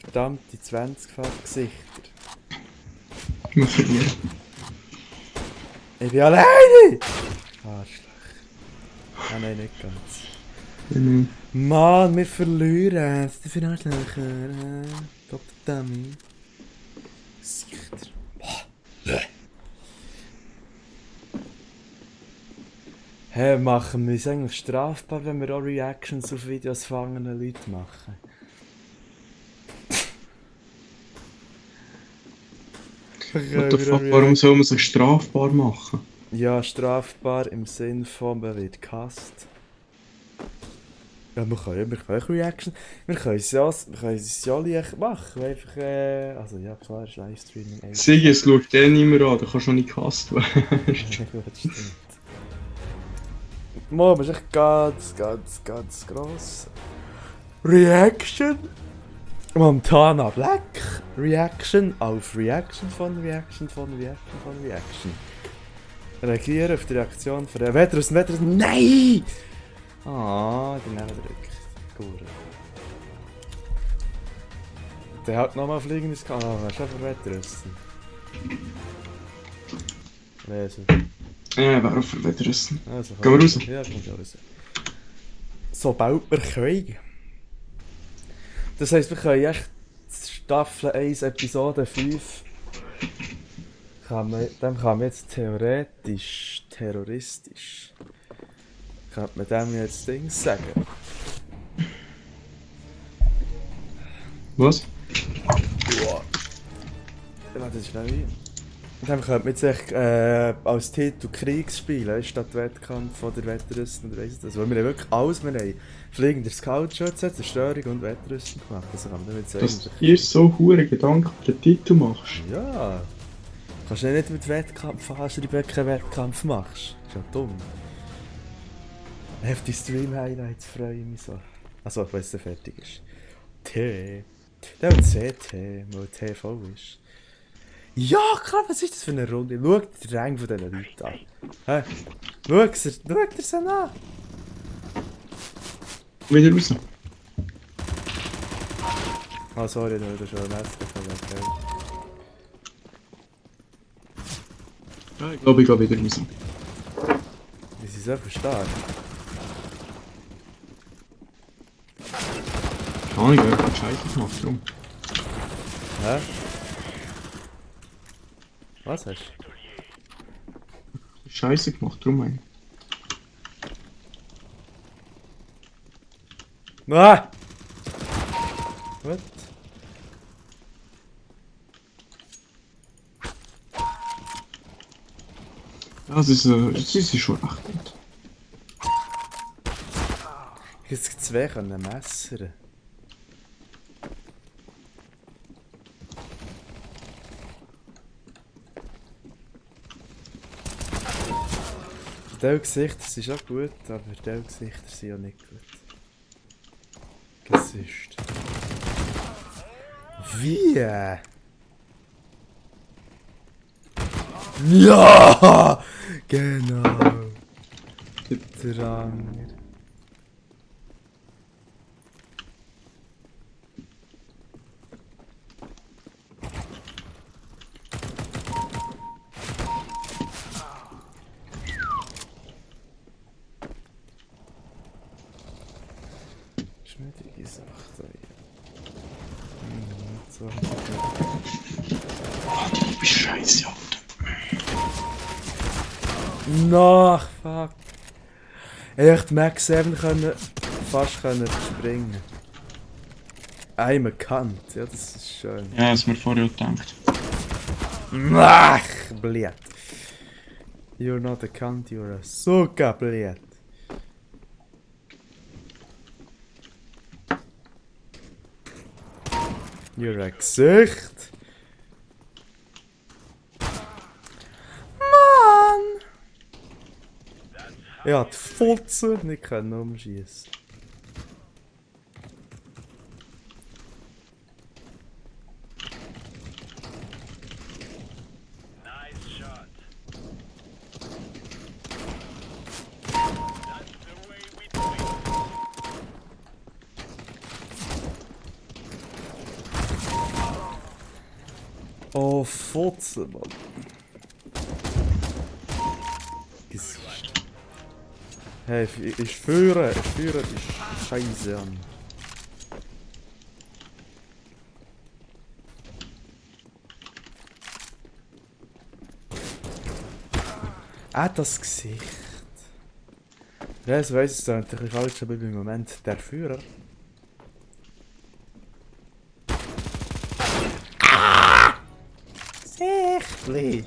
Verdammte 20-fache Gesichter. Wir verlieren. Ich bin alleine! Arschloch. Ah nein, nicht ganz. Mhm. Mann, wir verlieren. Das ist für Arschlöcher. Dummy. Gesichter. Hey, machen wir es eigentlich strafbar, wenn wir auch Reactions auf Videos von anderen Leuten machen? What the fuck, warum soll man sich strafbar machen? Ja, strafbar im Sinn von, man wird gehasst. Ja, wir können Reaction. Wir können es ja leicht machen. Einfach, also ja, klar, ist Livestreaming. Sigi, es schaut den nicht mehr an, da kannst du noch nicht gehasst werden. Das stimmt. Mo, das ist echt ganz gross. Reaction? Montana Black. Reaction auf Reaction von Reaction von Reaction von Reaction. Reagieren auf die Reaktion von der Wetterussen. Nein! Ah, daneben drückt. Gut. Der hat nochmal fliegendes Kanal. Was ist einfach Wetterussen? Lesen. Wer auf Wetterussen? Also, Gehen wir raus? Ja, kommt raus. Sobald wir können. Das heisst, wir können echt Staffel 1, Episode 5. Dem kann man jetzt terroristisch. Könnte man dem jetzt Dings sagen? Was? Wow. Warte, das schnell ein. Dann könnte man jetzt echt, als Titel Kriegsspiele statt Wettkampf oder Wettrüsten oder weiss ich das. Weil wir haben wirklich alles, wir haben fliegende Scout-Schütze, Zerstörung und Wettrüsten gemacht. Also kann man nicht sagen. Dass du dir so hure Gedanken für den Titel machst. Ja. Kannst du nicht mit Wettkampf anschreiben, keinen Wettkampf machst. Ist ja dumm. Auf die Stream-Highlights freue ich mich so. Also, wenn es dann fertig ist. T. Der hat CT, weil T voll ist. Ja, klar, was ist das für eine Runde? Schau dir den Rang von diesen Leuten an. Hä? Schau dir sie an. Wieder raus. Ah, sorry, du hast schon ein Messer bekommen. Ja, ich glaube, ich gehe wieder raus. Die sind so stark. Keine Ahnung, ich habe Scheiße gemacht, drum. Hä? Was hast Scheiße gemacht, drum mein. du? Ah! What? Ja, das ist schon echt gut. Jetzt zwei können messern. Teilgesichter sind schon gut, aber Teilgesichter sind ja nicht gut. Gesicht. Wie? Ja! Genau! Der Anger. Schmuttige Sache da hier. Du bist scheiße, Alter. Nach, fuck. Echt Max 7 können fast können springen. Einmal gekannt, ja, das ist schön. Ja, das mir vorher gedacht. Ach, blöd. You're not a cunt, you're a suka, blöd. You're a Gesicht. Mann! Ja, die Fotze nicht können umschießen. Oh, Fotze, Mann. Gesicht. Hey, ich führe die Scheiße an. Ah, das Gesicht. Ja, das weiss ich natürlich falsch, aber im Moment der Führer. Sichtli!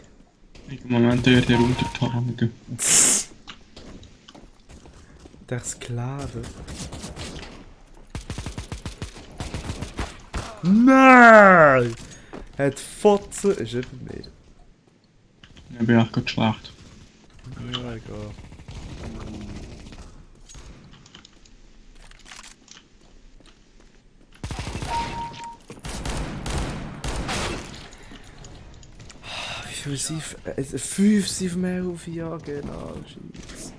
Im Moment eher der Untertarnige. Der Sklave. Nein! Hat Fotze ist über mir. Ich bin auch gerade schlecht. Ja, egal. Wie viel sind... 5 sind vom 11, ja genau, Scheiße.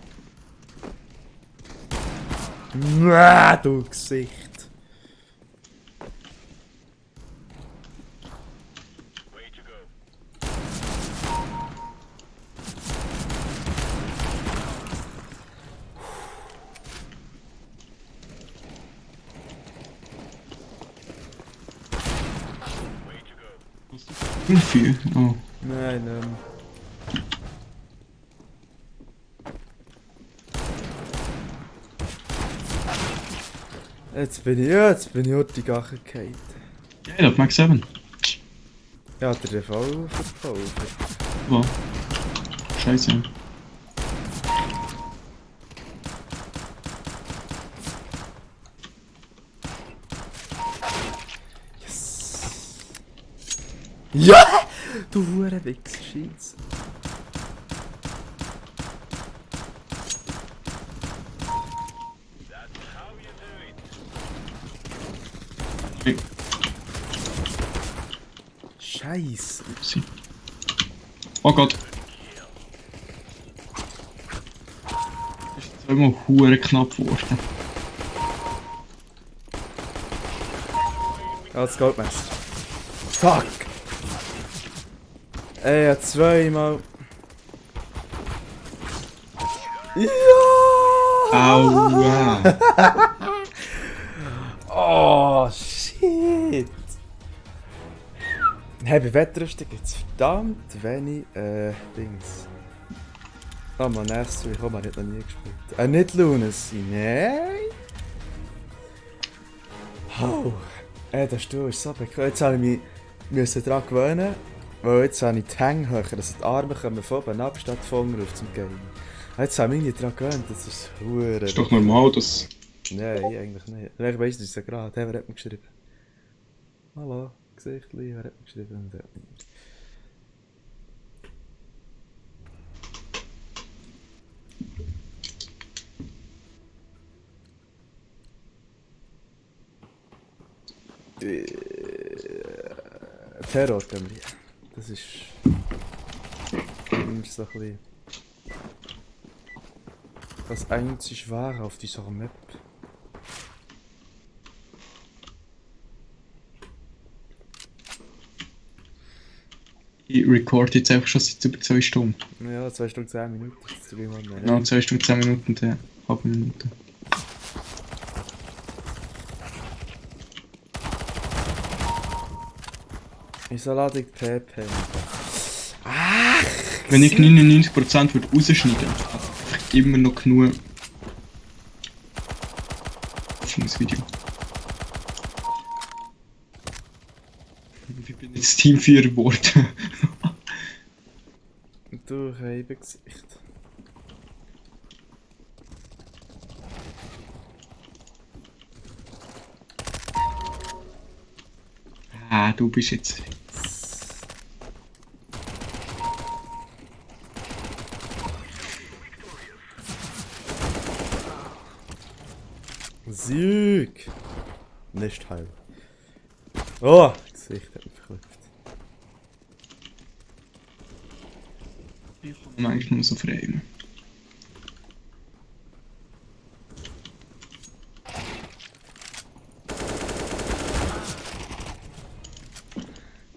Du Gesicht. Wie viel? Oh. Nein, Jetzt bin ich heute die Gache gefallen. Ja, ich hab Max 7. Ja, der Fall verkauft. Wo? Scheiße. Yes! Ja! Du Hurenwichs, Scheiße. Hey. Scheiße. Sie. Oh Gott. Das ist zweimal hure knapp geworden. Ja, das Goldmesser. Fuck! Ey, ja, zweimal. Ja! Aua! Oh, shit! Hey, bei Wettrüstung gibt es verdammt wenig Dings. Oh man, Nestry, komm, man hat noch nie gespielt. Nicht Lunacy, nein! Oh, der Stuhl ist so bequem. Jetzt habe ich mich daran gewöhnen, weil jetzt habe ich die Hänge höher, dass die Arme kommen von oben ab, statt von unten auf zum Game. Jetzt habe ich mich nicht daran gewöhnt, das ist hure. Ist doch normal, dass... Nein, eigentlich nicht. Ich weiss nicht, gerade. Hey, wer hat mir geschrieben? Hallo, Gesichtli, wer hat mir geschrieben? Terror gehen wir. Das ist immer so ein bisschen das einzig Wahre auf dieser Map. Ich record jetzt einfach schon seit über 2 Stunden. Ja, 2 Stunden 10 Minuten. Das ist 3 Mal mehr. Ja, 2 Stunden 10 Minuten und eine halbe Minute. Wieso lade ich PP? Wenn ich 99% würde rausschneiden, hätte ich immer noch genug für das Video. Ich bin jetzt Teamführer geworden. Du, Reibengesicht. Ah, du bist jetzt... Sieg! Nicht heil. Oh! Gesicht hat mich verklüpft. Ich komme eigentlich nur so frei.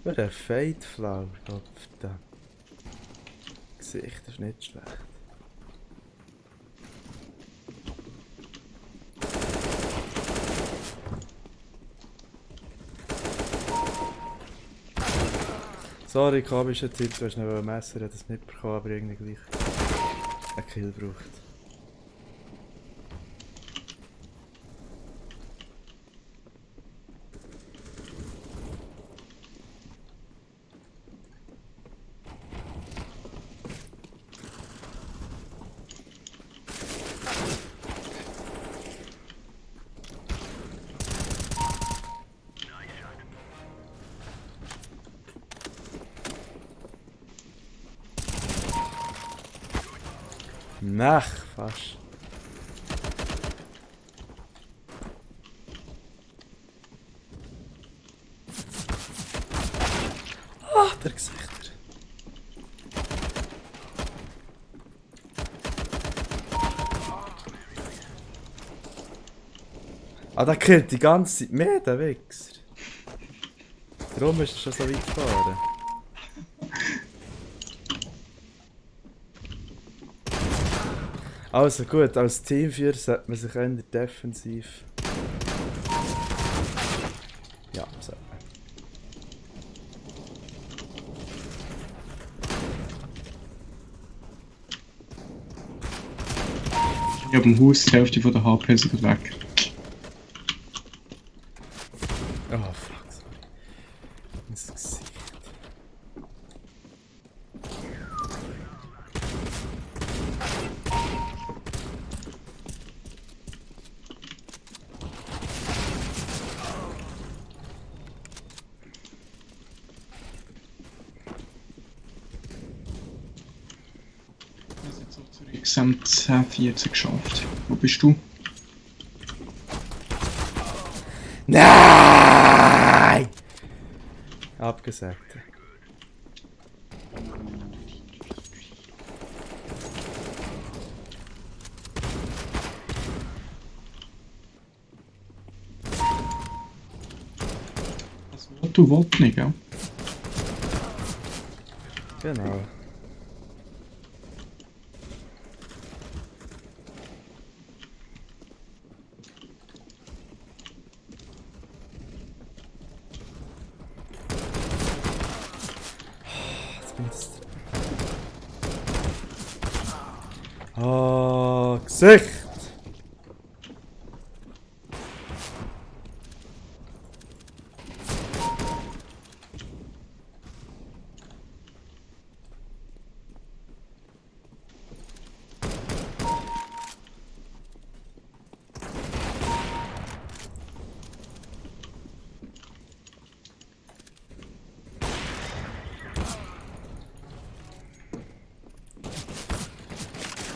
Wer der Fade Flower, Gott verdammt. Gesicht ist nicht schlecht. Sorry, komischer Tipp, du hast noch ein Messer, hat das mitbekommen, aber irgendwie gleich einen Kill braucht. Nach, fast. Ah, der Gesichter. Ah, der killt die ganze Zeit mehr, der Wichser. Darum ist er schon so weit gefahren. Also gut, als Teamführer sollte man sich eher defensiv... Ja, sollte man. Ich habe im Haus die Hälfte von der HP sind weg. Oh fuck, sorry. Ins Gesicht. Gesamt 10-14 geschafft. Wo bist du? Nein! Abgesagt. Du wolltest nicht, gell? Genau. Gesicht!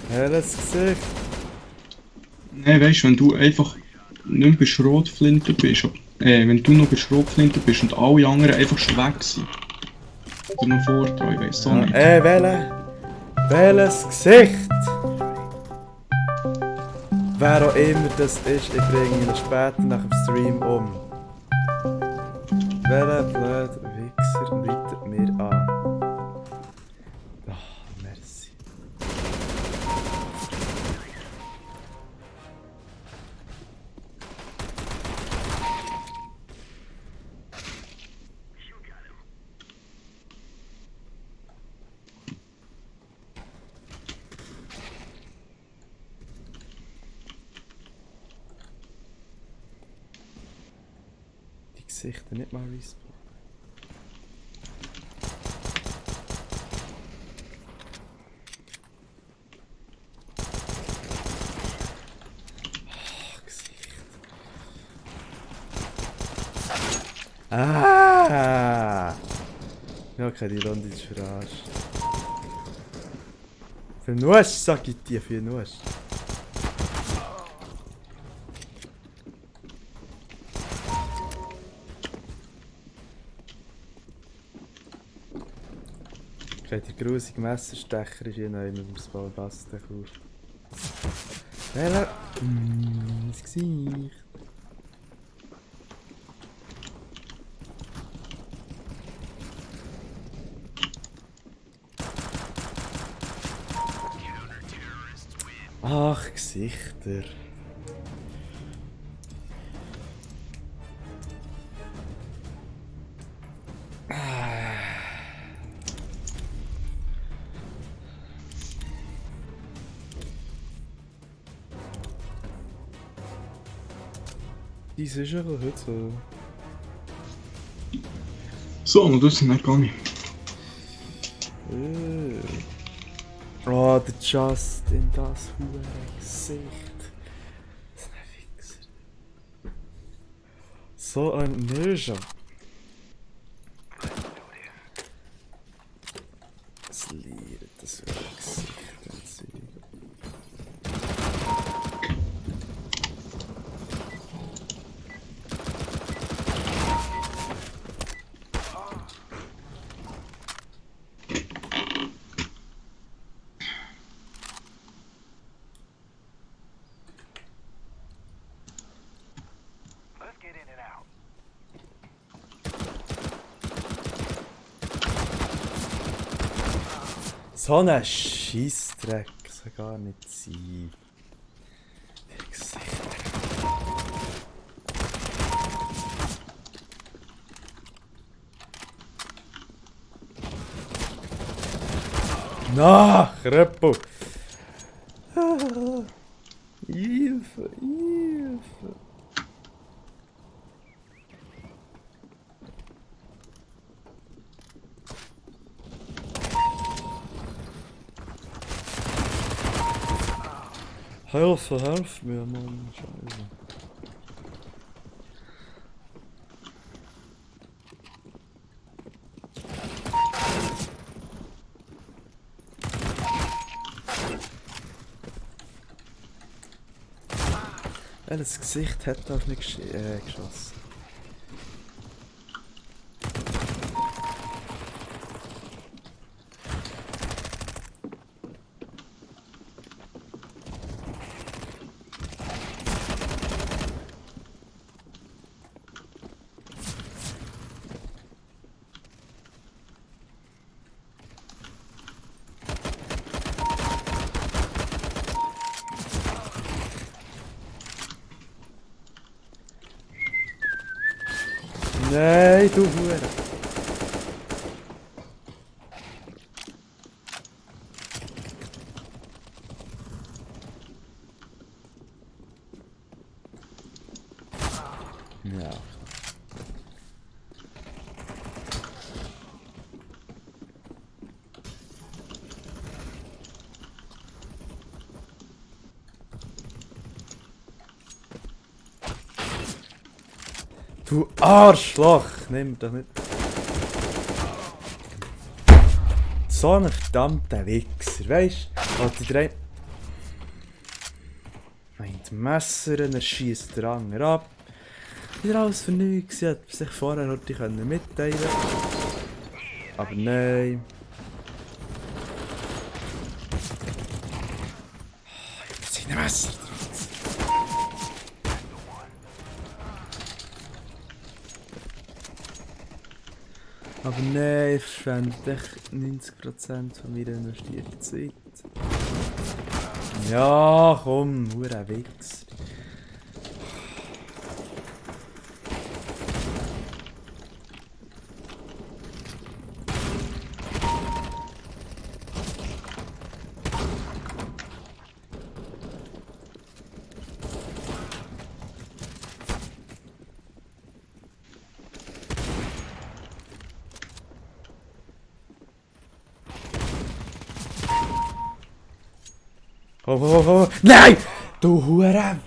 Helles Gesicht! Nein, weißt du, wenn du einfach nicht mehr bei Schrotflinte bist, wenn du noch bei Schrotflinte bist und alle anderen einfach schon weg sind. Oder noch Vorteil, ich weiss auch nicht. Welches Gesicht? Wer auch immer das ist, ich bringe ihn später nach dem Stream um. Welcher blöde Wichser leitet mir an? Ah, merci. Die Gesichter nicht mal respawnen. Gesicht. Ah! Ja, okay, die Runde ist verarscht. Für Nuss, sag ich dir, für Nuss. Okay, der grusige Messerstecher ist hier noch immer im Spalbasten auf. Welcher? Das Gesicht. Ach, Gesichter. Die sicher heute so. So, und das sind nicht gegangen. Oh, der Justin, das hure Gesicht. Das ist ein Wichser. So ein Ninja. Das liert, das hure Gesicht. So ein Scheissdreck, das kann gar nicht sein. Die Gesichter. Na, Kröppel! Hilfe, Hilfe! Hilf mir, Mann, Scheiße. Welches Gesicht hat auf mich geschossen? Nein, du Hure! Du Arschloch! Nimm doch nicht. So ein verdammter Wichser, weisst du? Hat die drei. Meint Messer, er schießt den Anger ab. Wieder alles für nichts, sie hätte sich vorher heute mitteilen können. Aber nein. Jetzt sind Messer drin. Aber nein, ich verschwende echt 90% von meiner investierten Zeit. Ja, komm, hure Wichser. Oh. Nein! Du Hure!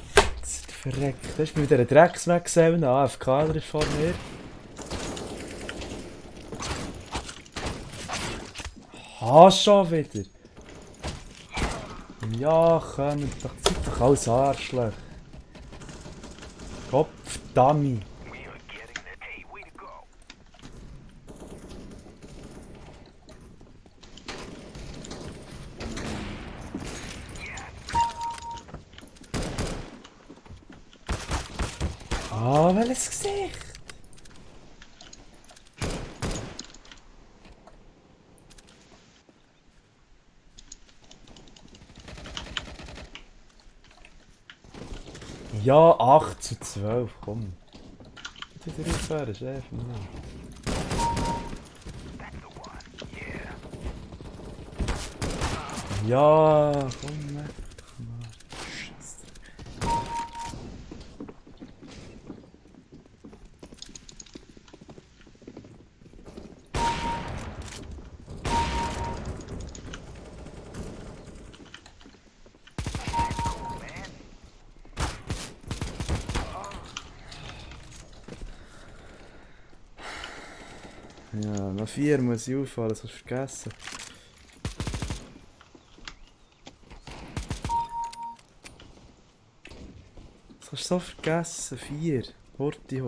Verreckt. Hast du mit dieser Drecksweg gesehen? Ein AFK ist vor mir. Schon wieder! Ja, komm doch, seid doch alles Arschloch. Kopfdammi. Welches Gesicht? Ja, 8:12, komm. Jetzt wieder aufhören, Chef. Ja, komm, weg. Ja, noch 4 muss ich auffallen, das hast du vergessen. Das hast du so vergessen, 4. Horti.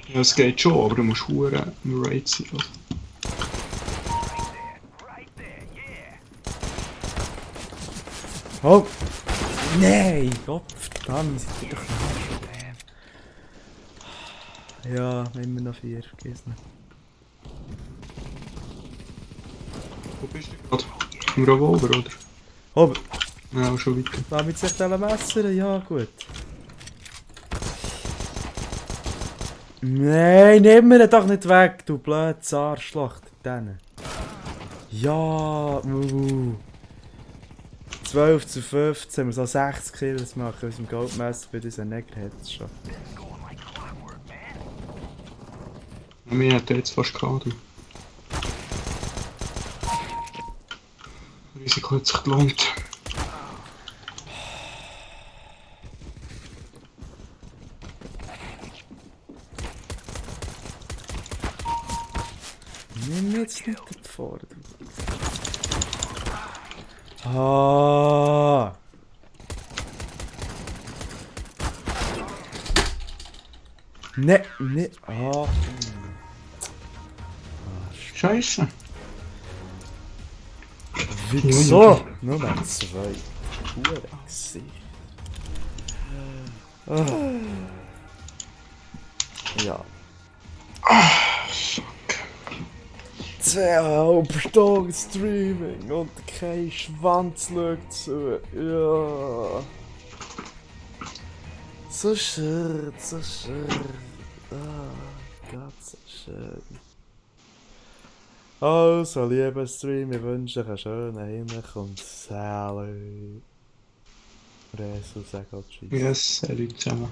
Ja, es geht schon, aber du musst hure im Raid sein. Oh! Nein! Gottverdammt, seid ihr doch ein Problem. Ja, immer noch 4, vergiss nicht. Wo bist du gerade? Im Revolver, oder? Oh, Ja, schon weiter. lass mich sich messern, ja gut. Nein, nimm mir ihn doch nicht weg, du blödes Arschloch, denen. Ja, 12:15, wir so 60 Kills machen aus dem Goldmesser bei diesen Neger hat es schon. Mir hat er jetzt fast gehabt. Das Risiko hat sich gelohnt. Nimm jetzt nicht davor. Ah! Ne. Ah! Scheiße. Wieso? Nur noch 2. Hure Gesicht. Ja. 2,5 Stunden Streaming und kein Schwanz schaut zu. Ja. So schön. Ah, Gott, so schön. Also, lieber Stream, ich wünsche euch einen schönen Himmel und Salut. Resu, sag auch Tschüss. Yes, salut zusammen.